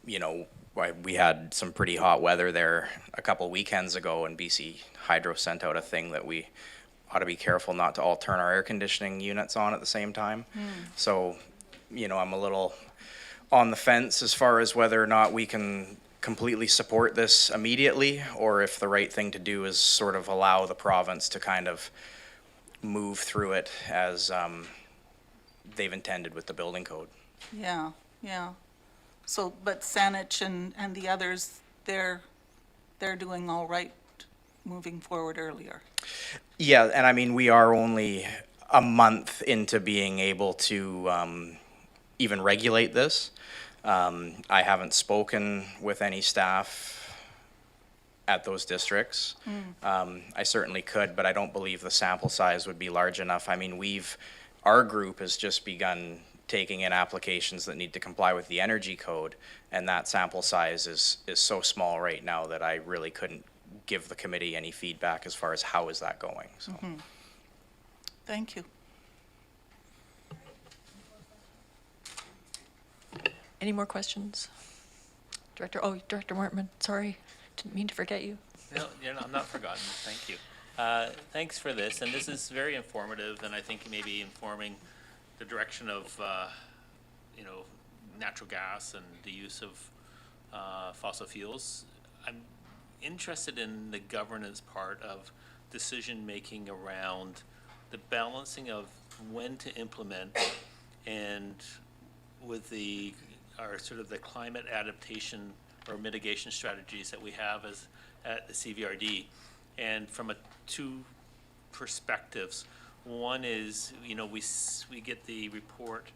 We had some pretty hot weather there a couple weekends ago, and BC Hydro sent out a thing that we ought to be careful not to all turn our air conditioning units on at the same time. So, I'm a little on the fence as far as whether or not we can completely support this immediately, or if the right thing to do is sort of allow the province to kind of move through it as they've intended with the building code. Yeah. So, but Saanich and the others, they're doing all right moving forward earlier. Yeah, and I mean, we are only a month into being able to even regulate this. I haven't spoken with any staff at those districts. I certainly could, but I don't believe the sample size would be large enough. I mean, our group has just begun taking in applications that need to comply with the energy code, and that sample size is so small right now that I really couldn't give the committee any feedback as far as how is that going. So. Thank you. Any more questions? Director Martman, sorry, didn't mean to forget you. No, I'm not forgotten. Thank you. Thanks for this, and this is very informative, and I think maybe informing the direction of natural gas and the use of fossil fuels. I'm interested in the governance part of decision-making around the balancing of when to implement and with the climate adaptation or mitigation strategies that we have at the CVRD. And from two perspectives. One is, we get the report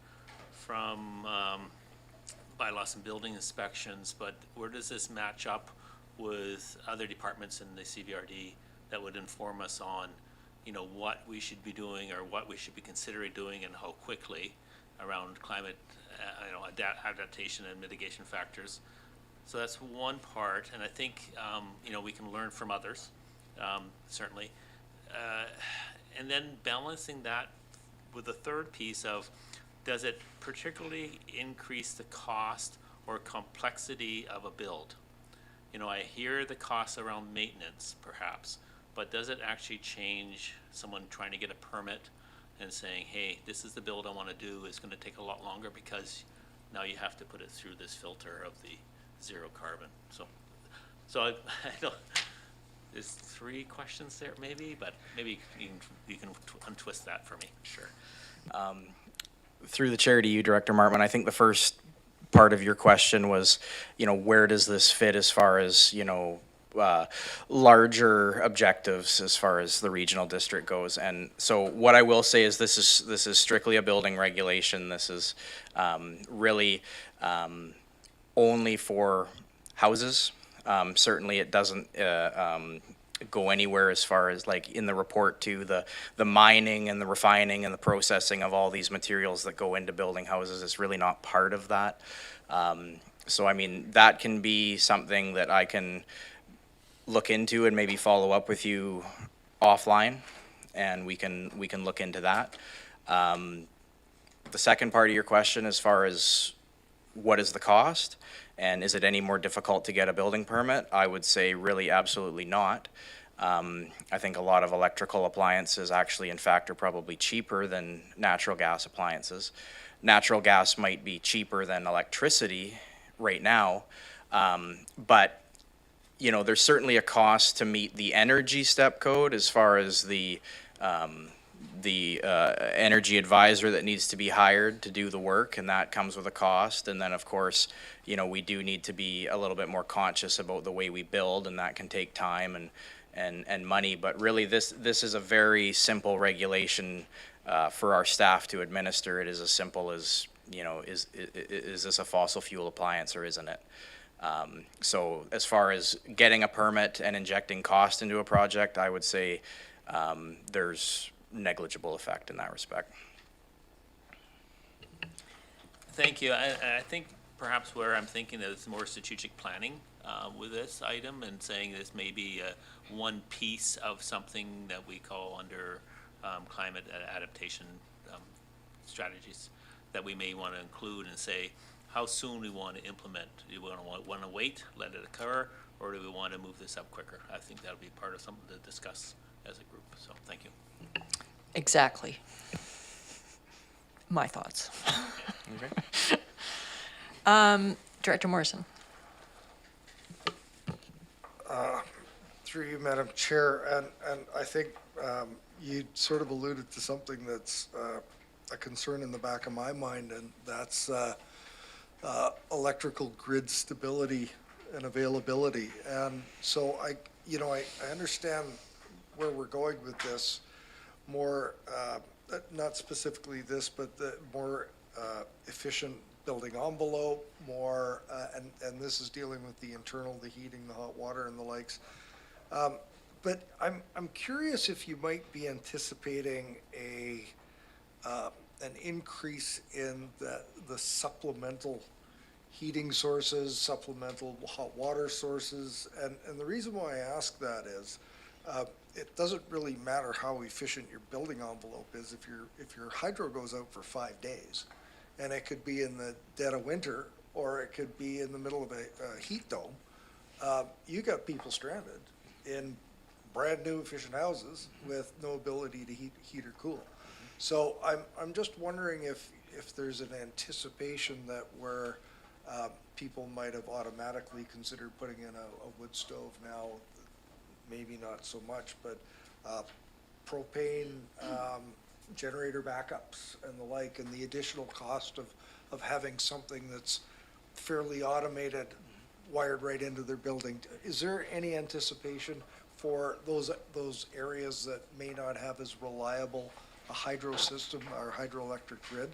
from bylaws and building inspections, but where does this match up with other departments in the CVRD that would inform us on, what we should be doing or what we should be considering doing and how quickly around climate, adaptation and mitigation factors. So that's one part, and I think, you know, we can learn from others, certainly. And then balancing that with the third piece of, does it particularly increase the cost or complexity of a build? You know, I hear the costs around maintenance, perhaps, but does it actually change someone trying to get a permit and saying, hey, this is the build I want to do, it's going to take a lot longer because now you have to put it through this filter of the zero carbon. So I don't, there's three questions there maybe, but maybe you can untwist that for me. Sure. Through the chair to you, Director Martman, I think the first part of your question was, you know, where does this fit as far as, you know, larger objectives as far as the regional district goes. And so what I will say is this is strictly a building regulation. This is really only for houses. Certainly it doesn't go anywhere as far as like in the report to the mining and the refining and the processing of all these materials that go into building houses. It's really not part of that. So I mean, that can be something that I can look into and maybe follow up with you offline, and we can look into that. The second part of your question, as far as what is the cost and is it any more difficult to get a building permit, I would say really absolutely not. I think a lot of electrical appliances actually in fact are probably cheaper than natural gas appliances. Natural gas might be cheaper than electricity right now, but you know, there's certainly a cost to meet the energy step code as far as the energy advisor that needs to be hired to do the work, and that comes with a cost. And then of course, you know, we do need to be a little bit more conscious about the way we build, and that can take time and money. But really this is a very simple regulation for our staff to administer. It is as simple as, you know, is this a fossil fuel appliance or isn't it? So as far as getting a permit and injecting cost into a project, I would say there's negligible effect in that respect. Thank you. I think perhaps where I'm thinking is more strategic planning with this item, and saying this may be one piece of something that we call under climate adaptation strategies that we may want to include and say, how soon we want to implement. Do we want to wait, let it occur, or do we want to move this up quicker? I think that'll be part of something to discuss as a group. So thank you. Exactly. My thoughts. Director Morrison. Through you, Madam Chair, and I think you sort of alluded to something that's a concern in the back of my mind, and that's electrical grid stability and availability. And so I understand where we're going with this, more, not specifically this, but the more efficient building envelope, more, and this is dealing with the internal, the heating, the hot water and the likes. But I'm curious if you might be anticipating an increase in the supplemental heating sources, supplemental hot water sources. And the reason why I ask that is, it doesn't really matter how efficient your building envelope is if your hydro goes out for 5 days, and it could be in the dead of winter, or it could be in the middle of a heat dome. You got people stranded in brand new efficient houses with no ability to heat or cool. So I'm just wondering if there's an anticipation that where people might have automatically considered putting in a wood stove now, maybe not so much, but propane generator backups and the like, and the additional cost of having something that's fairly automated, wired right into their building. Is there any anticipation for those areas that may not have as reliable a hydro system or hydroelectric grid,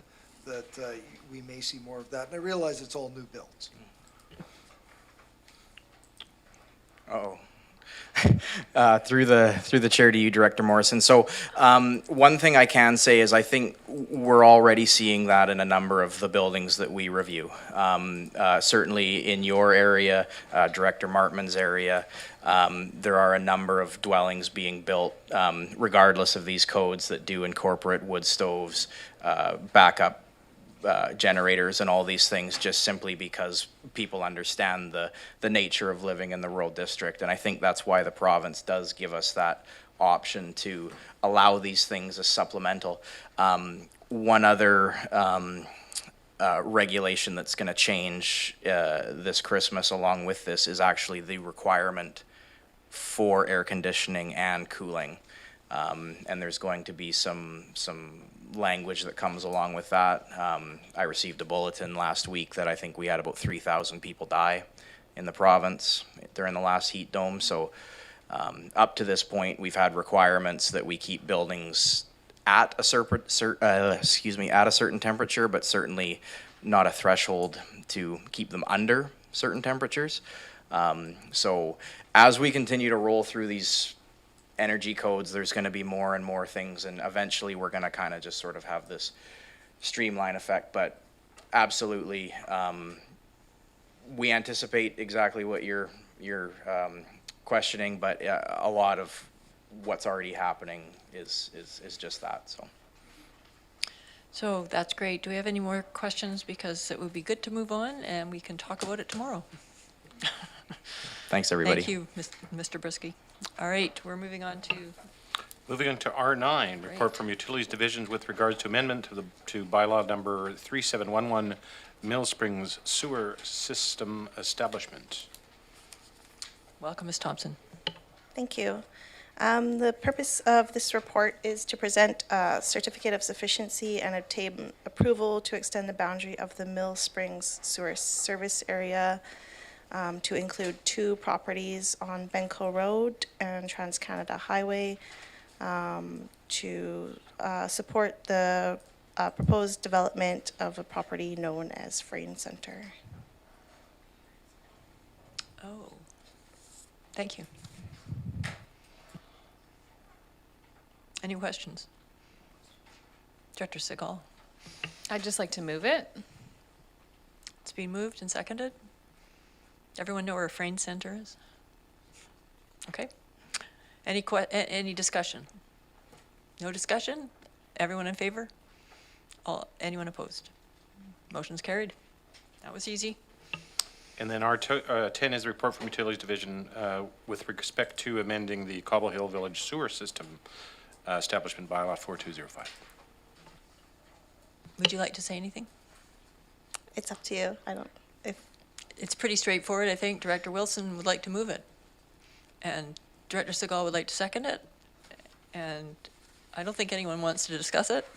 that we may see more of that? And I realize it's all new builds. Uh-oh. Through the chair to you, Director Morrison. So one thing I can say is I think we're already seeing that in a number of the buildings that we review. Certainly in your area, Director Martman's area, there are a number of dwellings being built, regardless of these codes, that do incorporate wood stoves, backup generators and all these things, just simply because people understand the nature of living in the rural district. And I think that's why the province does give us that option to allow these things as supplemental. One other regulation that's going to change this Christmas along with this is actually the requirement for air conditioning and cooling. And there's going to be some language that comes along with that. I received a bulletin last week that I think we had about 3,000 people die in the province during the last heat dome. So up to this point, we've had requirements that we keep buildings at a certain temperature, but certainly not a threshold to keep them under certain temperatures. So as we continue to roll through these energy codes, there's going to be more and more things, and eventually we're going to kind of just sort of have this streamline effect. But absolutely, we anticipate exactly what you're questioning, but a lot of what's already happening is just that. So that's great. Do we have any more questions? Because it would be good to move on and we can talk about it tomorrow. Thanks, everybody. Thank you, Mr. Brisky. All right, we're moving on to... Moving on to R9, report from Utilities Divisions with regards to amendment to bylaw number 3711, Mill Springs Sewer System Establishment. Welcome, Ms. Thompson. Thank you. The purpose of this report is to present a certificate of sufficiency and obtain approval to extend the boundary of the Mill Springs Sewer Service Area to include 2 properties on Benko Road and Trans-Canada Highway to support the proposed development of a property known as Frame Center. Oh, thank you. Any questions? Director Segal. I'd just like to move it. It's been moved and seconded. Everyone know where a Frame Center is? Okay. Any discussion? No discussion? Everyone in favor? Anyone opposed? Motion's carried. That was easy. And then R10 is a report from Utilities Division with respect to amending the Cobble Hill Village Sewer System Establishment Bylaw 4205. Would you like to say anything? It's up to you. It's pretty straightforward. I think Director Wilson would like to move it. And Director Segal would like to second it. And I don't think anyone wants to discuss it.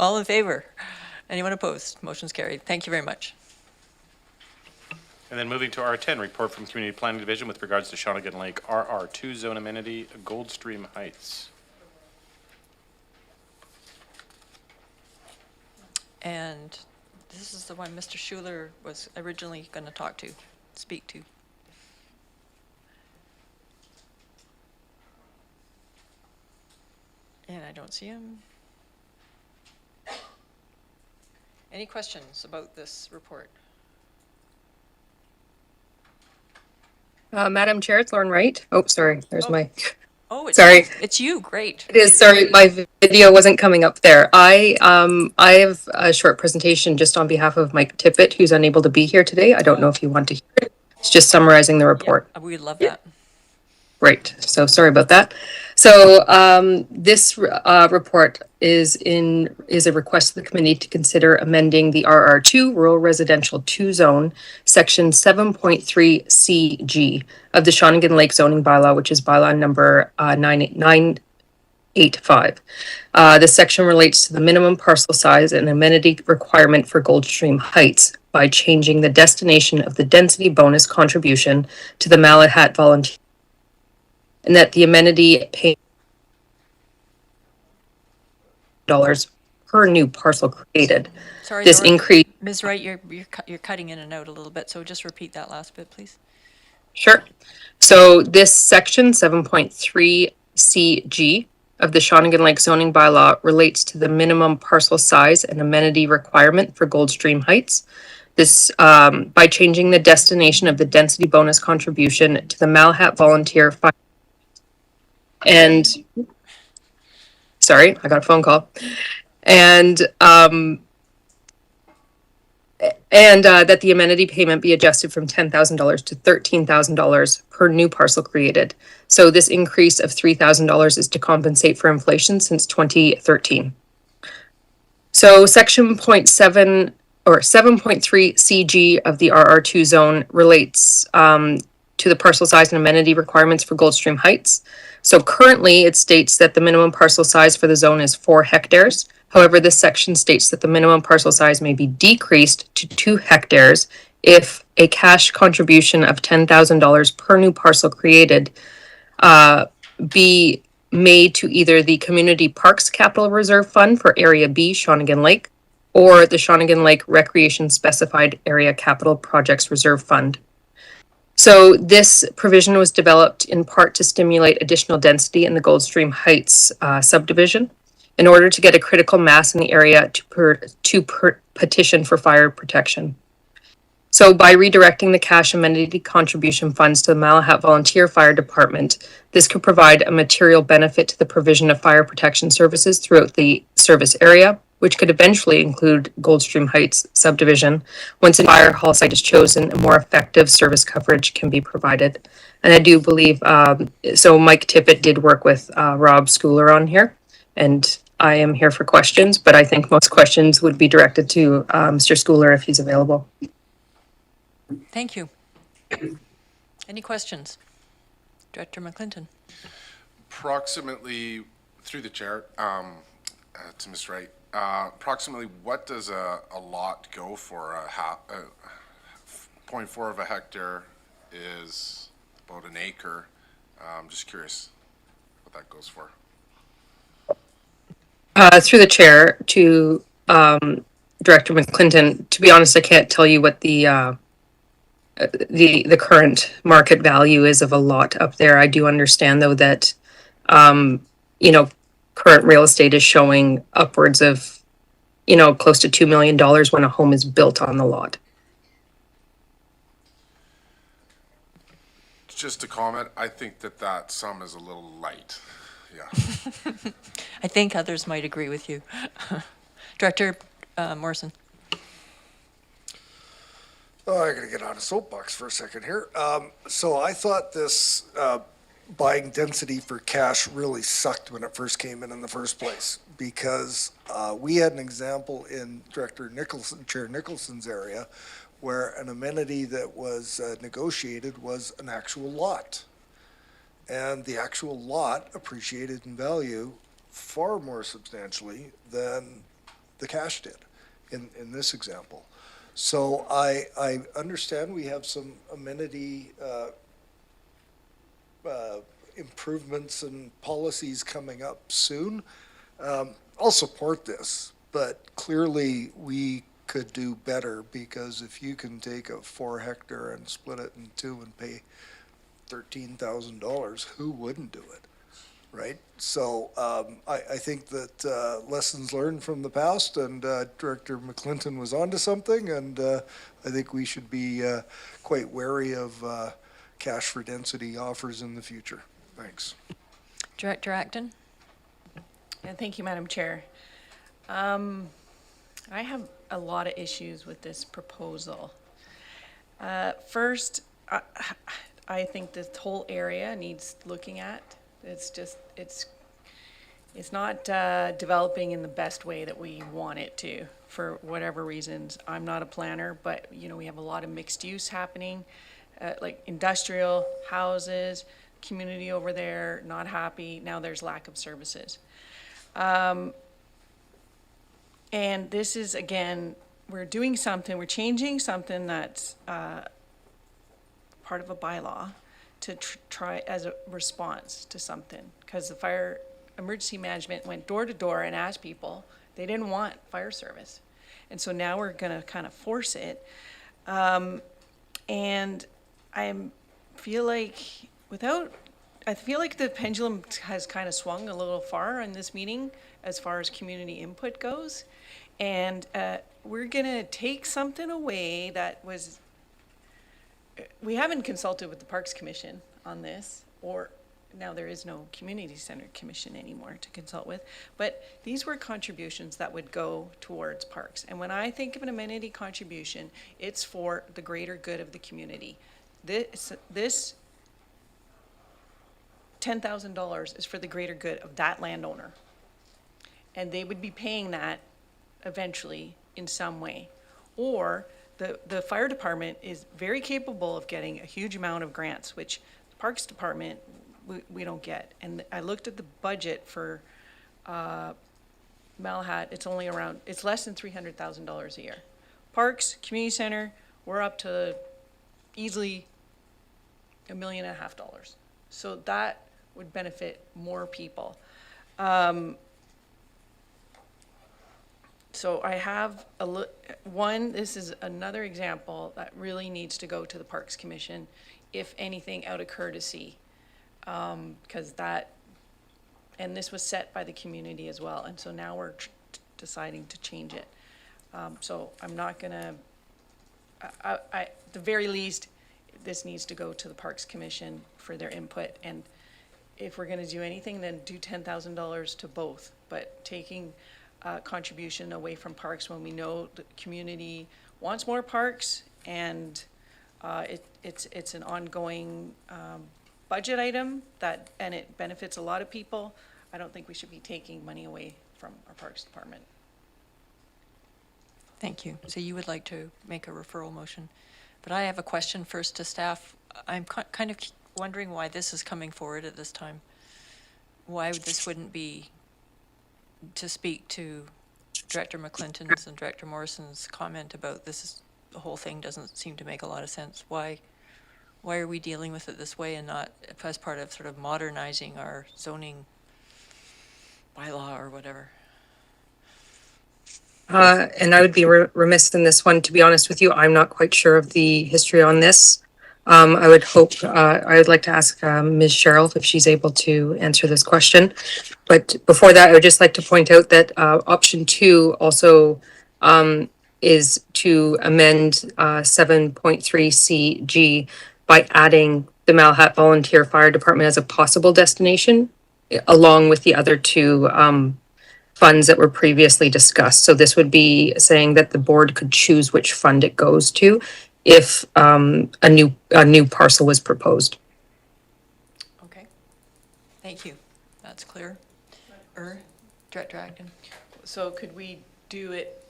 All in favor? Anyone opposed? Motion's carried. Thank you very much. And then moving to R10, report from Community Planning Division with regards to Shawnigan Lake RR2 zone amenity, Goldstream Heights. And this is the one Mr. Schuler was originally going to speak to. And I don't see him. Any questions about this report? Madam Chair, it's Lauren Wright. Oh, sorry, there's my... Oh, it's sorry. It's you, great. It is, sorry, my video wasn't coming up there. I have a short presentation just on behalf of Mike Tippett, who's unable to be here today. I don't know if you want to hear it. It's just summarizing the report. Yeah, we'd love that. Great. So sorry about that. So this report is a request of the committee to consider amending the RR2 Rural Residential 2 Zone, Section 7.3 CG of the Shawnigan Lake Zoning Bylaw, which is bylaw number 985. This section relates to the minimum parcel size and amenity requirement for Goldstream Heights by changing the destination of the density bonus contribution to the Malahat Volunteer, and that the amenity pay $1 per new parcel created. Sorry, this Laura, increase. Ms. Wright, you're cutting in and out a little bit, so just repeat that last bit, please. Sure. So this section 7.3 CG of the Shawnigan Lake zoning bylaw relates to the minimum parcel size and amenity requirement for Goldstream Heights. This, by changing the destination of the density bonus contribution to the Malahat Volunteer Fire. And, sorry, I got a phone call. And that the amenity payment be adjusted from $10,000 to $13,000 per new parcel created. So this increase of $3,000 is to compensate for inflation since 2013. So section 0.7 or 7.3 CG of the RR2 zone relates to the parcel size and amenity requirements for Goldstream Heights. So currently it states that the minimum parcel size for the zone is 4 hectares. However, this section states that the minimum parcel size may be decreased to 2 hectares if a cash contribution of $10,000 per new parcel created be made to either the Community Parks Capital Reserve Fund for Area B, Shawnigan Lake, or the Shawnigan Lake Recreation Specified Area Capital Projects Reserve Fund. So this provision was developed in part to stimulate additional density in the Goldstream Heights subdivision in order to get a critical mass in the area to petition for fire protection. So by redirecting the cash amenity contribution funds to the Malahat Volunteer Fire Department, this could provide a material benefit to the provision of fire protection services throughout the service area, which could eventually include Goldstream Heights subdivision. Once a fire hall site is chosen, a more effective service coverage can be provided. And I do believe, so Mike Tippett did work with Rob Schooler on here, and I am here for questions, but I think most questions would be directed to Mr. Schooler if he's available. Thank you. Any questions? Director McClinton. Approximately, through the chair, to Ms. Wright, approximately what does a lot go for? 0.4 of a hectare is about an acre. I'm just curious what that goes for. Through the chair to Director McClinton, to be honest, I can't tell you what the current market value is of a lot up there. I do understand though that, current real estate is showing upwards of, close to $2 million when a home is built on the lot. Just to comment, I think that sum is a little light. Yeah. I think others might agree with you. Director Morrison. Oh, I gotta get on a soapbox for a second here. So I thought this buying density for cash really sucked when it first came in the first place, because we had an example in Chair Nicholson's area where an amenity that was negotiated was an actual lot. And the actual lot appreciated in value far more substantially than the cash did in this example. So I understand we have some amenity improvements and policies coming up soon. I'll support this, but clearly we could do better, because if you can take a 4 hectare and split it in 2 and pay $13,000, who wouldn't do it, right? So I think that lessons learned from the past, and Director McClinton was onto something, and I think we should be quite wary of cash for density offers in the future. Thanks. Director Acton. And thank you, Madam Chair. I have a lot of issues with this proposal. First, I think this whole area needs looking at. It's not developing in the best way that we want it to, for whatever reasons. I'm not a planner, but we have a lot of mixed use happening, like industrial houses, community over there, not happy. Now there's lack of services. And this is, again, we're changing something that's part of a bylaw to try as a response to something, because the fire emergency management went door to door and asked people. They didn't want fire service. And so now we're going to kind of force it. And I'm feel like I feel like the pendulum has kind of swung a little far in this meeting as far as community input goes. And we're going to take something away that was, we haven't consulted with the Parks Commission on this, or now there is no Community Center Commission anymore to consult with, but these were contributions that would go towards parks. And when I think of an amenity contribution, it's for the greater good of the community. This $10,000 is for the greater good of that landowner. And they would be paying that eventually in some way. Or the fire department is very capable of getting a huge amount of grants, which the Parks Department, we don't get. And I looked at the budget for Malahat, it's less than $300,000 a year. Parks, community center, we're up to easily $1.5 million. So that would benefit more people. So I have this is another example that really needs to go to the Parks Commission, if anything, out of courtesy. Because and this was set by the community as well, and so now we're deciding to change it. So I'm not gonna, at the very least, this needs to go to the Parks Commission for their input, and if we're gonna do anything, then do $10,000 to both, but taking contribution away from parks when we know the community wants more parks, and it's an ongoing budget item and it benefits a lot of people. I don't think we should be taking money away from our Parks Department. Thank you. So you would like to make a referral motion, but I have a question first to staff. I'm kind of wondering why this is coming forward at this time. Why this wouldn't be to speak to Director McClinton's and Director Morrison's comment about the whole thing doesn't seem to make a lot of sense. Why are we dealing with it this way and not as part of sort of modernizing our zoning bylaw or whatever? And I would be remiss in this one, to be honest with you. I'm not quite sure of the history on this. I would like to ask Ms. Cheryl if she's able to answer this question. But before that, I would just like to point out that option 2 also is to amend 7.3CG by adding the Malahat Volunteer Fire Department as a possible destination, along with the other 2 funds that were previously discussed. So this would be saying that the board could choose which fund it goes to if a new parcel was proposed. Okay, thank you. That's clear. Director Acton. So could we do it?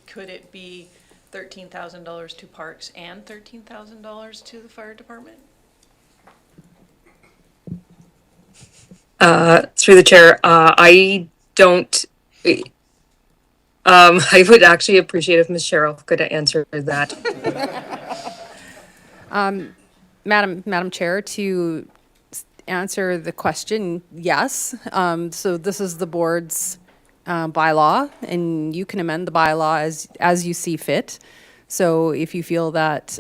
Could it be $13,000 to parks and $13,000 to the fire department? Through the chair, I don't. I would actually appreciate if Ms. Cheryl could answer that. Madam Chair, to answer the question, yes. So this is the board's bylaw, and you can amend the bylaw as you see fit. So if you feel that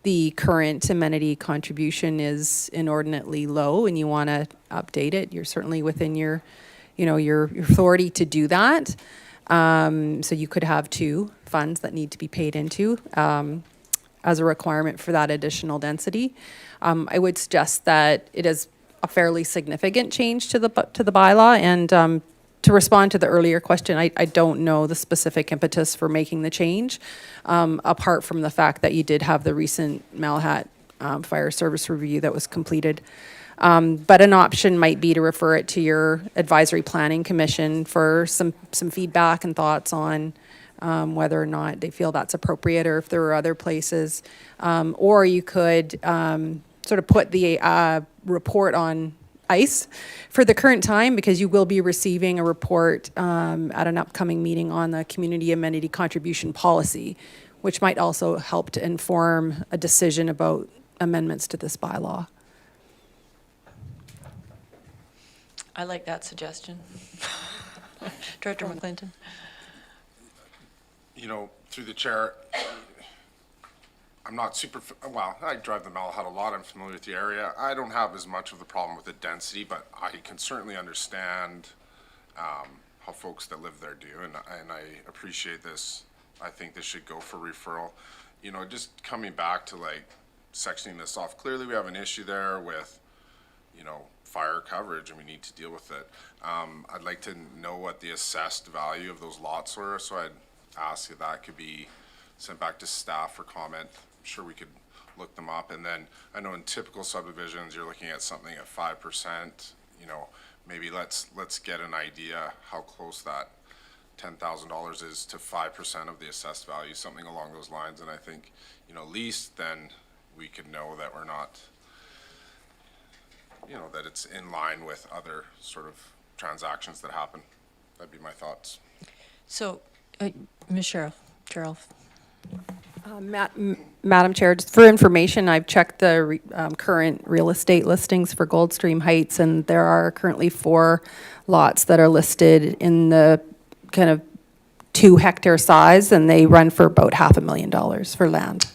the current amenity contribution is inordinately low and you want to update it, you're certainly within your authority to do that. So you could have 2 funds that need to be paid into as a requirement for that additional density. I would suggest that it is a fairly significant change to the bylaw, and to respond to the earlier question, I don't know the specific impetus for making the change, apart from the fact that you did have the recent Malahat Fire Service review that was completed. But an option might be to refer it to your advisory planning commission for some feedback and thoughts on whether or not they feel that's appropriate, or if there are other places. Or you could sort of put the report on ice for the current time, because you will be receiving a report at an upcoming meeting on the community amenity contribution policy, which might also help to inform a decision about amendments to this bylaw. I like that suggestion. Director McClinton. Through the chair, I'm not well, I drive the Malahat a lot, I'm familiar with the area. I don't have as much of the problem with the density, but I can certainly understand how folks that live there do, and I appreciate this. I think this should go for referral. You know, just coming back to like sectioning this off, clearly we have an issue there with, you know, fire coverage, and we need to deal with it. I'd like to know what the assessed value of those lots were, so I'd ask if that could be sent back to staff for comment. I'm sure we could look them up. And then I know in typical subdivisions, you're looking at something at 5%, you know, maybe let's get an idea how close that $10,000 is to 5% of the assessed value, something along those lines. And I think, you know, least then we could know that we're not, you know, that it's in line with other sort of transactions that happen. That'd be my thoughts. So, Ms. Cheryl. Madam Chair, just for information, I've checked the current real estate listings for Goldstream Heights, and there are currently 4 lots that are listed in the kind of 2-hectare size, and they run for about $500,000 for land.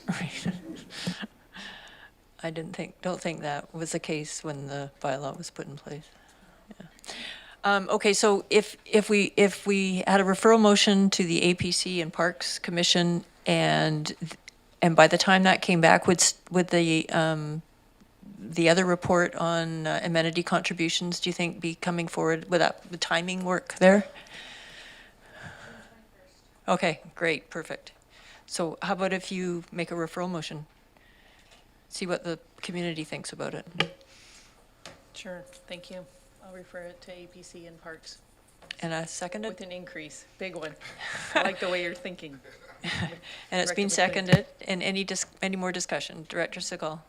I don't think that was the case when the bylaw was put in place. Yeah. Okay, so if we had a referral motion to the APC and Parks Commission, and by the time that came back, would the other report on amenity contributions, do you think, be coming forward? Would the timing work there? Okay, great, perfect. So how about if you make a referral motion? See what the community thinks about it. Sure, thank you. I'll refer it to APC and Parks. And I seconded? With an increase, big one. I like the way you're thinking. And it's been seconded. And any more discussion? Director Segal.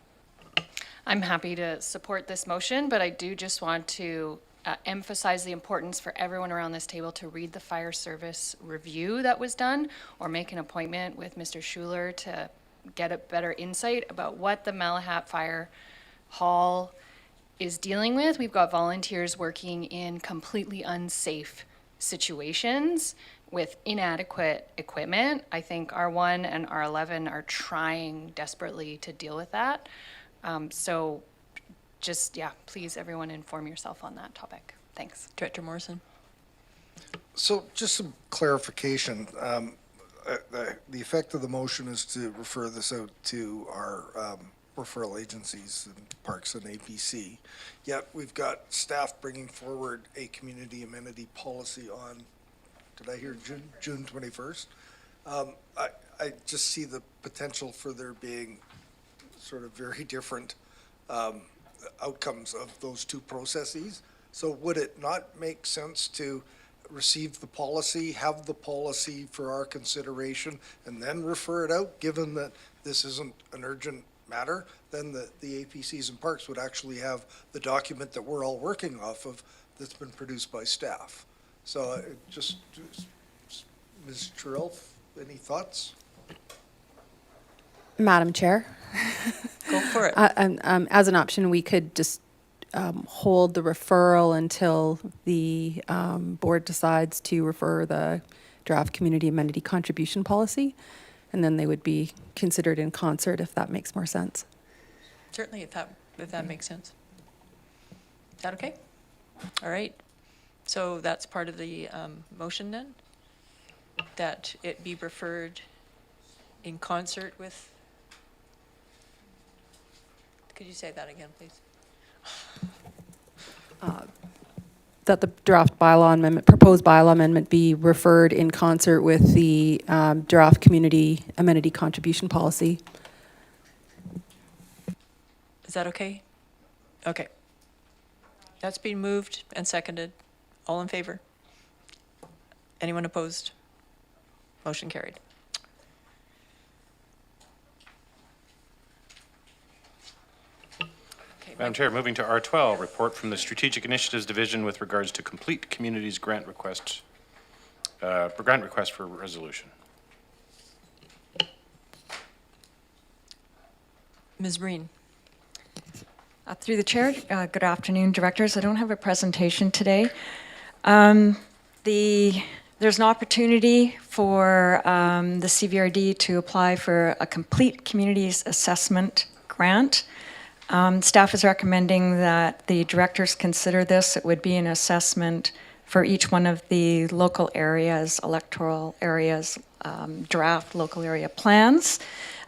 I'm happy to support this motion, but I do just want to emphasize the importance for everyone around this table to read the fire service review that was done, or make an appointment with Mr. Schuler to get a better insight about what the Malahat Fire Hall is dealing with. We've got volunteers working in completely unsafe situations with inadequate equipment. I think R1 and R11 are trying desperately to deal with that. So just, yeah, please everyone inform yourself on that topic. Thanks. Director Morrison. So just some clarification. The effect of the motion is to refer this out to our referral agencies, and Parks and APC. Yet we've got staff bringing forward a community amenity policy on, did I hear June 21st? I just see the potential for there being sort of very different outcomes of those two processes. So would it not make sense to receive the policy, have the policy for our consideration, and then refer it out, given that this isn't an urgent matter? Then the APCs and Parks would actually have the document that we're all working off of that's been produced by staff. So just Ms. Terrell, any thoughts? Madam Chair. Go for it. As an option, we could just hold the referral until the board decides to refer the draft community amenity contribution policy, and then they would be considered in concert, if that makes more sense. Certainly, if that makes sense. Is that okay? All right. So that's part of the motion then, that it be referred in concert with. Could you say that again, please? That the draft bylaw amendment, proposed bylaw amendment, be referred in concert with the draft community amenity contribution policy. Is that okay? Okay. That's been moved and seconded. All in favor? Anyone opposed? Motion carried. Madam Chair, moving to R12, report from the Strategic Initiatives Division with regards to complete communities grant request for resolution. Ms. Breen. Through the chair, good afternoon, directors. I don't have a presentation today. The There's an opportunity for the CVRD to apply for a complete communities assessment grant. Staff is recommending that the directors consider this. It would be an assessment for each one of the local areas, electoral areas, draft local area plans,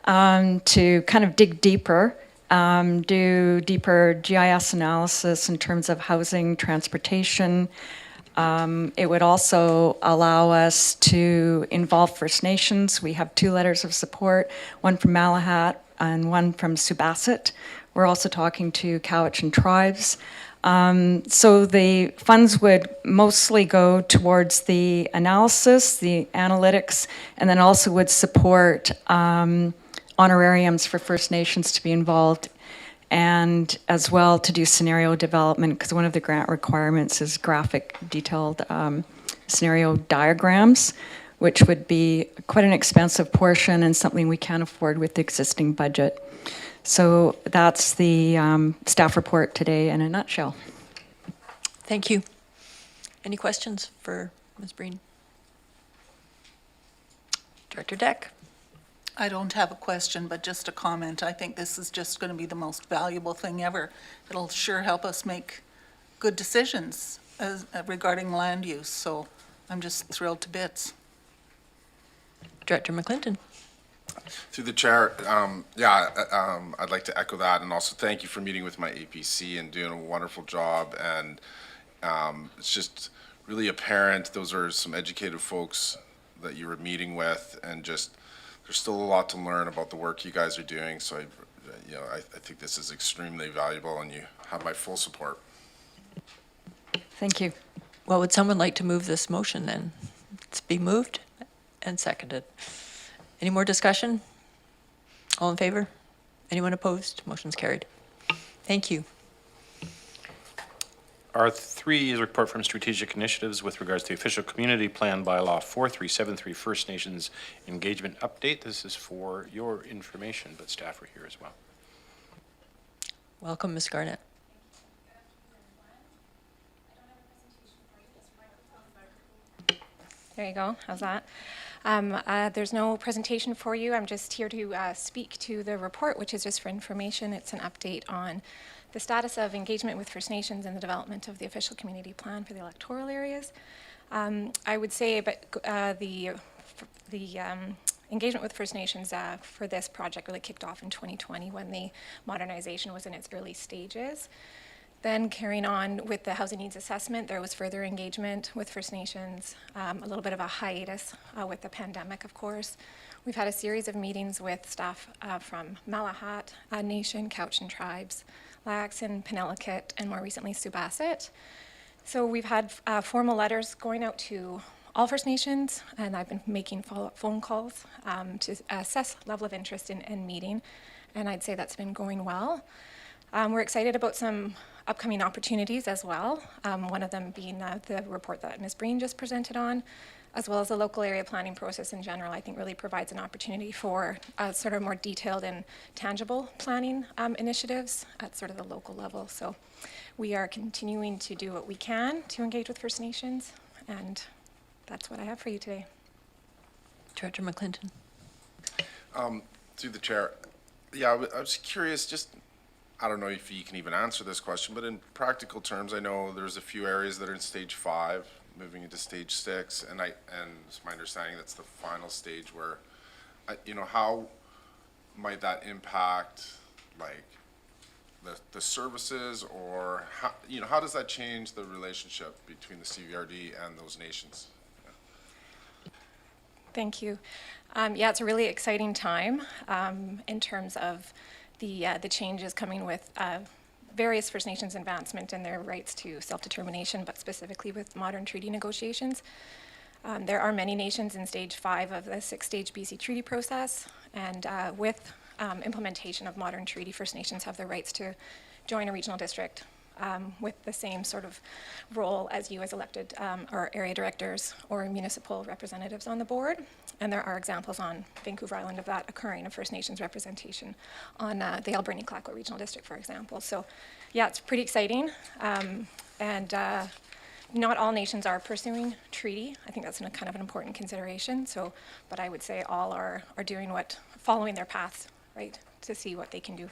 to kind of dig deeper, do deeper GIS analysis in terms of housing, transportation. It would also allow us to involve First Nations. We have 2 letters of support, one from Malahat and one from Subasset. We're also talking to Cowichan tribes. So the funds would mostly go towards the analysis, the analytics, and then also would support honorariums for First Nations to be involved, and as well to do scenario development, because one of the grant requirements is graphic, detailed scenario diagrams, which would be quite an expensive portion and something we can't afford with the existing budget. So that's the staff report today in a nutshell. Thank you. Any questions for Ms. Breen? Director Deck? I don't have a question, but just a comment. I think this is just going to be the most valuable thing ever. It'll sure help us make good decisions regarding land use, so I'm just thrilled to bits. Director McClinton? Through the chair, I'd like to echo that, and also thank you for meeting with my APC and doing a wonderful job. And it's just really apparent those are some educated folks that you were meeting with, and just there's still a lot to learn about the work you guys are doing. So I think this is extremely valuable, and you have my full support. Thank you. Well, would someone like to move this motion then? It's be moved and seconded. Any more discussion? All in favor? Anyone opposed? Motion's carried. Thank you. R3 is a report from Strategic Initiatives with regards to the official community plan bylaw 4373 First Nations engagement update. This is for your information, but staff are here as well. Welcome, Ms. Garnett. There you go. How's that? There's no presentation for you. I'm just here to speak to the report, which is just for information. It's an update on the status of engagement with First Nations and the development of the official community plan for the electoral areas. I would say the engagement with First Nations for this project really kicked off in 2020 when the modernization was in its early stages. Then carrying on with the housing needs assessment, there was further engagement with First Nations, a little bit of a hiatus with the pandemic, of course. We've had a series of meetings with staff from Malahat Nation, Cowichan tribes, Laxon, Penelakut, and more recently Subasset. So we've had formal letters going out to all First Nations, and I've been making follow-up phone calls to assess level of interest in meeting, and I'd say that's been going well. We're excited about some upcoming opportunities as well, one of them being the report that Ms. Breen just presented on, as well as the local area planning process in general. I think really provides an opportunity for sort of more detailed and tangible planning initiatives at sort of the local level. So we are continuing to do what we can to engage with First Nations, and that's what I have for you today. Director McClinton. Through the chair, I was curious, just I don't know if you can even answer this question, but in practical terms, I know there's a few areas that are in stage 5, moving into stage 6, and it's my understanding that's the final stage where, how might that impact, like, the services, or how does that change the relationship between the CVRD and those nations? Thank you. It's a really exciting time in terms of the changes coming with various First Nations advancement and their rights to self-determination, but specifically with modern treaty negotiations. There are many nations in stage 5 of the 6-stage BC treaty process, and with implementation of modern treaty, First Nations have the rights to join a regional district with the same sort of role as you as elected or area directors or municipal representatives on the board. And there are examples on Vancouver Island of that occurring, of First Nations representation on the Alberni-Clackawas Regional District, for example. So it's pretty exciting. And not all nations are pursuing treaty. I think that's kind of an important consideration. So, but I would say all are doing following their paths, right, to see what they can do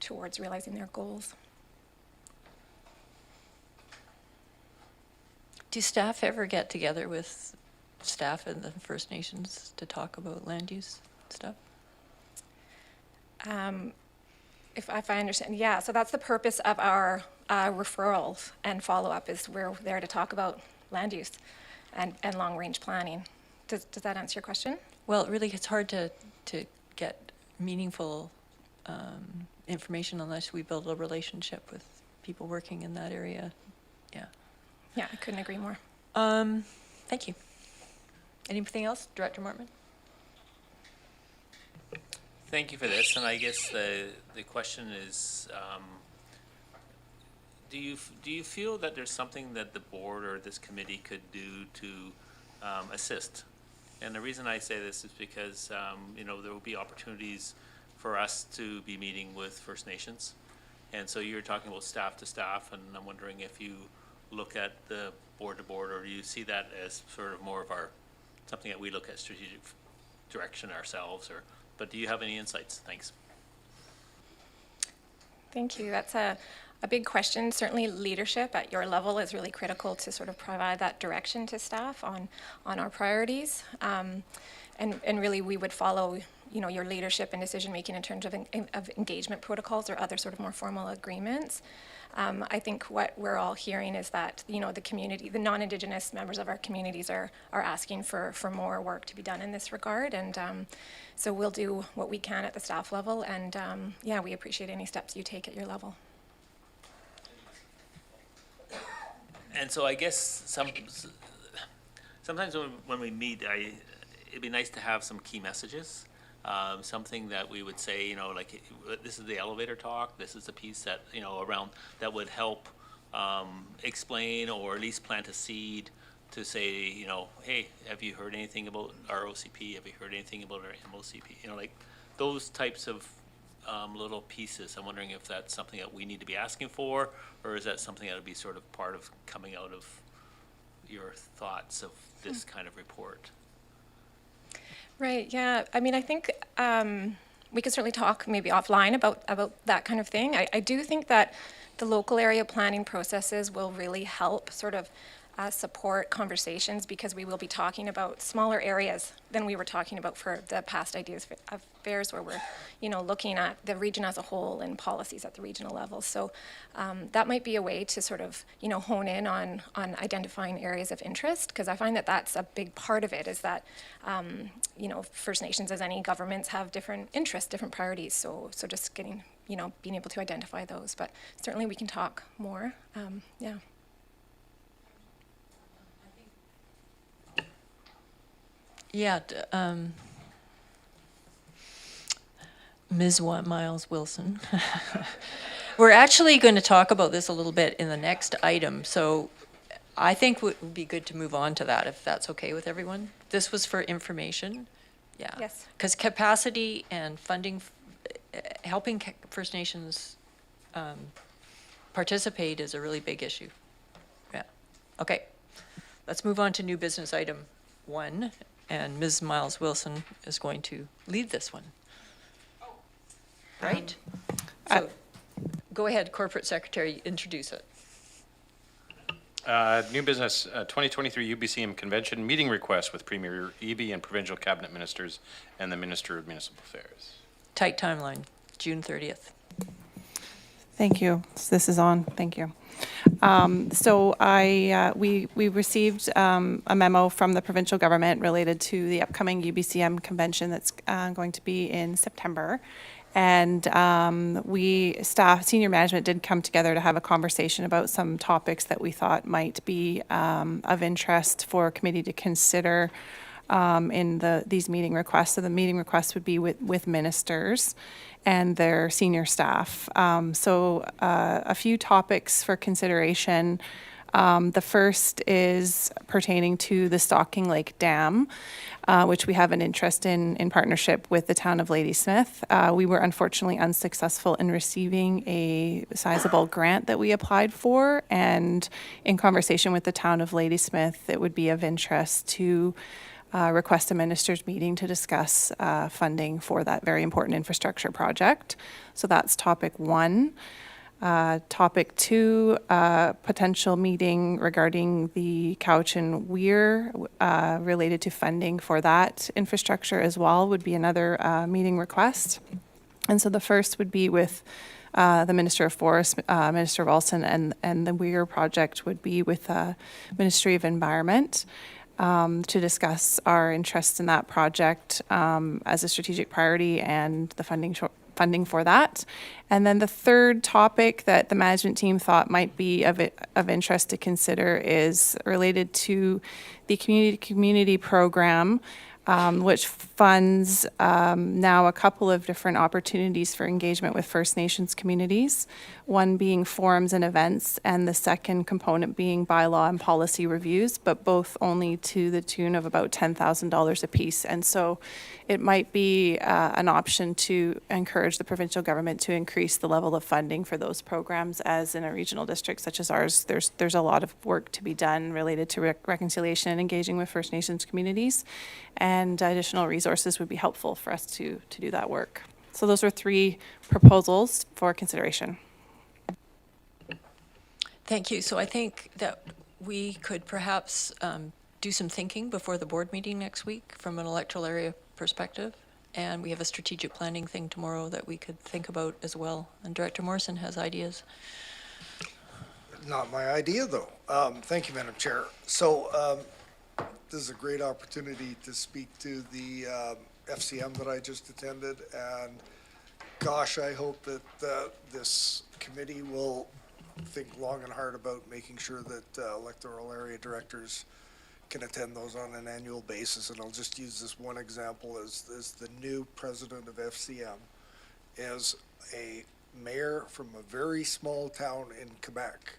towards realizing their goals. Do staff ever get together with staff in the First Nations to talk about land use stuff? If I understand, yeah, so that's the purpose of our referrals and follow-up, is we're there to talk about land use and long-range planning. Does that answer your question? Well, really, it's hard to get meaningful information unless we build a relationship with people working in that area. Yeah. Yeah, I couldn't agree more. Thank you. Anything else, Director Mortman? Thank you for this, and I guess the question is, do you feel that there's something that the board or this committee could do to assist? And the reason I say this is because you know, there will be opportunities for us to be meeting with First Nations, and so you're talking about staff to staff, and I'm wondering if you look at the board to board, or do you see that as sort of more of something that we look at strategic direction ourselves, but do you have any insights? Thanks. Thank you. That's a big question. Certainly leadership at your level is really critical to sort of provide that direction to staff on our priorities. And really we would follow, you know, your leadership and decision making in terms of engagement protocols or other sort of more formal agreements. I think what we're all hearing is that, you know, the community, the non-Indigenous members of our communities are asking for more work to be done in this regard. And so we'll do what we can at the staff level. And yeah, we appreciate any steps you take at your level. And so I guess sometimes when we meet, it'd be nice to have some key messages. Something that we would say, you know, like, this is the elevator talk, this is the piece that, you know, around that would help explain or at least plant a seed to say, you know, hey, have you heard anything about our OCP? Have you heard anything about our MOCP? You know, like those types of little pieces. I'm wondering if that's something that we need to be asking for, or is that something that would be sort of part of coming out of your thoughts of this kind of report? Right, yeah. I mean, I think we could certainly talk maybe offline about that kind of thing. I do think that the local area planning processes will really help sort of support conversations, because we will be talking about smaller areas than we were talking about for the past ideas of fairs, where we're, you know, looking at the region as a whole and policies at the regional level. So that might be a way to sort of, you know, hone in on identifying areas of interest, because I find that that's a big part of it, is that, you know, First Nations, as any governments, have different interests, different priorities. So just getting, you know, being able to identify those. But certainly we can talk more. Yeah. Yeah, Ms. Miles Wilson. We're actually going to talk about this a little bit in the next item, so I think it would be good to move on to that, if that's okay with everyone. This was for information. Yeah. Yes. Because capacity and funding, helping First Nations participate is a really big issue. Yeah. Okay. Let's move on to new business item 1. And Ms. Miles Wilson is going to lead this one. Right? So go ahead, Corporate Secretary, introduce it. New business, 2023 UBCM Convention meeting request with Premier Eby and Provincial Cabinet Ministers and the Minister of Municipal Affairs. Tight timeline, June 30th. Thank you. This is on. Thank you. So we received a memo from the provincial government related to the upcoming UBCM convention that's going to be in September. And senior management did come together to have a conversation about some topics that we thought might be of interest for a committee to consider in these meeting requests. So the meeting requests would be with ministers and their senior staff. So a few topics for consideration The first is pertaining to the Stalking Lake Dam, which we have an interest in partnership with the town of Ladysmith. We were unfortunately unsuccessful in receiving a sizable grant that we applied for, and in conversation with the town of Ladysmith, it would be of interest to request a minister's meeting to discuss funding for that very important infrastructure project. So that's topic one. Topic two, potential meeting regarding the Couch and Weir related to funding for that infrastructure as well would be another meeting request. And so the first would be with the Minister of Forest, Minister Wilson, and the Weir project would be with Ministry of Environment to discuss our interest in that project as a strategic priority and the funding for that. And then the third topic that the management team thought might be of interest to consider is related to the community program, which funds now a couple of different opportunities for engagement with First Nations communities, one being forums and events, and the second component being bylaw and policy reviews, but both only to the tune of about $10,000 apiece. And so it might be an option to encourage the provincial government to increase the level of funding for those programs, as in a regional district such as ours, there's a lot of work to be done related to reconciliation and engaging with First Nations communities, and additional resources would be helpful for us to do that work. So those are three proposals for consideration. Thank you. So I think that we could perhaps do some thinking before the board meeting next week from an electoral area perspective. And we have a strategic planning thing tomorrow that we could think about as well. And Director Morrison has ideas. Not my idea, though. Thank you, Madam Chair. So this is a great opportunity to speak to the FCM that I just attended. And gosh, I hope that this committee will think long and hard about making sure that electoral area directors can attend those on an annual basis. And I'll just use this one example as the new president of FCM is a mayor from a very small town in Quebec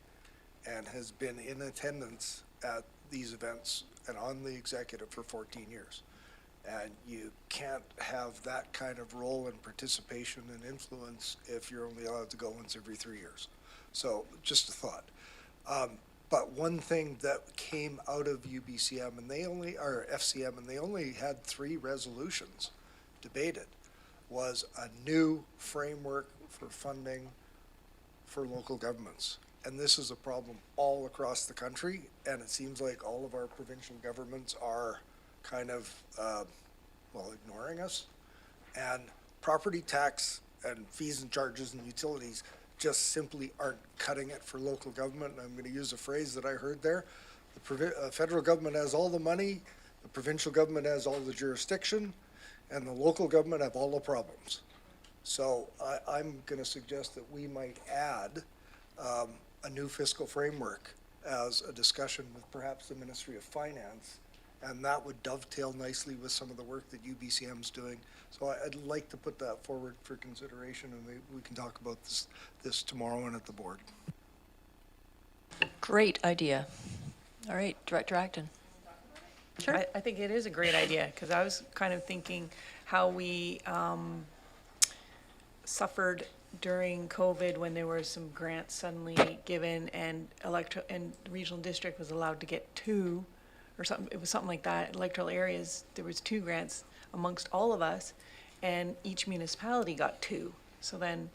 and has been in attendance at these events and on the executive for 14 years. And you can't have that kind of role and participation and influence if you're only allowed to go once every 3 years. So just a thought. But one thing that came out of UBCM and FCM, and they only had 3 resolutions debated, was a new framework for funding for local governments. And this is a problem all across the country, and it seems like all of our provincial governments are kind of, ignoring us. And property tax and fees and charges and utilities just simply aren't cutting it for local government. And I'm going to use a phrase that I heard there. The federal government has all the money, the provincial government has all the jurisdiction, and the local government have all the problems. So I'm going to suggest that we might add a new fiscal framework as a discussion with perhaps the Ministry of Finance, and that would dovetail nicely with some of the work that UBCM is doing. So I'd like to put that forward for consideration, and maybe we can talk about this tomorrow and at the board. Great idea. All right, Director Acton. Sure. I think it is a great idea, because I was kind of thinking how we suffered during COVID when there were some grants suddenly given, and regional district was allowed to get 2 or something. It was something like that. Electoral areas, there was 2 grants amongst all of us, and each municipality got 2. So then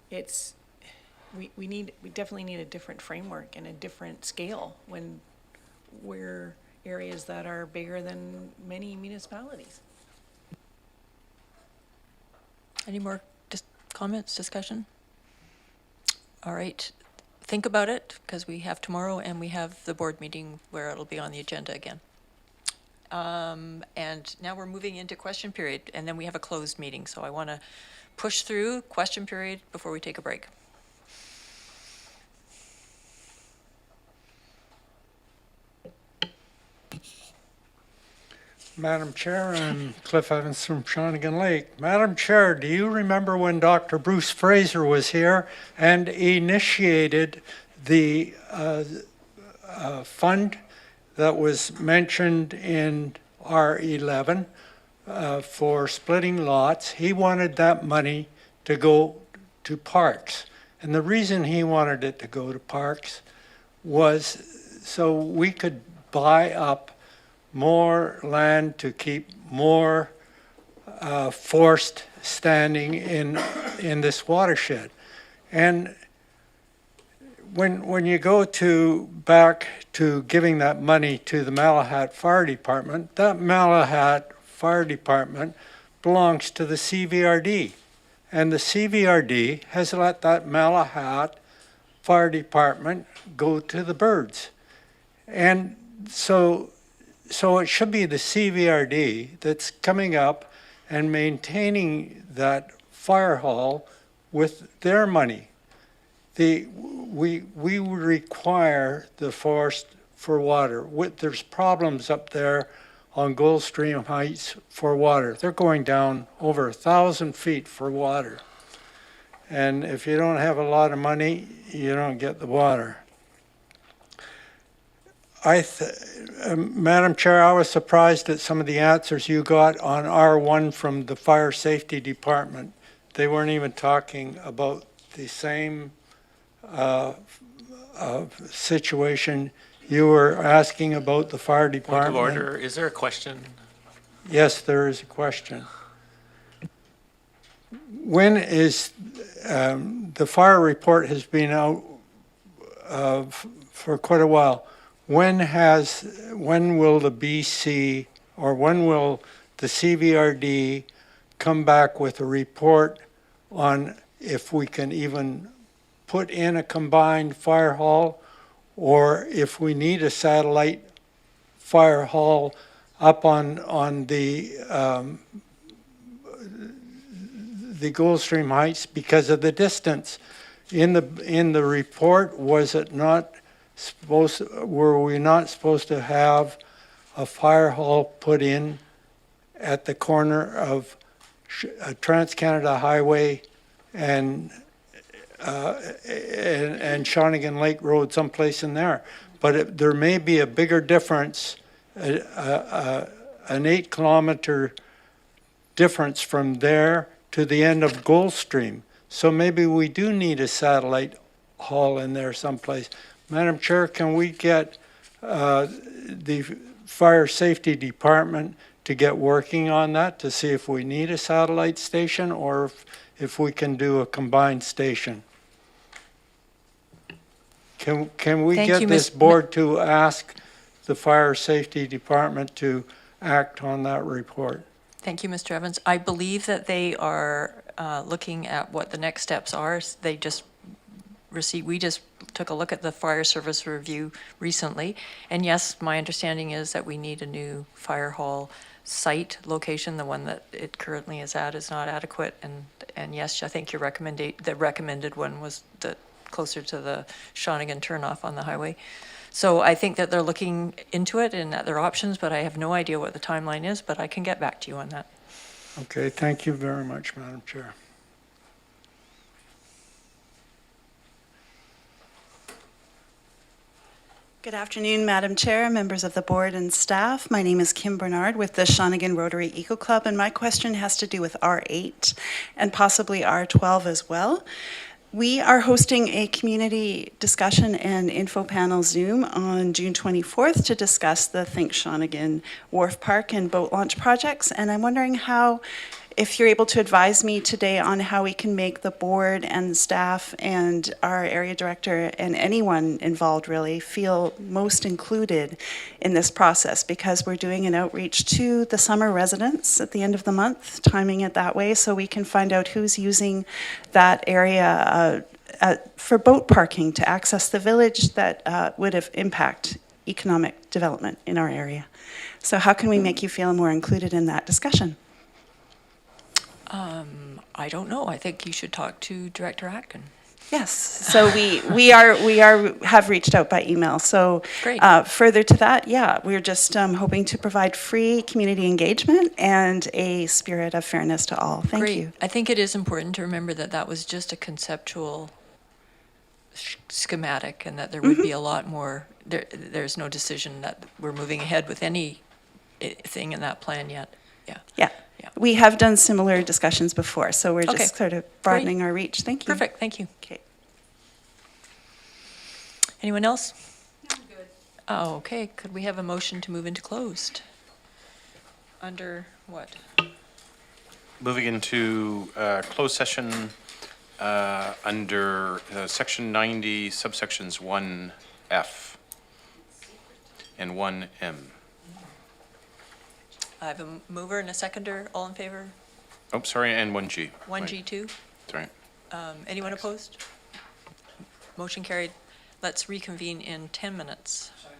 we definitely need a different framework and a different scale when we're areas that are bigger than many municipalities. Any more comments, discussion? All right, think about it, because we have tomorrow and we have the board meeting where it'll be on the agenda again. And now we're moving into question period, and then we have a closed meeting. So I want to push through question period before we take a break. Madam Chair, I'm Cliff Evans from Shawnigan Lake. Madam Chair, do you remember when Dr. Bruce Fraser was here and initiated the fund that was mentioned in R11 for splitting lots. He wanted that money to go to parks. And the reason he wanted it to go to parks was so we could buy up more land to keep more forest standing in this watershed. And when you go back to giving that money to the Malahat Fire Department, that Malahat Fire Department belongs to the CVRD. And the CVRD has let that Malahat Fire Department go to the birds. And so it should be the CVRD that's coming up and maintaining that fire hall with their money. We require the forest for water. There's problems up there on Goldstream Heights for water. They're going down over 1,000 feet for water. And if you don't have a lot of money, you don't get the water. Madam Chair, I was surprised at some of the answers you got on R1 from the Fire Safety Department. They weren't even talking about the same situation you were asking about the fire department. Point of order, is there a question? Yes, there is a question. When is, the fire report has been out for quite a while. When will the BC, or when will the CVRD come back with a report on if we can even put in a combined fire hall, or if we need a satellite fire hall up on the Goldstream Heights because of the distance? In the report, were we not supposed to have a fire hall put in at the corner of Trans-Canada Highway and Shawnigan Lake Road, someplace in there? But there may be a bigger difference, an 8-kilometer difference from there to the end of Goldstream. So maybe we do need a satellite hall in there someplace. Madam Chair, can we get the Fire Safety Department to get working on that to see if we need a satellite station or if we can do a combined station? Can we get this board to ask the Fire Safety Department to act on that report? Thank you, Mr. Evans. I believe that they are looking at what the next steps are. We just took a look at the fire service review recently. And yes, my understanding is that we need a new fire hall site location. The one that it currently is at is not adequate. And yes, I think the recommended one was closer to the Shawnigan turnoff on the highway. So I think that they're looking into it and at their options, but I have no idea what the timeline is, but I can get back to you on that. Okay, thank you very much, Madam Chair. Good afternoon, Madam Chair, members of the board and staff. My name is Kim Bernard with the Shawnigan Rotary Eco Club, and my question has to do with R8 and possibly R12 as well. We are hosting a community discussion and info panel Zoom on June 24th to discuss the Think Shawnigan Wharf Park and boat launch projects, and I'm wondering if you're able to advise me today on how we can make the board and staff and our area director and anyone involved really feel most included in this process, because we're doing an outreach to the summer residents at the end of the month, timing it that way so we can find out who's using that area for boat parking to access the village that would have impact economic development in our area. So how can we make you feel more included in that discussion? I don't know. I think you should talk to Director Atkin. Yes. So we have reached out by email. So Great. Further to that, yeah, we're just hoping to provide free community engagement and a spirit of fairness to all. Thank you. I think it is important to remember that that was just a conceptual schematic, and that there would be a lot more, there's no decision that we're moving ahead with anything in that plan yet. Yeah. Yeah. We have done similar discussions before, so we're Okay. just sort of broadening our reach. Thank you. Perfect, thank you. Okay. Anyone else? Good. Oh, okay, could we have a motion to move into closed? Under what? Moving into closed session under Section 90, subsections 1F and 1M. I have a mover and a seconder, all in favor? Oh, sorry, and 1G. 1G2? Sorry. Anyone opposed? Motion carried. Let's reconvene in 10 minutes.